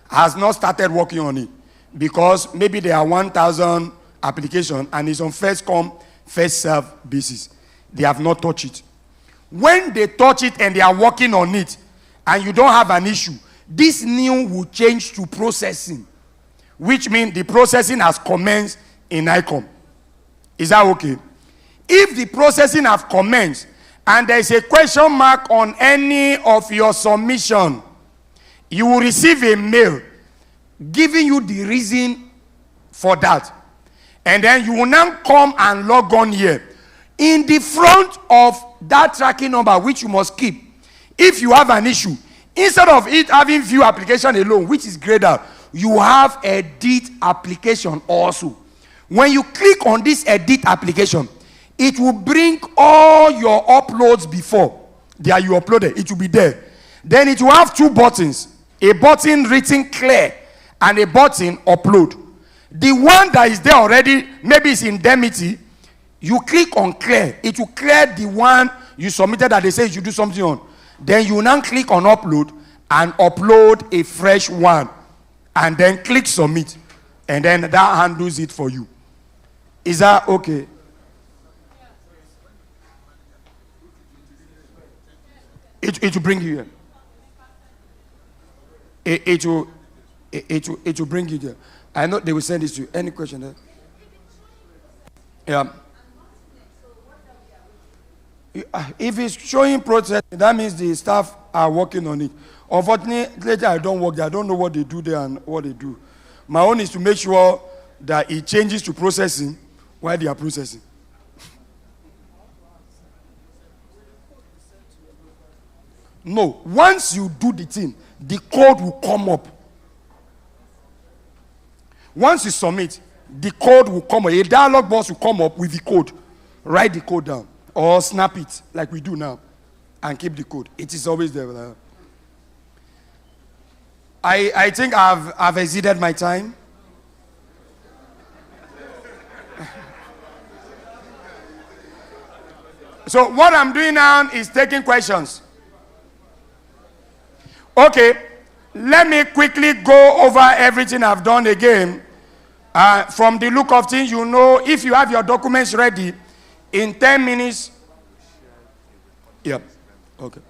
has not started working on it. Because maybe there are 1,000 application and it's on first come, first serve basis. They have not touched it. When they touch it and they are working on it and you don't have an issue, this new will change to processing, which means the processing has commenced in ICOM. Is that okay? If the processing have commenced and there is a question mark on any of your submission, you will receive a mail giving you the reason for that. And then you will now come and log on here. In the front of that tracking number, which you must keep, if you have an issue, instead of it having view application alone, which is grayed out, you have edit application also. When you click on this edit application, it will bring all your uploads before that you uploaded. It will be there. Then it will have two buttons. A button written clear and a button upload. The one that is there already, maybe it's indemnity, you click on clear. It will clear the one you submitted that they say you do something on. Then you now click on upload and upload a fresh one. And then click submit. And then that handles it for you. Is that okay? It will bring you here. It will bring you there. I know they will send this to you. Any question there? Yeah. If it's showing process, that means the staff are working on it. Unfortunately, later I don't work there. I don't know what they do there and what they do. My own is to make sure that it changes to processing while they are processing. No, once you do the thing, the code will come up. Once you submit, the code will come up. A dialog box will come up with the code. Write the code down or snap it like we do now and keep the code. It is always there. I think I've exceeded my time. So what I'm doing now is taking questions. Okay, let me quickly go over everything I've done again. From the look of things, you know, if you have your documents ready, in 10 minutes. Yep. Okay.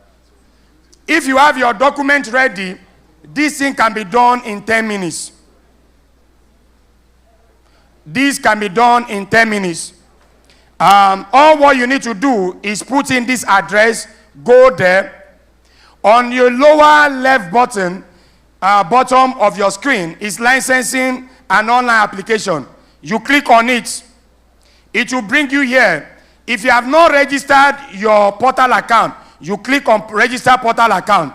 If you have your document ready, this thing can be done in 10 minutes. This can be done in 10 minutes. All what you need to do is put in this address, go there. On your lower left button, bottom of your screen is licensing an online application. You click on it. It will bring you here. If you have not registered your portal account, you click on register portal account.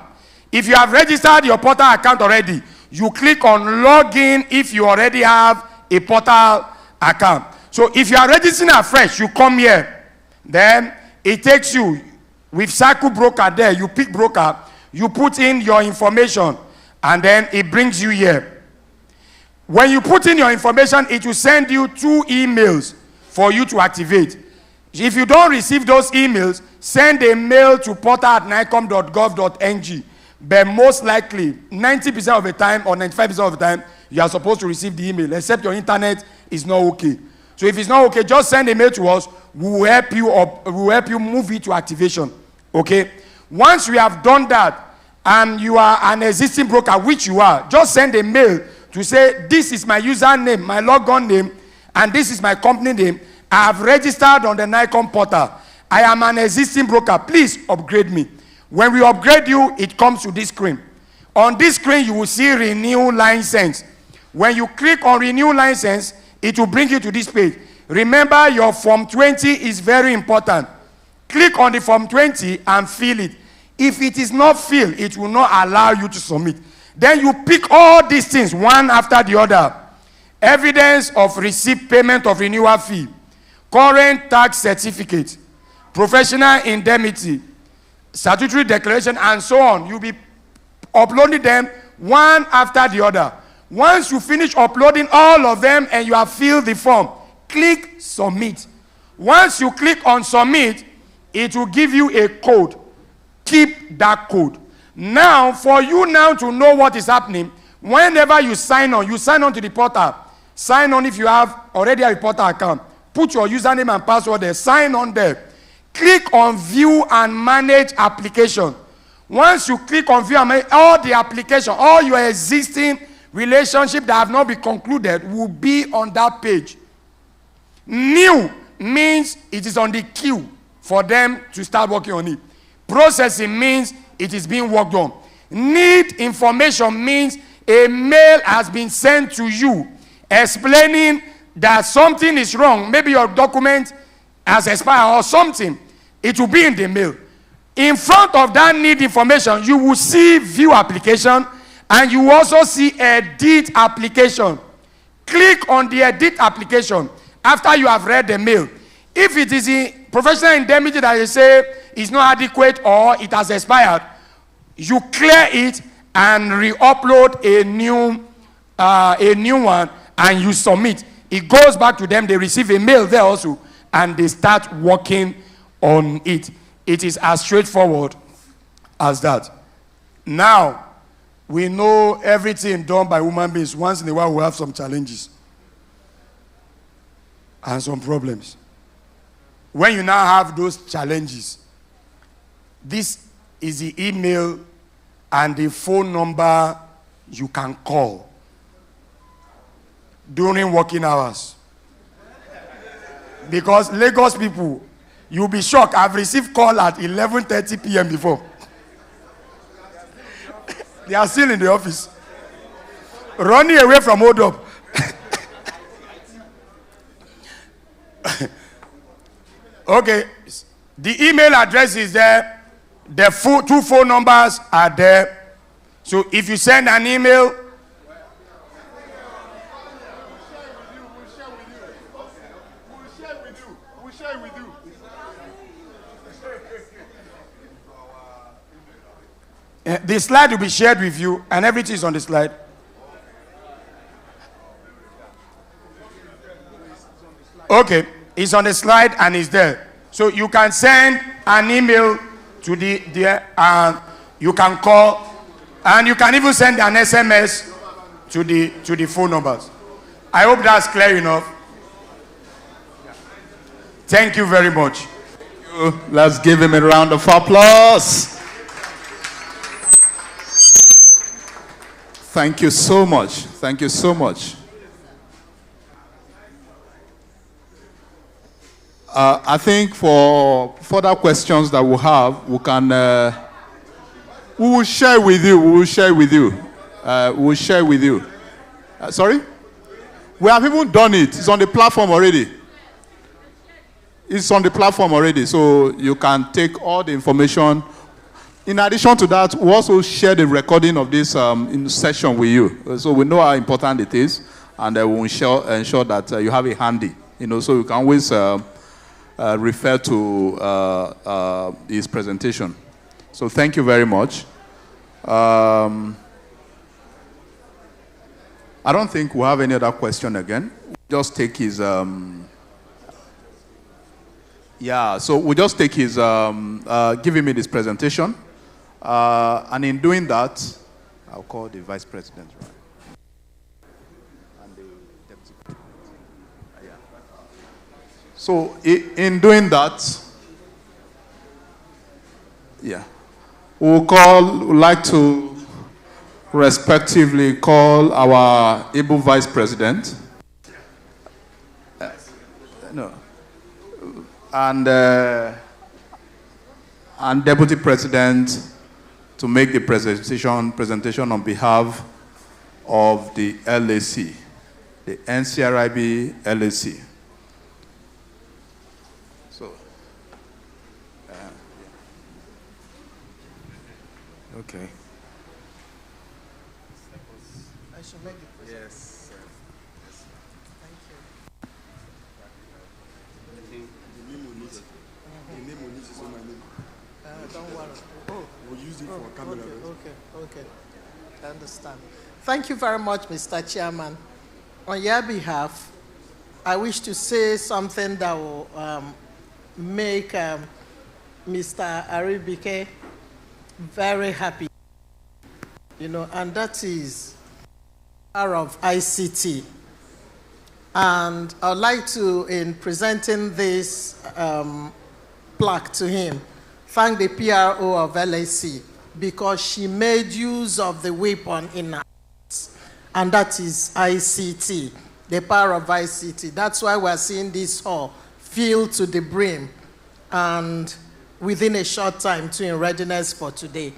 If you have registered your portal account already, you click on login if you already have a portal account. So if you are registering afresh, you come here. Then it takes you with Circle Broker there. You pick broker, you put in your information, and then it brings you here. When you put in your information, it will send you 2 emails for you to activate. If you don't receive those emails, send a mail to portal@nicom.gov.ng. But most likely, 90% of the time or 95% of the time, you are supposed to receive the email, except your internet is not okay. So if it's not okay, just send a mail to us. We will help you move it to activation. Okay? Once we have done that, and you are an existing broker, which you are, just send a mail to say, this is my username, my logon name, and this is my company name. I have registered on the Nicom portal. I am an existing broker. Please upgrade me. When we upgrade you, it comes to this screen. On this screen, you will see renew license. When you click on renew license, it will bring you to this page. Remember, your Form 20 is very important. Click on the Form 20 and fill it. If it is not filled, it will not allow you to submit. Then you pick all these things one after the other. Evidence of receipt payment of renewal fee, current tax certificate, professional indemnity, statutory declaration, and so on. You'll be uploading them one after the other. Once you finish uploading all of them and you have filled the form, click submit. Once you click on submit, it will give you a code. Keep that code. Now, for you now to know what is happening, whenever you sign on to the portal. Sign on if you have already a portal account. Put your username and password there. Sign on there. Click on view and manage application. Once you click on view and manage, all the application, all your existing relationship that have not been concluded will be on that page. New means it is on the queue for them to start working on it. Processing means it is being worked on. Need information means a mail has been sent to you explaining that something is wrong. Maybe your document has expired or something. It will be in the mail. In front of that need information, you will see view application and you will also see edit application. Click on the edit application after you have read the mail. If it is a professional indemnity that you say is not adequate or it has expired, you clear it and re-upload a new one, and you submit. It goes back to them. They receive a mail there also, and they start working on it. It is as straightforward as that. Now, we know everything done by human beings. Once in a while, we have some challenges and some problems. When you now have those challenges, this is the email and the phone number you can call during working hours. Because Lagos people, you'll be shocked. I've received call at 11:30 p.m. before. They are still in the office, running away from hold up. Okay, the email address is there. The two phone numbers are there. So if you send an email, we'll share with you. the slide will be shared with you, and everything is on the slide. Okay, it's on the slide and it's there. So you can send an email to you can call, and you can even send an SMS to the phone numbers. I hope that's clear enough. Thank you very much. Let's give him a round of applause. Thank you so much. Thank you so much. I think for further questions that we'll have, we will share with you. We will share with you. We will share with you. Sorry? We have even done it. It's on the platform already. It's on the platform already, so you can take all the information. In addition to that, we also share the recording of this session with you. So we know how important it is, and we will ensure that you have it handy. So you can always refer to his presentation. So thank you very much. I don't think we have any other question again. Just take his... so we'll just take his... give him his presentation. And in doing that, I'll call the Vice President, right? And the Deputy President. So in doing that, we'd like to respectively call our able Vice President and Deputy President to make the presentation on behalf of the LAC, the NCRIB LAC. So, okay. I should make the presentation. Yes. Thank you. Don't worry. Oh, We'll use it for camera. Okay. I understand. Thank you very much, Mr. Chairman. On your behalf, I wish to say something that will make Mr. Aribike very happy. And that is power of ICT. And I'd like to, in presenting this plaque to him, thank the PRO of LAC because she made use of the weapon in her hands, and that is ICT, the power of ICT. That's why we're seeing this hall filled to the brim, and within a short time to in readiness for today.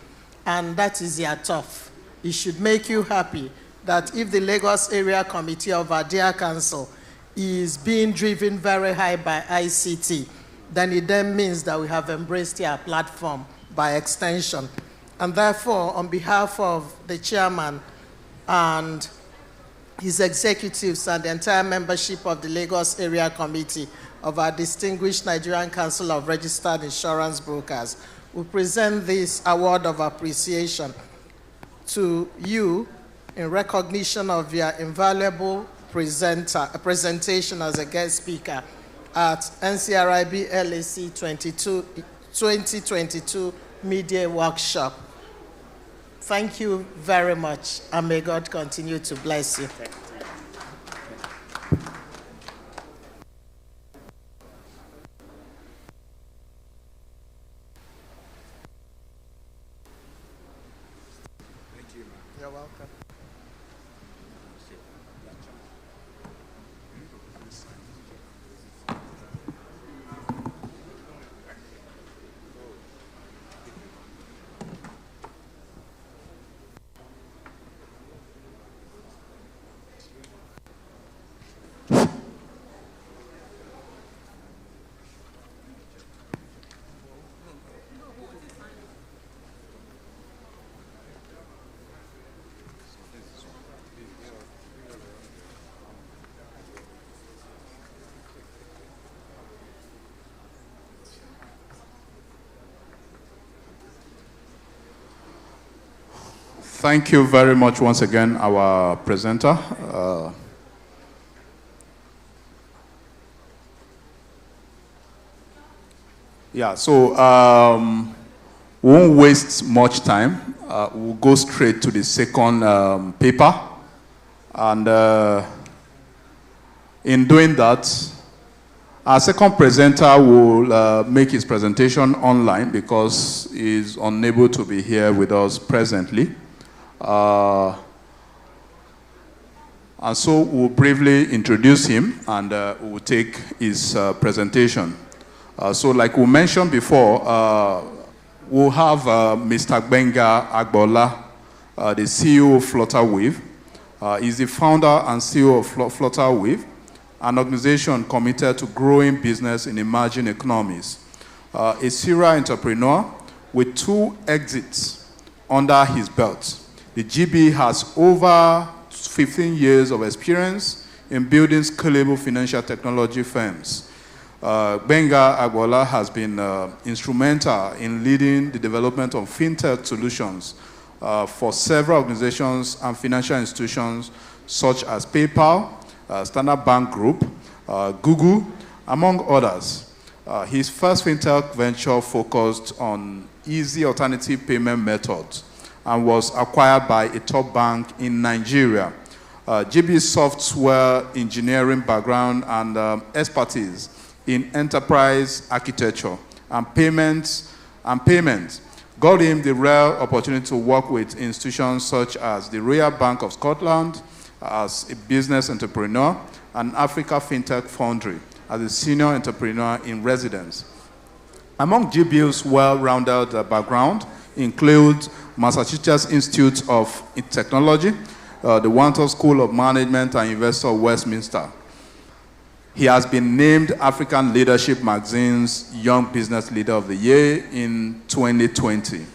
And that is your tough. It should make you happy that if the Lagos Area Committee of our dear council is being driven very high by ICT, then it then means that we have embraced our platform by extension. And therefore, on behalf of the chairman and his executives and the entire membership of the Lagos Area Committee of our distinguished Nigerian Council of Registered Insurance Brokers, we present this award of appreciation to you in recognition of your invaluable presentation as a guest speaker at NCRIB LAC 2022 Media Workshop. Thank you very much, and may God continue to bless you. You're welcome. Thank you very much once again, our presenter. We won't waste much time. We'll go straight to the second paper. And in doing that, our second presenter will make his presentation online because he's unable to be here with us presently. And so we'll briefly introduce him and we'll take his presentation. So like we mentioned before, we'll have Mr. Gbenga Agbola, the CEO of Flutterwave. He's the founder and CEO of Flutterwave, an organization committed to growing business in emerging economies. A serial entrepreneur with 2 exits under his belt. The GB has over 15 years of experience in building scalable financial technology firms. Gbenga Agbola has been instrumental in leading the development of fintech solutions for several organizations and financial institutions such as PayPal, Standard Bank Group, Google, among others. His first fintech venture focused on easy alternative payment methods and was acquired by a top bank in Nigeria. GB's software engineering background and expertise in enterprise architecture and payments got him the rare opportunity to work with institutions such as the Royal Bank of Scotland as a business entrepreneur and Africa Fintech Foundry as a senior entrepreneur in residence. Among GB's well-rounded background includes Massachusetts Institute of Technology, the Wharton School of Management and University of Westminster. He has been named African Leadership Magazine's Young Business Leader of the Year in 2020.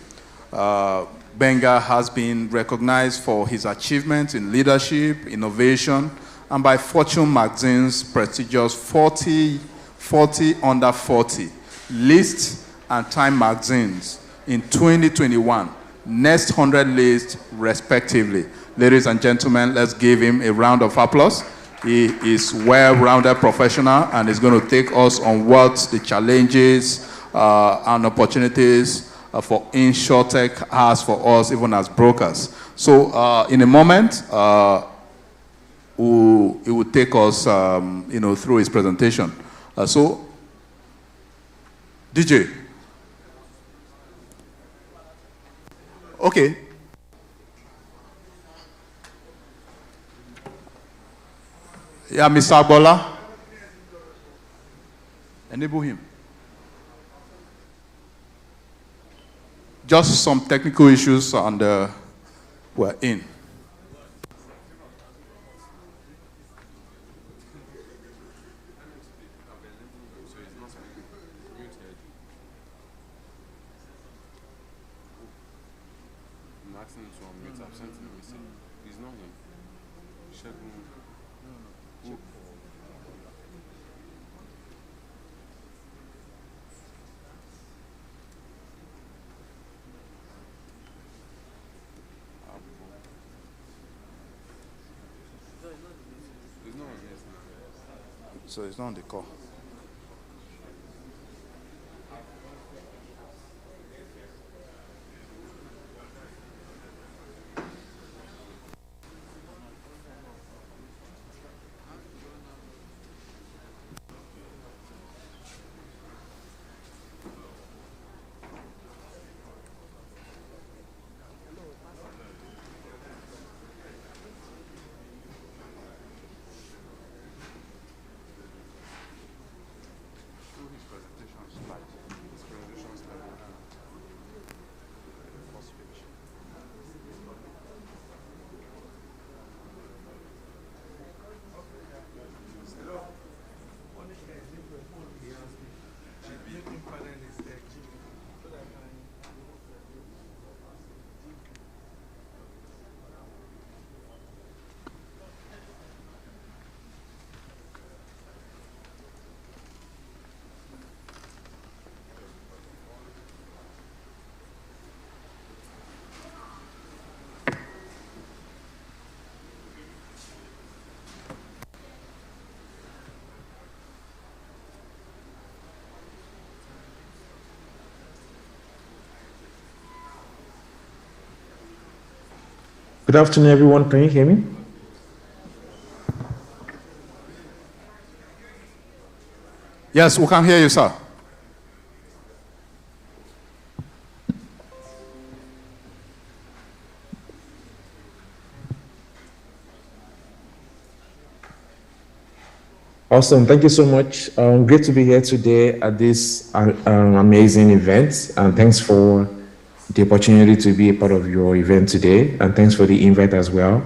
Gbenga has been recognized for his achievements in leadership, innovation, and by Fortune Magazine's prestigious 40 Under 40 list and Time Magazines in 2021, Next 100 list, respectively. Ladies and gentlemen, let's give him a round of applause. He is well-rounded professional and is going to take us on what the challenges and opportunities for INSURTECH has for us, even as brokers. So in a moment, he will take us through his presentation. So, DJ. Okay. Yeah, Mr. Agbola. Enable him. Just some technical issues and we're in. so it's not on the call. Good afternoon, everyone. Can you hear me? Yes, we can hear you, sir. Awesome. Thank you so much. Great to be here today at this amazing event. And thanks for the opportunity to be a part of your event today. And thanks for the invite as well.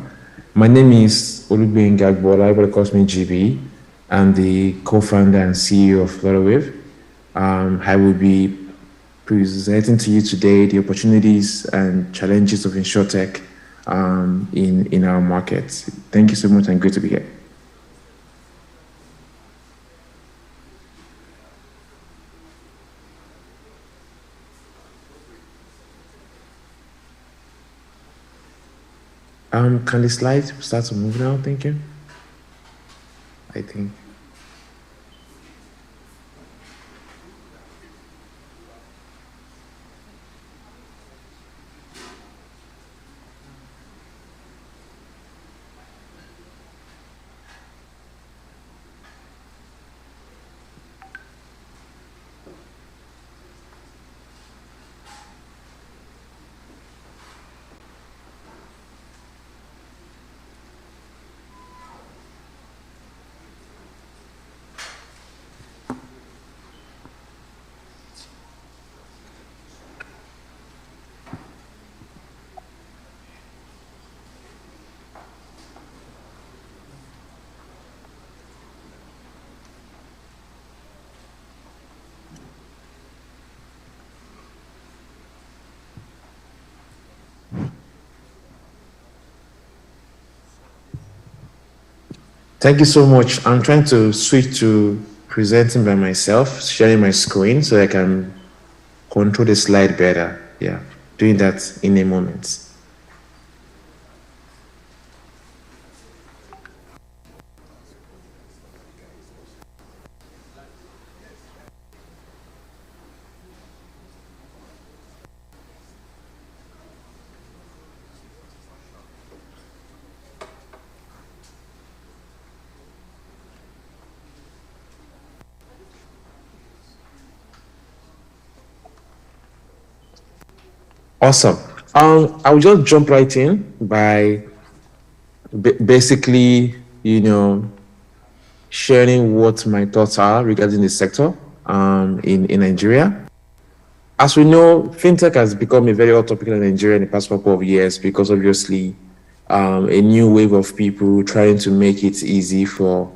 My name is Olugbe Ngagbola. Everybody calls me GB. I'm the co-founder and CEO of Flutterwave. I will be presenting to you today the opportunities and challenges of INSURTECH in our market. Thank you so much and great to be here. Can the slide start to move now? Thank you. I think. Thank you so much. I'm trying to switch to presenting by myself, sharing my screen so I can control the slide better. Yeah, doing that in a moment. Awesome. I'll just jump right in by basically, sharing what my thoughts are regarding the sector in Nigeria. As we know, fintech has become a very hot topic in Nigeria in the past couple of years because obviously a new wave of people trying to make it easy for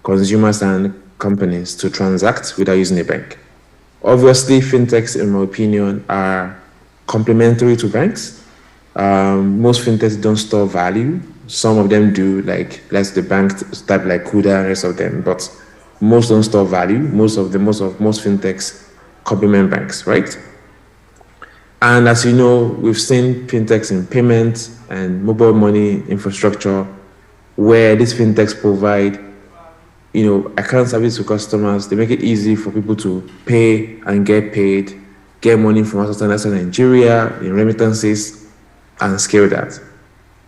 consumers and companies to transact without using a bank. Obviously, fintechs, in my opinion, are complementary to banks. Most fintechs don't store value. Some of them do, like let's the bank type like Kuda and rest of them, but most don't store value. Most fintechs complement banks, right? And as you know, we've seen fintechs in payment and mobile money infrastructure, where these fintechs provide account service to customers. They make it easy for people to pay and get paid, get money from outside Nigeria in remittances, and scale that.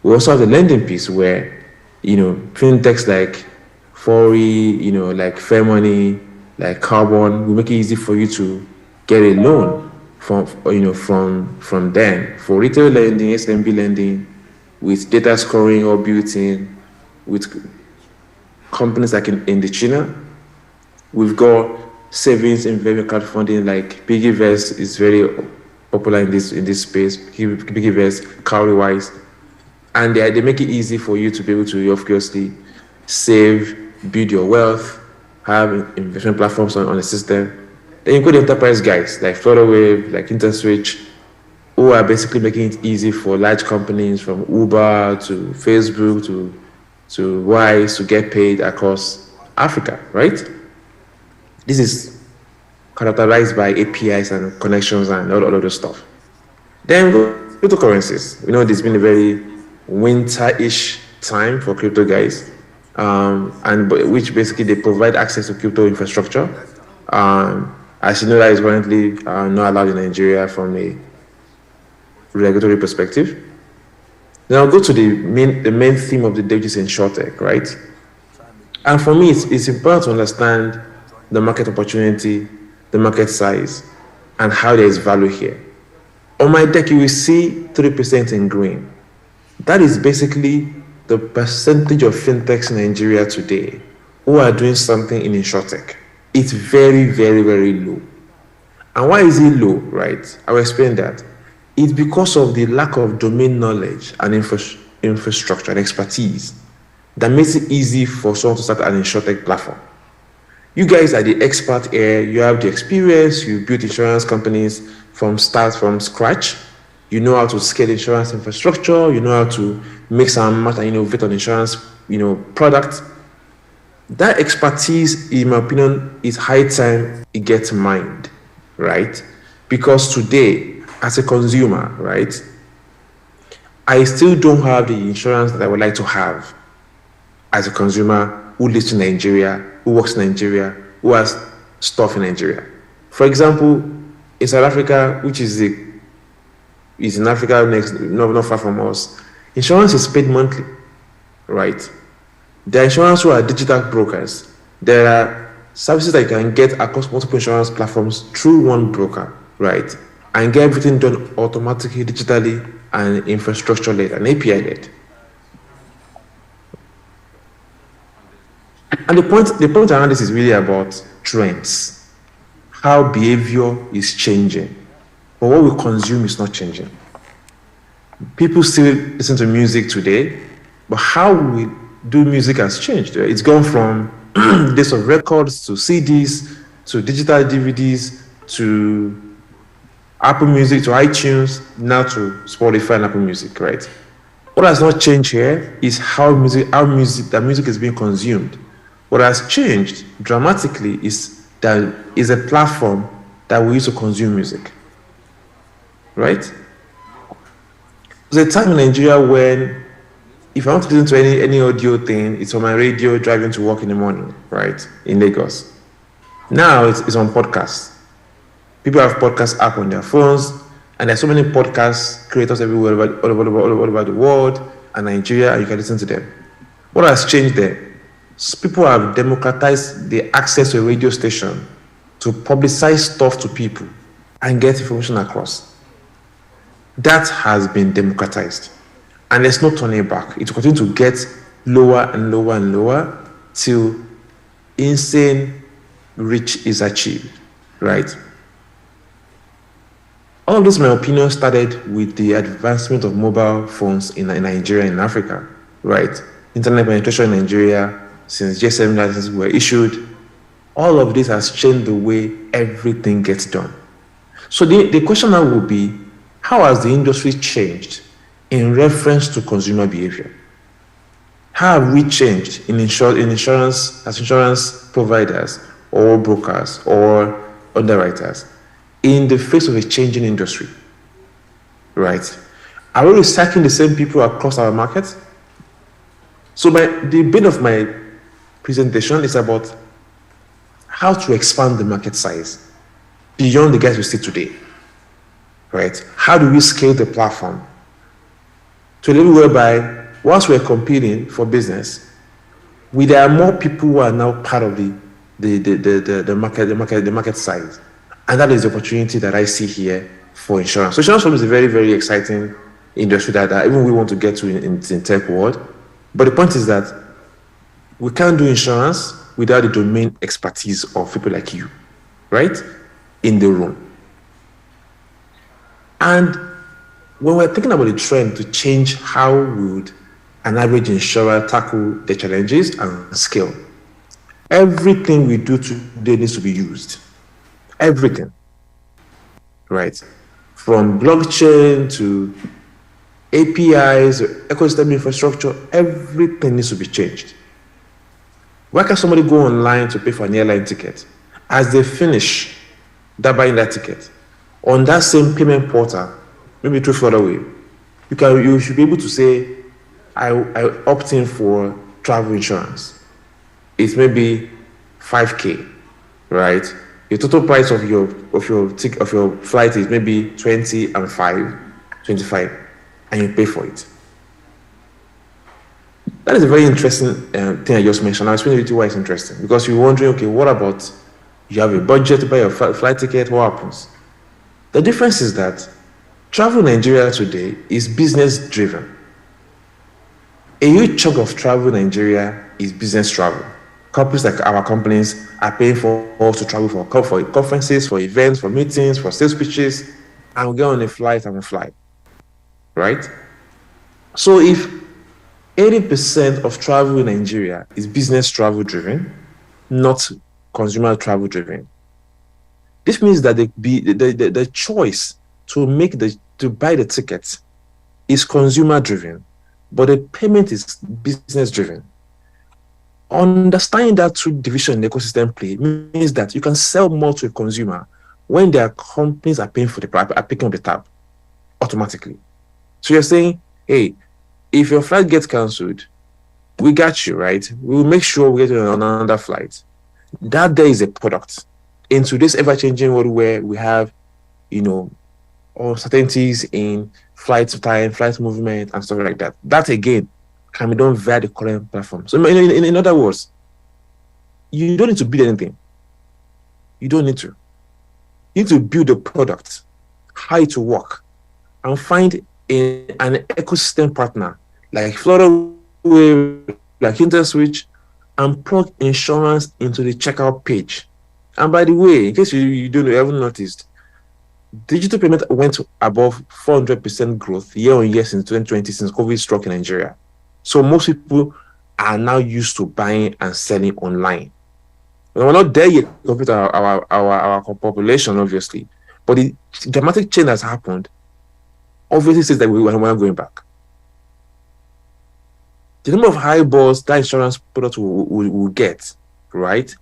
We also have the lending piece where, fintechs like Fori, like Fair Money, like Carbon, will make it easy for you to get a loan from them for retail lending, SMB lending, with data scoring all built in, with companies like in China. We've got savings and investment crowdfunding like PiggyVest is very popular in this space. PiggyVest, Cowrywise, and they make it easy for you to be able to obviously save, build your wealth, have investment platforms on the system. Then you got the enterprise guys like Flutterwave, like INSURTECH, who are basically making it easy for large companies from Uber to Facebook to Wise to get paid across Africa, right? This is characterized by APIs and connections and all of those stuff. Then cryptocurrencies. There's been a very winter-ish time for crypto guys, which basically they provide access to crypto infrastructure. As you know, that is currently not allowed in Nigeria from a regulatory perspective. Now I'll go to the main theme of the day, which is INSURTECH, right? And for me, it's important to understand the market opportunity, the market size, and how there is value here. On my deck, you will see 3% in green. That is basically the percentage of fintechs in Nigeria today who are doing something in INSURTECH. It's very, very, very low. And why is it low, right? I'll explain that. It's because of the lack of domain knowledge and infrastructure and expertise that makes it easy for someone to start an INSURTECH platform. You guys are the expert here. You have the experience. You built insurance companies from scratch. You know how to scale insurance infrastructure. You know how to mix and match and innovate on insurance, product. That expertise, in my opinion, is high time it gets mined, right? Because today, as a consumer, right, I still don't have the insurance that I would like to have as a consumer who lives in Nigeria, who works in Nigeria, who has stuff in Nigeria. For example, in South Africa, which is in Africa not far from us, insurance is paid monthly, right? There are insurance who are digital brokers. There are services that you can get across multiple insurance platforms through one broker, right? And get everything done automatically, digitally, and infrastructure-led, and API-led. And the point around this is really about trends, how behavior is changing, but what we consume is not changing. People still listen to music today, but how we do music has changed. It's gone from days of records to CDs to digital DVDs to Apple Music to iTunes, now to Spotify and Apple Music, right? What has not changed here is how music is being consumed. What has changed dramatically is that is a platform that we use to consume music, right? There's a time in Nigeria when if I want to listen to any audio thing, it's on my radio driving to work in the morning, right, in Lagos. Now it's on podcasts. People have podcast app on their phones, and there's so many podcast creators everywhere, all over the world, and Nigeria, and you can listen to them. What has changed there? People have democratized the access to a radio station to publicize stuff to people and get information across. That has been democratized, and there's no turning back. It will continue to get lower and lower and lower till insane reach is achieved, right? All of this, in my opinion, started with the advancement of mobile phones in Nigeria and Africa, right? Internet penetration in Nigeria, since GSM licenses were issued, all of this has changed the way everything gets done. So the question now will be, how has the industry changed in reference to consumer behavior? How have we changed in insurance, as insurance providers or brokers or underwriters in the face of a changing industry, right? Are we recycling the same people across our market? So the bane of my presentation is about how to expand the market size beyond the guys we see today, right? How do we scale the platform to a level whereby whilst we're competing for business, there are more people who are now part of the market size. And that is the opportunity that I see here for insurance. So insurance is a very, very exciting industry that even we want to get to in tech world. But the point is that we can't do insurance without the domain expertise of people like you, right? In the room. And when we're thinking about the trend to change how would an average insurer tackle the challenges and scale, everything we do today needs to be used. Everything, right? From blockchain to APIs, ecosystem infrastructure, everything needs to be changed. Why can somebody go online to pay for an airline ticket? As they finish buying that ticket, on that same payment portal, maybe 2 further away, you should be able to say, I opt in for travel insurance. It's maybe 5K, right? The total price of your flight is maybe 20 and 25, and you pay for it. That is a very interesting thing I just mentioned. I'll explain to you why it's interesting. Because you're wondering, okay, what about you have a budget to buy a flight ticket? What happens? The difference is that travel in Nigeria today is business driven. A huge chunk of travel in Nigeria is business travel. Companies like our companies are paying for us to travel for conferences, for events, for meetings, for sales pitches, and we get on a flight and we fly, right? So if 80% of travel in Nigeria is business travel driven, not consumer travel driven, this means that the choice to buy the ticket is consumer driven, but the payment is business driven. Understanding that through division in the ecosystem play means that you can sell more to a consumer when their companies are paying for are picking up the tab automatically. So you're saying, hey, if your flight gets cancelled, we got you, right? We'll make sure we get you on another flight. That there is a product. In today's ever-changing world where we have, uncertainties in flight time, flight movement, and stuff like that. That again can be done via the current platform. So in other words, you don't need to build anything. You don't need to. You need to build a product, how it will work, and find an ecosystem partner like Flutterwave, like INSURTECH, and plug insurance into the checkout page. And by the way, in case you haven't noticed, digital payment went above 400% growth year on year since 2020, since COVID struck in Nigeria. So most people are now used to buying and selling online. We're not there yet compared to our population, obviously. But the dramatic change has happened obviously says that we're not going back. The number of eyeballs that insurance product will get, right,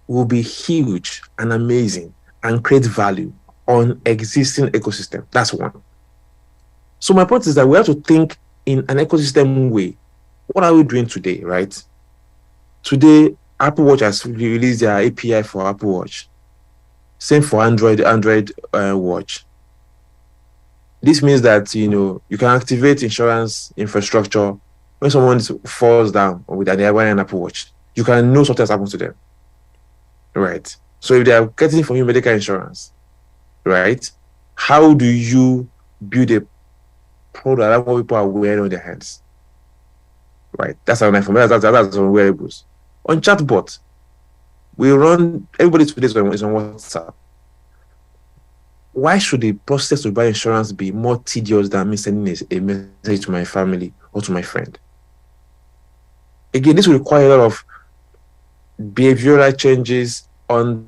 will be huge and amazing and create value on existing ecosystem. That's one. So my point is that we have to think in an ecosystem way. What are we doing today, right? Today, Apple Watch has released their API for Apple Watch. Same for Android Watch. This means that you can activate insurance infrastructure when someone falls down with an Apple Watch. You can know something has happened to them, right? So if they are getting from you medical insurance, right? How do you build a product that what people are wearing on their hands, right? That's on iPhone. That's on wearables. On chatbot, everybody today is on WhatsApp. Why should the process to buy insurance be more tedious than me sending a message to my family or to my friend? Again, this will require a lot of behavioral changes on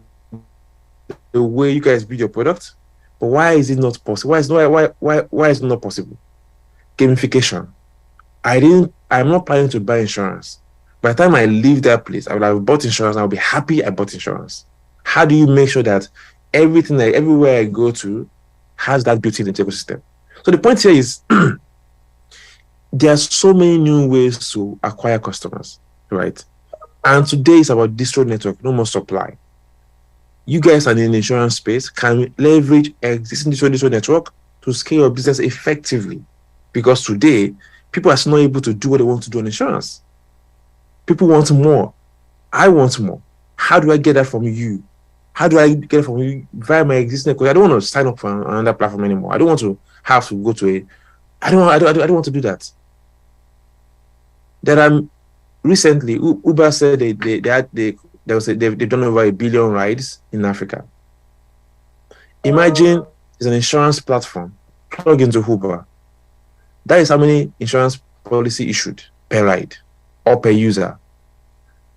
the way you guys build your product. But why is it not possible? Why is it not possible? Gamification. I'm not planning to buy insurance. By the time I leave that place, I will have bought insurance. I'll be happy I bought insurance. How do you make sure that everywhere I go to has that built-in ecosystem? So the point here is there are so many new ways to acquire customers, right? And today it's about distro network, no more supply. You guys are in the insurance space, can leverage existing distro network to scale your business effectively. Because today, people are not able to do what they want to do on insurance. People want more. I want more. How do I get that from you? How do I get it from you via my existing? Because I don't want to sign up for another platform anymore. I don't want to have to go to a. I don't want to do that. There are recently Uber said they've done over 1 billion rides in Africa. Imagine it's an insurance platform plug into Uber. That is how many insurance policy issued per ride or per user.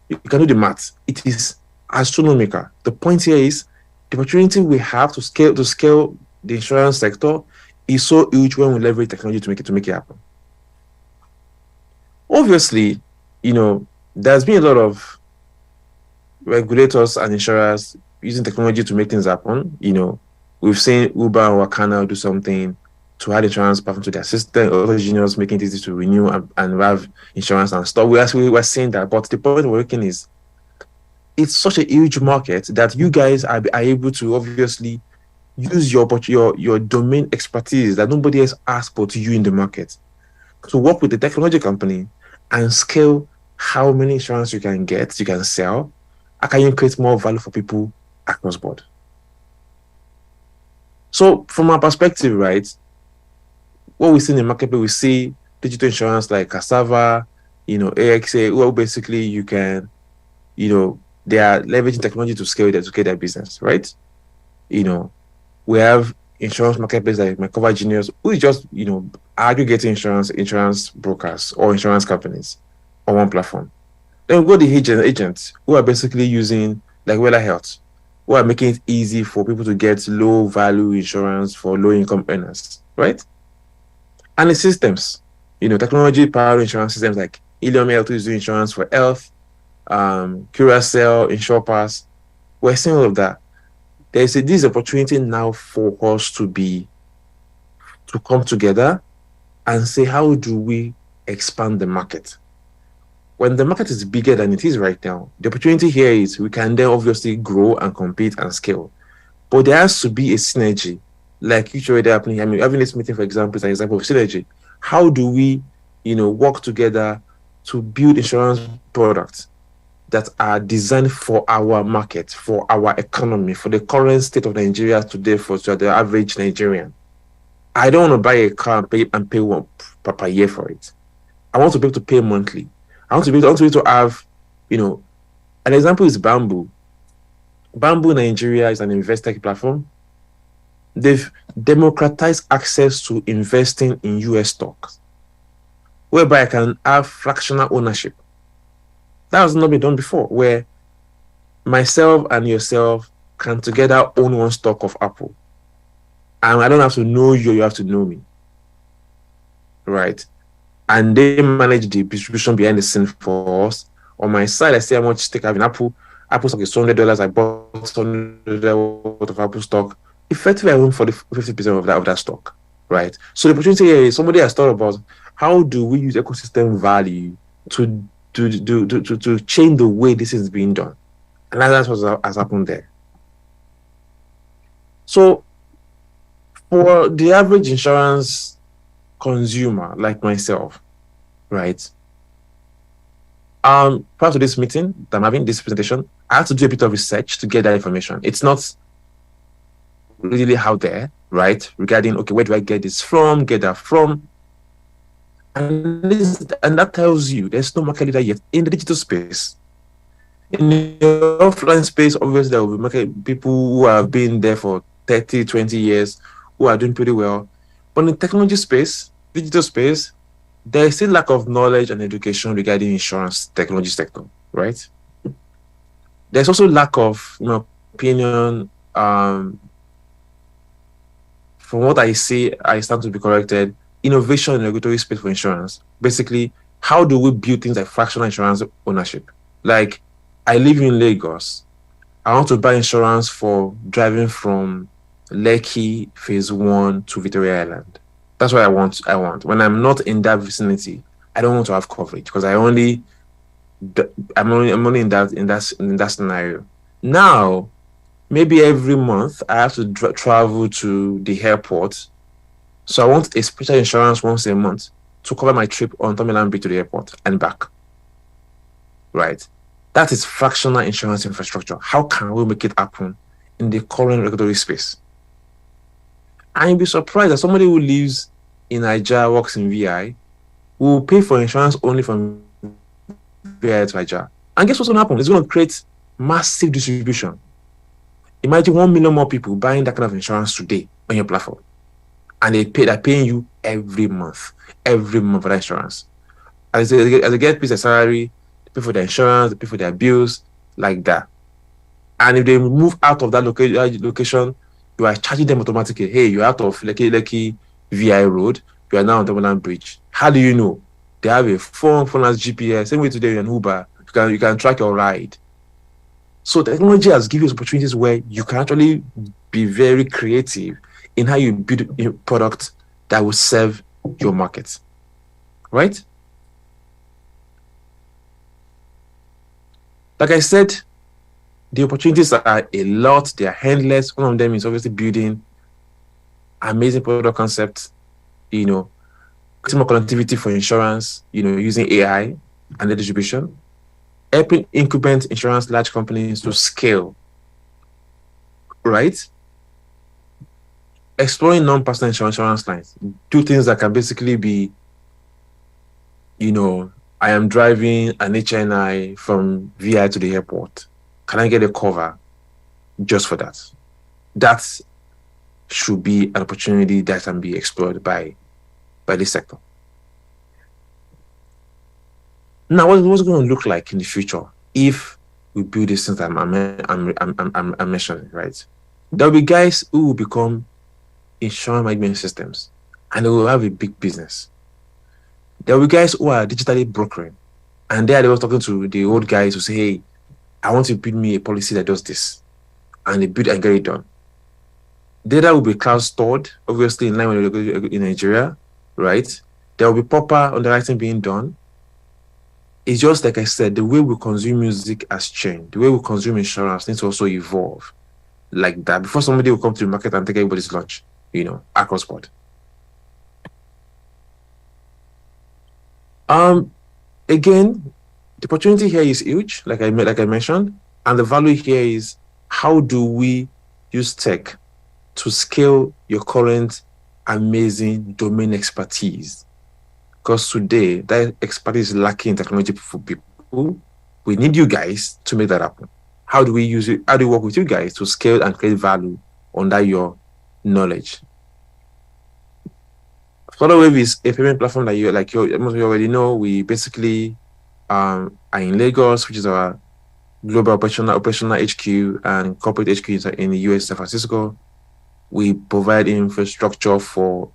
You can do the math. It is astronomical. The point here is the opportunity we have to scale the insurance sector is so huge when we leverage technology to make it happen. Obviously, there's been a lot of regulators and insurers using technology to make things happen. We've seen Uber and Wakana do something to add insurance platform to their system, other engineers making it easy to renew and have insurance and stuff. We're seeing that, but the point we're making is it's such a huge market that you guys are able to obviously use your domain expertise that nobody else asks but you in the market to work with the technology company and scale how many insurance you can get, you can sell. How can you create more value for people across board? So from our perspective, right, what we see in the market, we see digital insurance like Cassava, AXA, well, basically you can, they are leveraging technology to scale their business, right? We have insurance marketplace like my Cover Genius, who is just, aggregating insurance brokers or insurance companies on one platform. Then we go the agents who are basically using like Wella Health, who are making it easy for people to get low value insurance for low income earners, right? And the systems, technology powered insurance systems like Ilium Health is doing insurance for health, Curacell, InsurePass. We're seeing all of that. There's this opportunity now for us to come together and say, how do we expand the market? When the market is bigger than it is right now, the opportunity here is we can then obviously grow and compete and scale. But there has to be a synergy, like you already happening. I mean, having this meeting, for example, is an example of synergy. How do we, work together to build insurance products that are designed for our market, for our economy, for the current state of Nigeria today, for the average Nigerian? I don't want to buy a car and pay one per year for it. I want to be able to pay monthly. I want to be able to have, an example is Bamboo. Bamboo Nigeria is an investec platform. They've democratized access to investing in US stocks, whereby I can have fractional ownership. That has not been done before, where myself and yourself can together own one stock of Apple. And I don't have to know you, you have to know me. Right? And they manage the distribution behind the scene for us. On my side, I see how much stake I have in Apple. Apple stock is $200. I bought $200 worth of Apple stock. Effectively, I own 50% of that stock. Right? So the opportunity here is somebody has thought about how do we use ecosystem value to change the way this is being done. And that's what has happened there. So for the average insurance consumer like myself, right? Prior to this meeting that I'm having, this presentation, I had to do a bit of research to get that information. It's not really out there, right? Regarding, okay, where do I get this from, get that from? And that tells you there's no market leader yet in the digital space. In the offline space, obviously, there will be market people who have been there for 30, 20 years, who are doing pretty well. But in the technology space, digital space, there is still lack of knowledge and education regarding insurance technology sector, right? There's also lack of, opinion. From what I see, I stand to be corrected. Innovation in the regulatory space for insurance. Basically, how do we build things like fractional insurance ownership? Like, I live in Lagos. I want to buy insurance for driving from Lekki Phase 1 to Victoria Island. That's what I want. When I'm not in that vicinity, I don't want to have coverage because I only I'm only in that scenario. Now, maybe every month I have to travel to the airport. So I want a special insurance once a month to cover my trip on Terminal B to the airport and back. Right? That is fractional insurance infrastructure. How can we make it happen in the current regulatory space? And you'll be surprised that somebody who lives in Nigeria, works in VI, will pay for insurance only from VI to Nigeria. And guess what's going to happen? It's going to create massive distribution. Imagine 1 million more people buying that kind of insurance today on your platform. And they're paying you every month for that insurance. As they get paid their salary, they pay for their insurance, they pay for their bills, like that. And if they move out of that location, you are charging them automatically. Hey, you're out of Lekki VI Road, you are now on Terminal Bridge. How do you know? They have a phone as GPS. Same way today you're an Uber, you can track your ride. So technology has given you opportunities where you can actually be very creative in how you build a product that will serve your market, right? Like I said, the opportunities are a lot. They are endless. One of them is obviously building amazing product concepts, creating more connectivity for insurance, using AI and the distribution, helping incubate insurance large companies to scale, right? Exploring non-personal insurance lines, do things that can basically be, I am driving an HNI from VI to the airport. Can I get a cover just for that? That should be an opportunity that can be explored by this sector. Now, what's going to look like in the future if we build these things that I'm mentioning, right? There'll be guys who will become insurance management systems, and they will have a big business. There will be guys who are digitally brokering, and they were talking to the old guys who say, hey, I want to build me a policy that does this, and they build and get it done. Data will be cloud stored, obviously in line with in Nigeria, right? There will be proper underwriting being done. It's just like I said, the way we consume music has changed. The way we consume insurance needs to also evolve like that before somebody will come to the market and take everybody's lunch, across board. Again, the opportunity here is huge, like I mentioned, and the value here is how do we use tech to scale your current amazing domain expertise? Because today, that expertise is lacking in technology for people. We need you guys to make that happen. How do we use it? How do we work with you guys to scale and create value under your knowledge? FlutterWave is a payment platform that most of you already know. We basically are in Lagos, which is our global operational HQ, and corporate HQ is in the US, San Francisco. We provide infrastructure for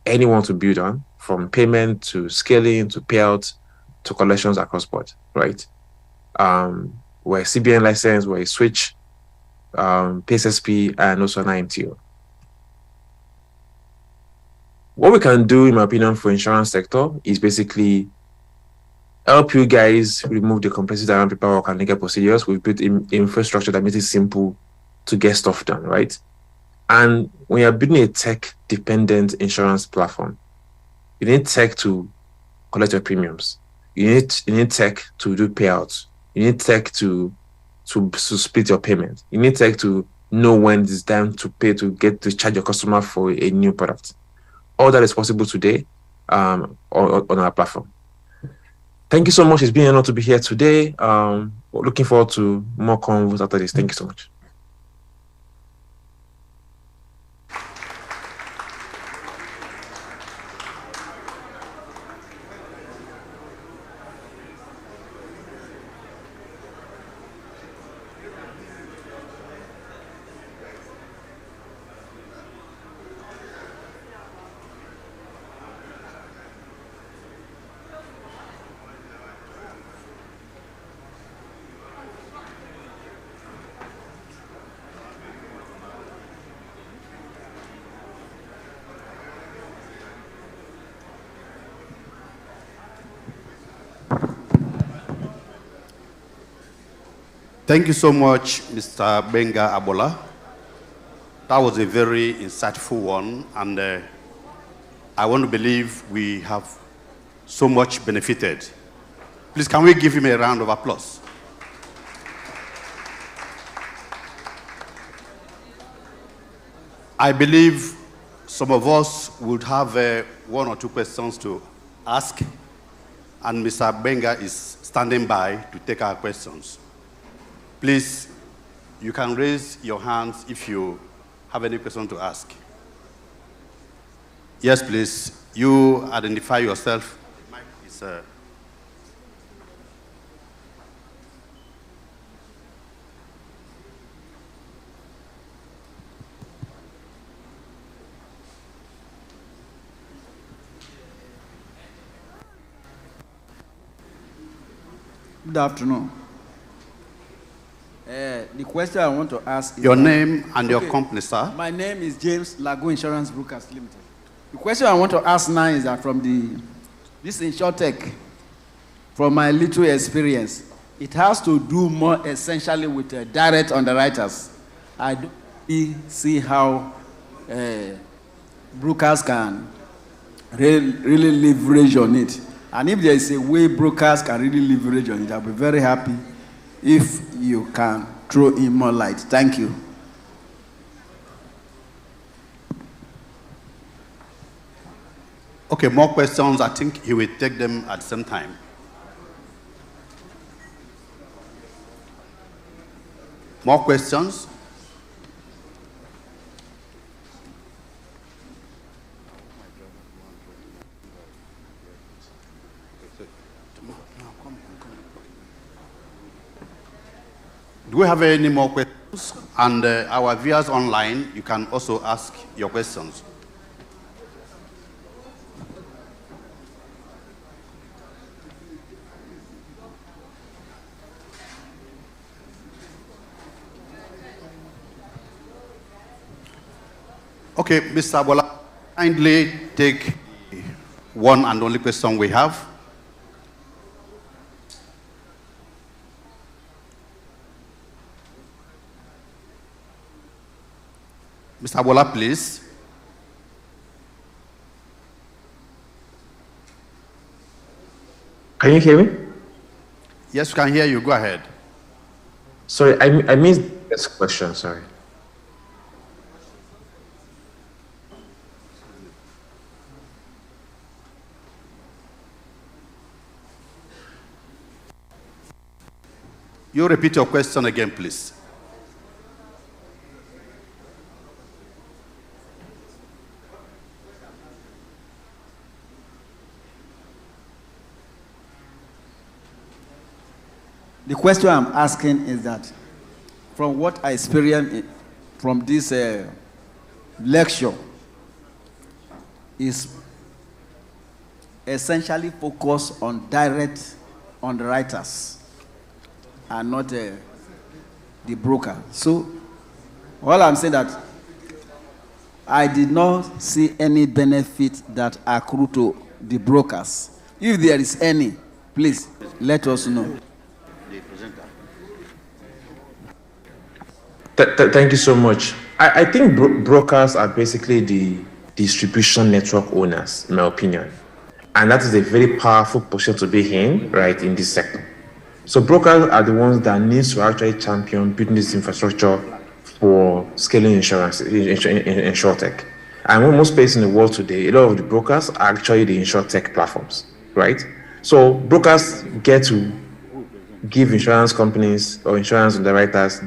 anyone to build on, from payment to scaling to payout to collections across board, right? We're CBN license, we're a switch, PSSP, and also an IMTO. What we can do, in my opinion, for insurance sector is basically help you guys remove the complexity around paperwork and legal procedures. We've built infrastructure that makes it simple to get stuff done, right? And when you're building a tech-dependent insurance platform, you need tech to collect your premiums. You need tech to do payouts. You need tech to split your payment. You need tech to know when it's time to pay to charge your customer for a new product. All that is possible today on our platform. Thank you so much. It's been an honor to be here today. Looking forward to more convos after this. Thank you so much. Thank you so much, Mr. Benga Abola. That was a very insightful one, and I want to believe we have so much benefited. Please, can we give him a round of applause? I believe some of us would have one or two questions to ask, and Mr. Benga is standing by to take our questions. Please, you can raise your hands if you have any question to ask. Yes, please. You identify yourself. Mike is, Good afternoon. The question I want to ask is... Your name and your company, sir? My name is James Lago Insurance Brokers Limited. The question I want to ask now is that from this INSURTECH, from my little experience, it has to do more essentially with direct underwriters. I don't see how brokers can really leverage on it. And if there is a way brokers can really leverage on it, I'll be very happy if you can throw in more light. Thank you. Okay, more questions. I think he will take them at the same time. More questions? Do we have any more questions? And our viewers online, you can also ask your questions. Okay, Mr. Abola, kindly take one and only question we have. Mr. Abola, please. Can you hear me? Yes, we can hear you. Go ahead. Sorry, I missed this question. Sorry. You repeat your question again, please. The question I'm asking is that from what I experienced from this lecture is essentially focused on direct underwriters and not the broker. So all I'm saying that I did not see any benefit that accrue to the brokers. If there is any, please let us know. Thank you so much. I think brokers are basically the distribution network owners, in my opinion. And that is a very powerful position to be in, right, in this sector. So brokers are the ones that need to actually champion building this infrastructure for scaling insurance, INSURTECH. And in most places in the world today, a lot of the brokers are actually the INSURTECH platforms, right? So brokers get to give insurance companies or insurance underwriters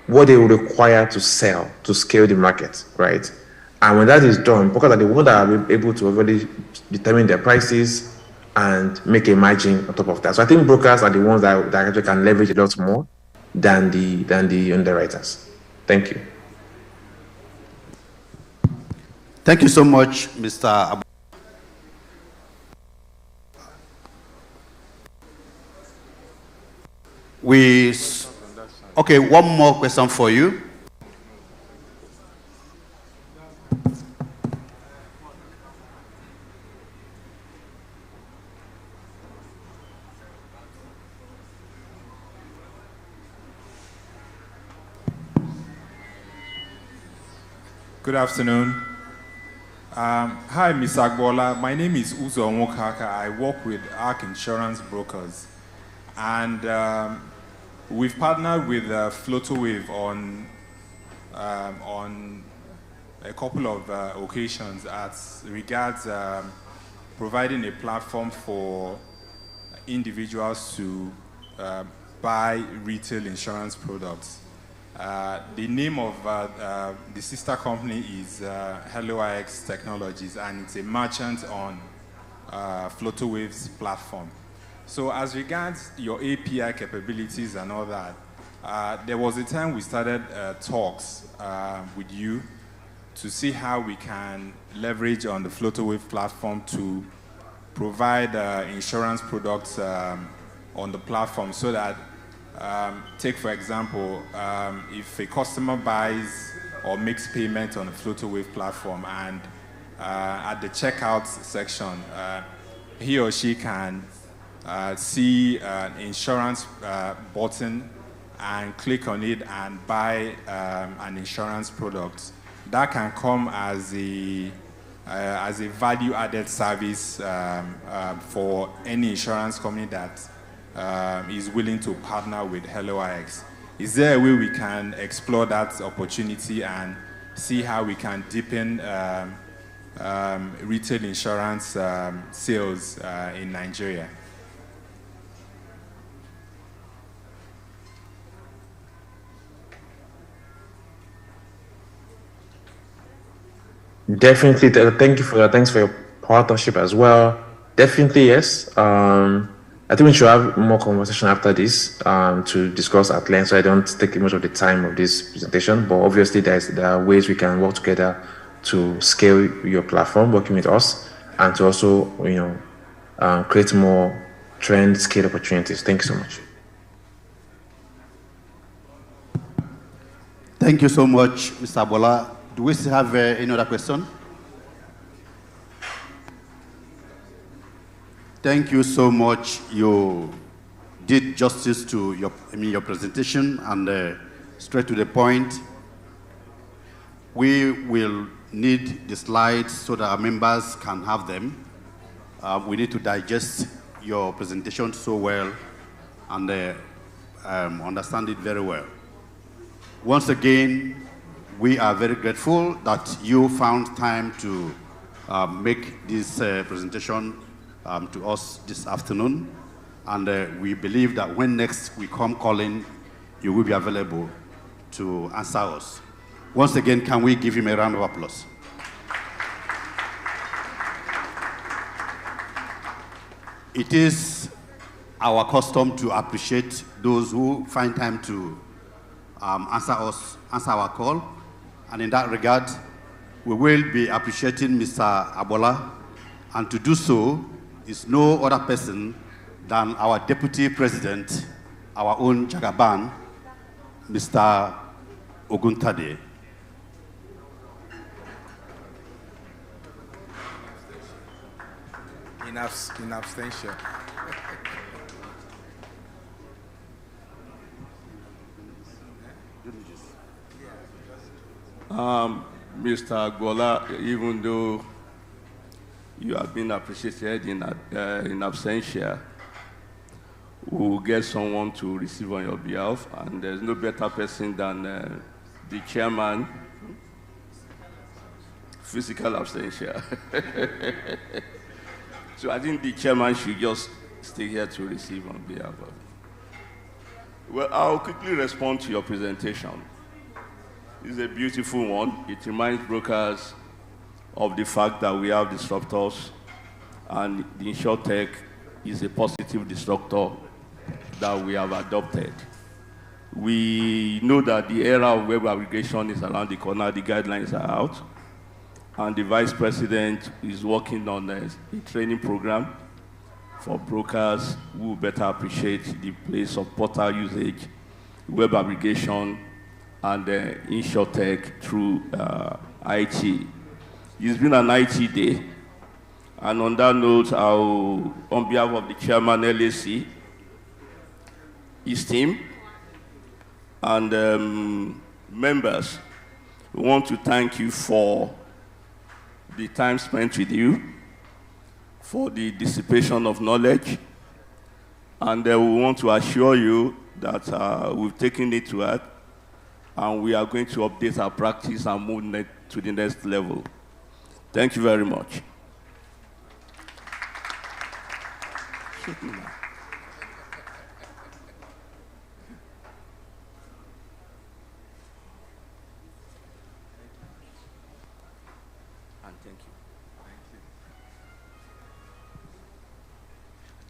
what they will require to sell, to scale the market, right? And when that is done, brokers are the ones that are able to already determine their prices and make a margin on top of that. So I think brokers are the ones that actually can leverage a lot more than the underwriters. Thank you. Thank you so much, Mr. Abu. Okay, one more question for you. Good afternoon. Hi, Mr. Agbola. My name is Uzo Onwokaka. I work with ARC Insurance Brokers. And we've partnered with FlotoWave on a couple of occasions as regards providing a platform for individuals to buy retail insurance products. The name of the sister company is HelloIX Technologies, and it's a merchant on FlotoWave's platform. So as regards your API capabilities and all that, there was a time we started talks with you to see how we can leverage on the FlotoWave platform to provide insurance products on the platform so that, take for example, if a customer buys or makes payment on the FlotoWave platform and at the checkout section, he or she can see an insurance button and click on it and buy an insurance product. That can come as a value-added service for any insurance company that is willing to partner with HelloIX. Is there a way we can explore that opportunity and see how we can deepen retail insurance sales in Nigeria? Definitely. Thank you for that. Thanks for your partnership as well. Definitely, yes. I think we should have more conversation after this to discuss at length, so I don't take much of the time of this presentation. But obviously, there are ways we can work together to scale your platform, working with us, and to also, create more trend scale opportunities. Thank you so much. Thank you so much, Mr. Agbola. Do we still have any other question? Thank you so much. You did justice to your presentation and straight to the point. We will need the slides so that our members can have them. We need to digest your presentation so well and understand it very well. Once again, we are very grateful that you found time to make this presentation to us this afternoon. And we believe that when next we come calling, you will be available to answer us. Once again, can we give him a round of applause? It is our custom to appreciate those who find time to answer our call. And in that regard, we will be appreciating Mr. Agbola, and to do so is no other person than our Deputy President, our own Jagaban, Mr. Oguntade. In absentia. Mr. Agbola, even though you have been appreciated in absentia, we will get someone to receive on your behalf, and there's no better person than the chairman, physical absentia. So I think the chairman should just stay here to receive on behalf of you. Well, I'll quickly respond to your presentation. It's a beautiful one. It reminds brokers of the fact that we have disruptors, and the INSURTECH is a positive disruptor that we have adopted. We know that the era of web aggregation is around the corner, the guidelines are out, and the Vice President is working on a training program for brokers who better appreciate the place of portal usage, web aggregation, and INSURTECH through IT. It's been an IT day, and on that note, I'll, on behalf of the chairman LAC, his team, and members, We want to thank you for the time spent with you, for the dissipation of knowledge, and we want to assure you that we've taken it to heart, and we are going to update our practice and move to the next level. Thank you very much.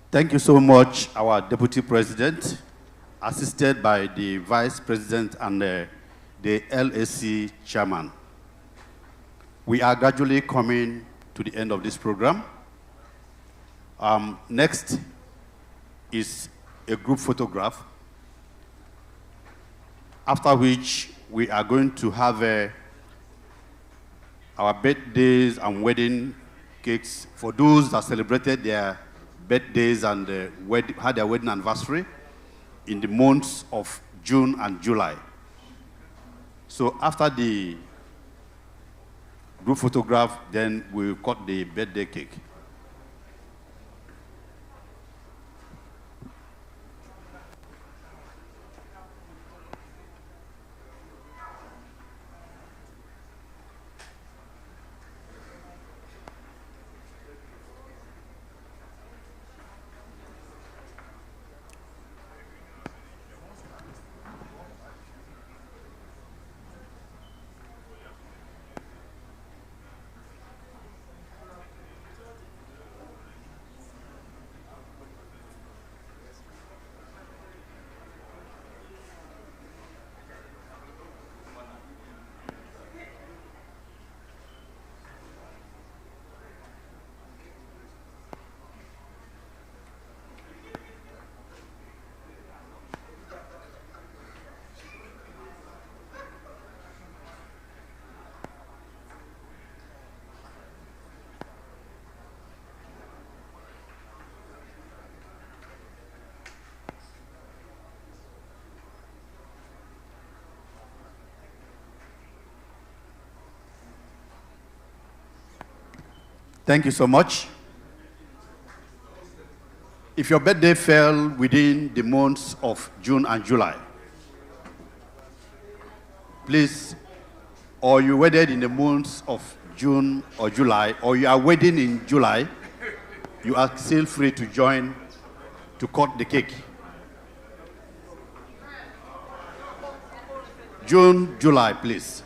Thank you so much, our Deputy President, assisted by the Vice President and the LAC Chairman. We are gradually coming to the end of this program. Next is a group photograph, after which we are going to have our birthdays and wedding cakes for those that celebrated their birthdays and had their wedding anniversary in the months of June and July. So after the group photograph, then we'll cut the birthday cake. Thank you so much. If your birthday fell within the months of June and July, please, or you wedded in the months of June or July, or you are wedding in July, you are still free to join to cut the cake. June, July, please.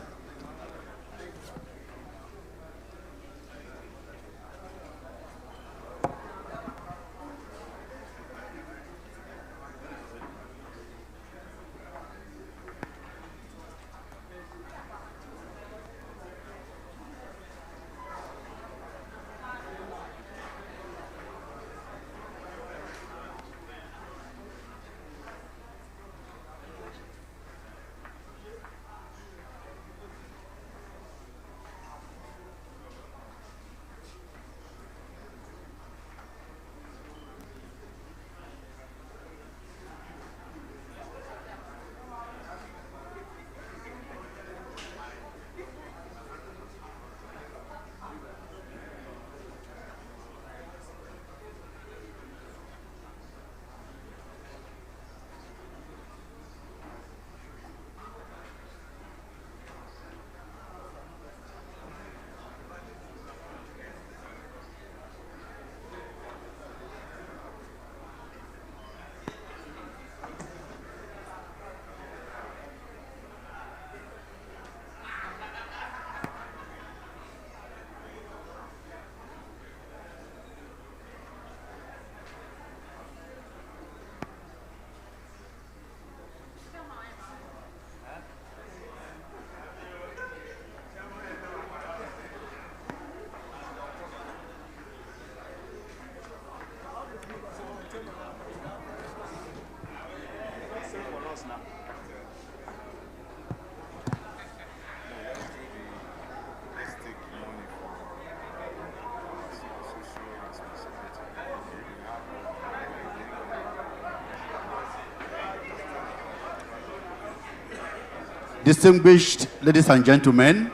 Distinguished ladies and gentlemen,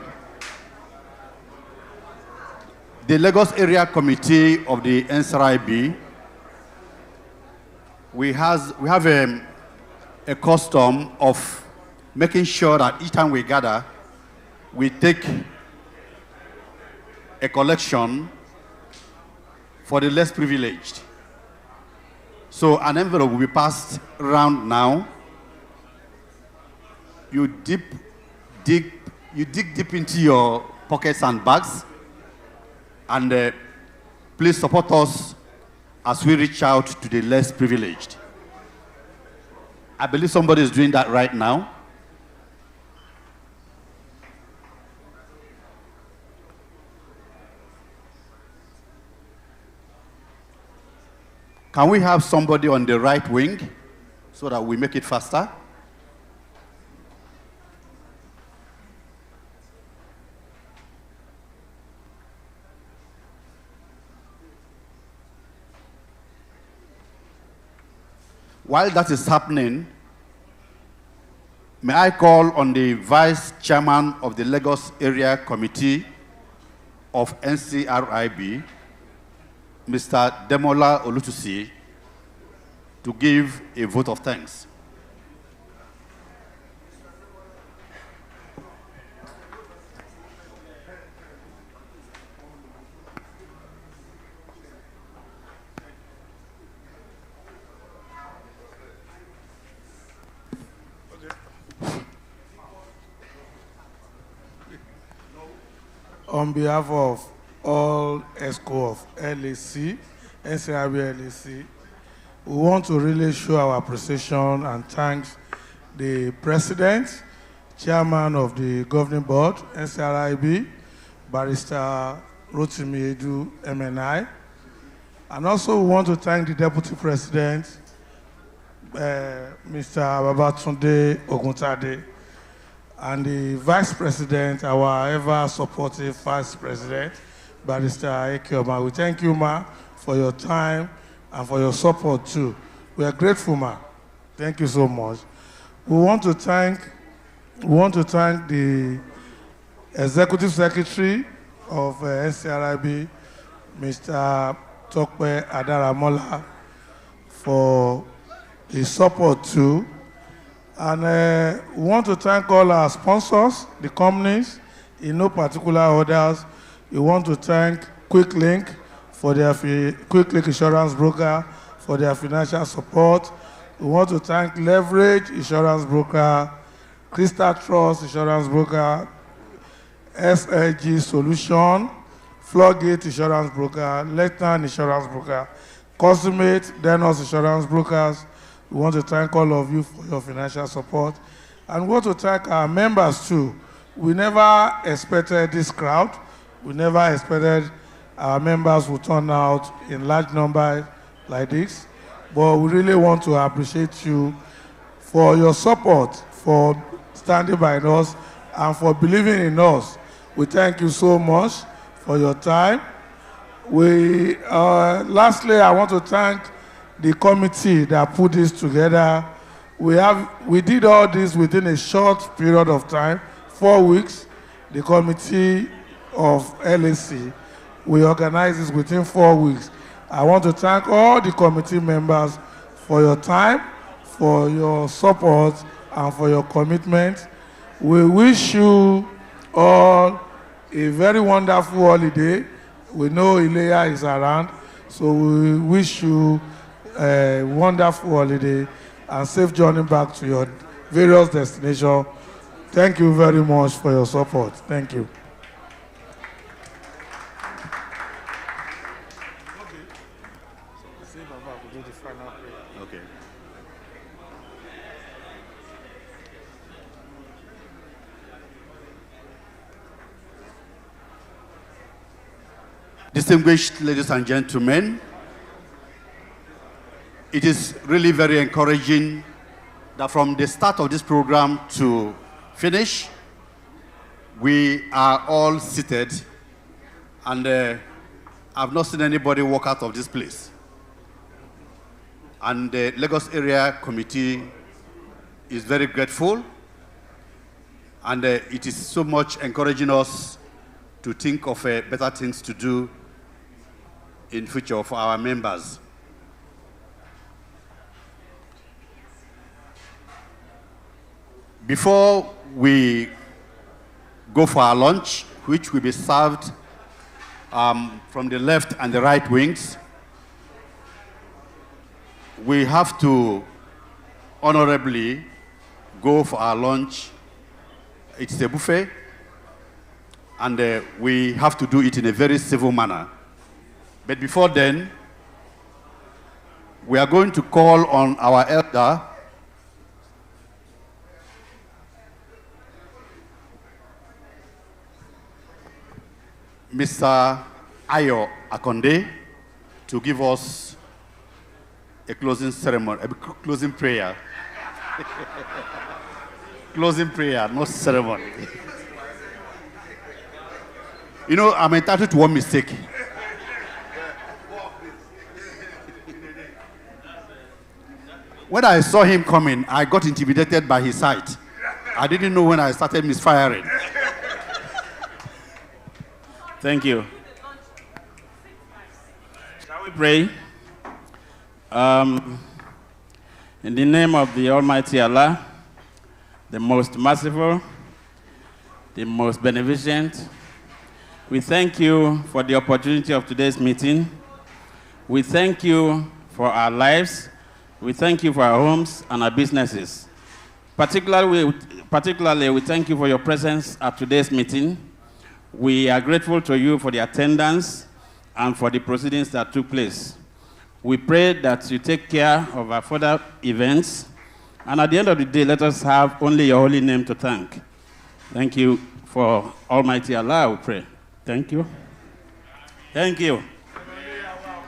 the Lagos Area Committee of the NSRIB, we have a custom of making sure that each time we gather, we take a collection for the less privileged. So an envelope will be passed around now. You dig deep into your pockets and bags, and please support us as we reach out to the less privileged. I believe somebody is doing that right now. Can we have somebody on the right wing so that we make it faster? While that is happening, may I call on the Vice Chairman of the Lagos Area Committee of NCRIB, Mr. Demola Olutusi, to give a vote of thanks. On behalf of all ESCO of LAC, NCRB LAC, we want to really show our appreciation and thanks the President, Chairman of the Governing Board, NCRIB, Barrister Rotimi Edu, MNI, and also we want to thank the Deputy President, Mr. Babatunde Oguntade, and the Vice President, our ever supportive Vice President, Barrister Ekeoma. We thank you, Ma, for your time and for your support too. We are grateful, Ma. Thank you so much. We want to thank the Executive Secretary of NCRIB, Mr. Tokwe Adaramola, for his support too. And we want to thank all our sponsors, the companies, in no particular orders. We want to thank QuickLink for their QuickLink Insurance Broker for their financial support. We want to thank Leverage Insurance Broker, Crystal Trust Insurance Broker, SLG Solution, Floodgate Insurance Broker, Letnan Insurance Broker, Consummate Denos Insurance Brokers. We want to thank all of you for your financial support. And we want to thank our members too. We never expected this crowd. We never expected our members would turn out in large numbers like this. But we really want to appreciate you for your support, for standing by us, and for believing in us. We thank you so much for your time. Lastly, I want to thank the committee that put this together. We did all this within a short period of time, 4 weeks. The committee of LAC, we organized this within 4 weeks. I want to thank all the committee members for your time, for your support, and for your commitment. We wish you all a very wonderful holiday. We know Ileya is around, so we wish you a wonderful holiday and safe journey back to your various destinations. Thank you very much for your support. Thank you. Okay. Distinguished ladies and gentlemen, it is really very encouraging that from the start of this program to finish, we are all seated, and I've not seen anybody walk out of this place. And the Lagos Area Committee is very grateful. And it is so much encouraging us to think of better things to do in future for our members. Before we go for our lunch, which will be served from the left and the right wings, we have to honorably go for our lunch. It's a buffet, and we have to do it in a very civil manner. But before then, we are going to call on our elder, Mr. Ayo Akonde, to give us a closing ceremony, a closing prayer. Closing prayer, not ceremony. You know, I'm entitled to one mistake. When I saw him coming, I got intimidated by his sight. I didn't know when I started misfiring. Thank you. Shall we pray? In the name of the Almighty Allah, the most merciful, the most beneficent, we thank you for the opportunity of today's meeting. We thank you for our lives. We thank you for our homes and our businesses. Particularly, we thank you for your presence at today's meeting. We are grateful to you for the attendance and for the proceedings that took place. We pray that you take care of our further events, and at the end of the day, let us have only your holy name to thank. Thank you for Almighty Allah, we pray. Thank you. Thank you.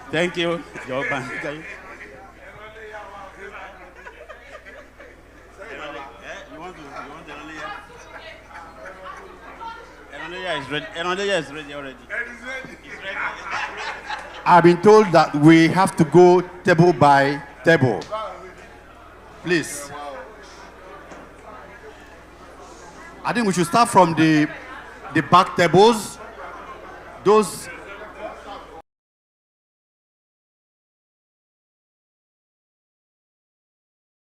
Thank you. Is ready already. I've been told that we have to go table by table. Please. I think we should start from the back tables. Those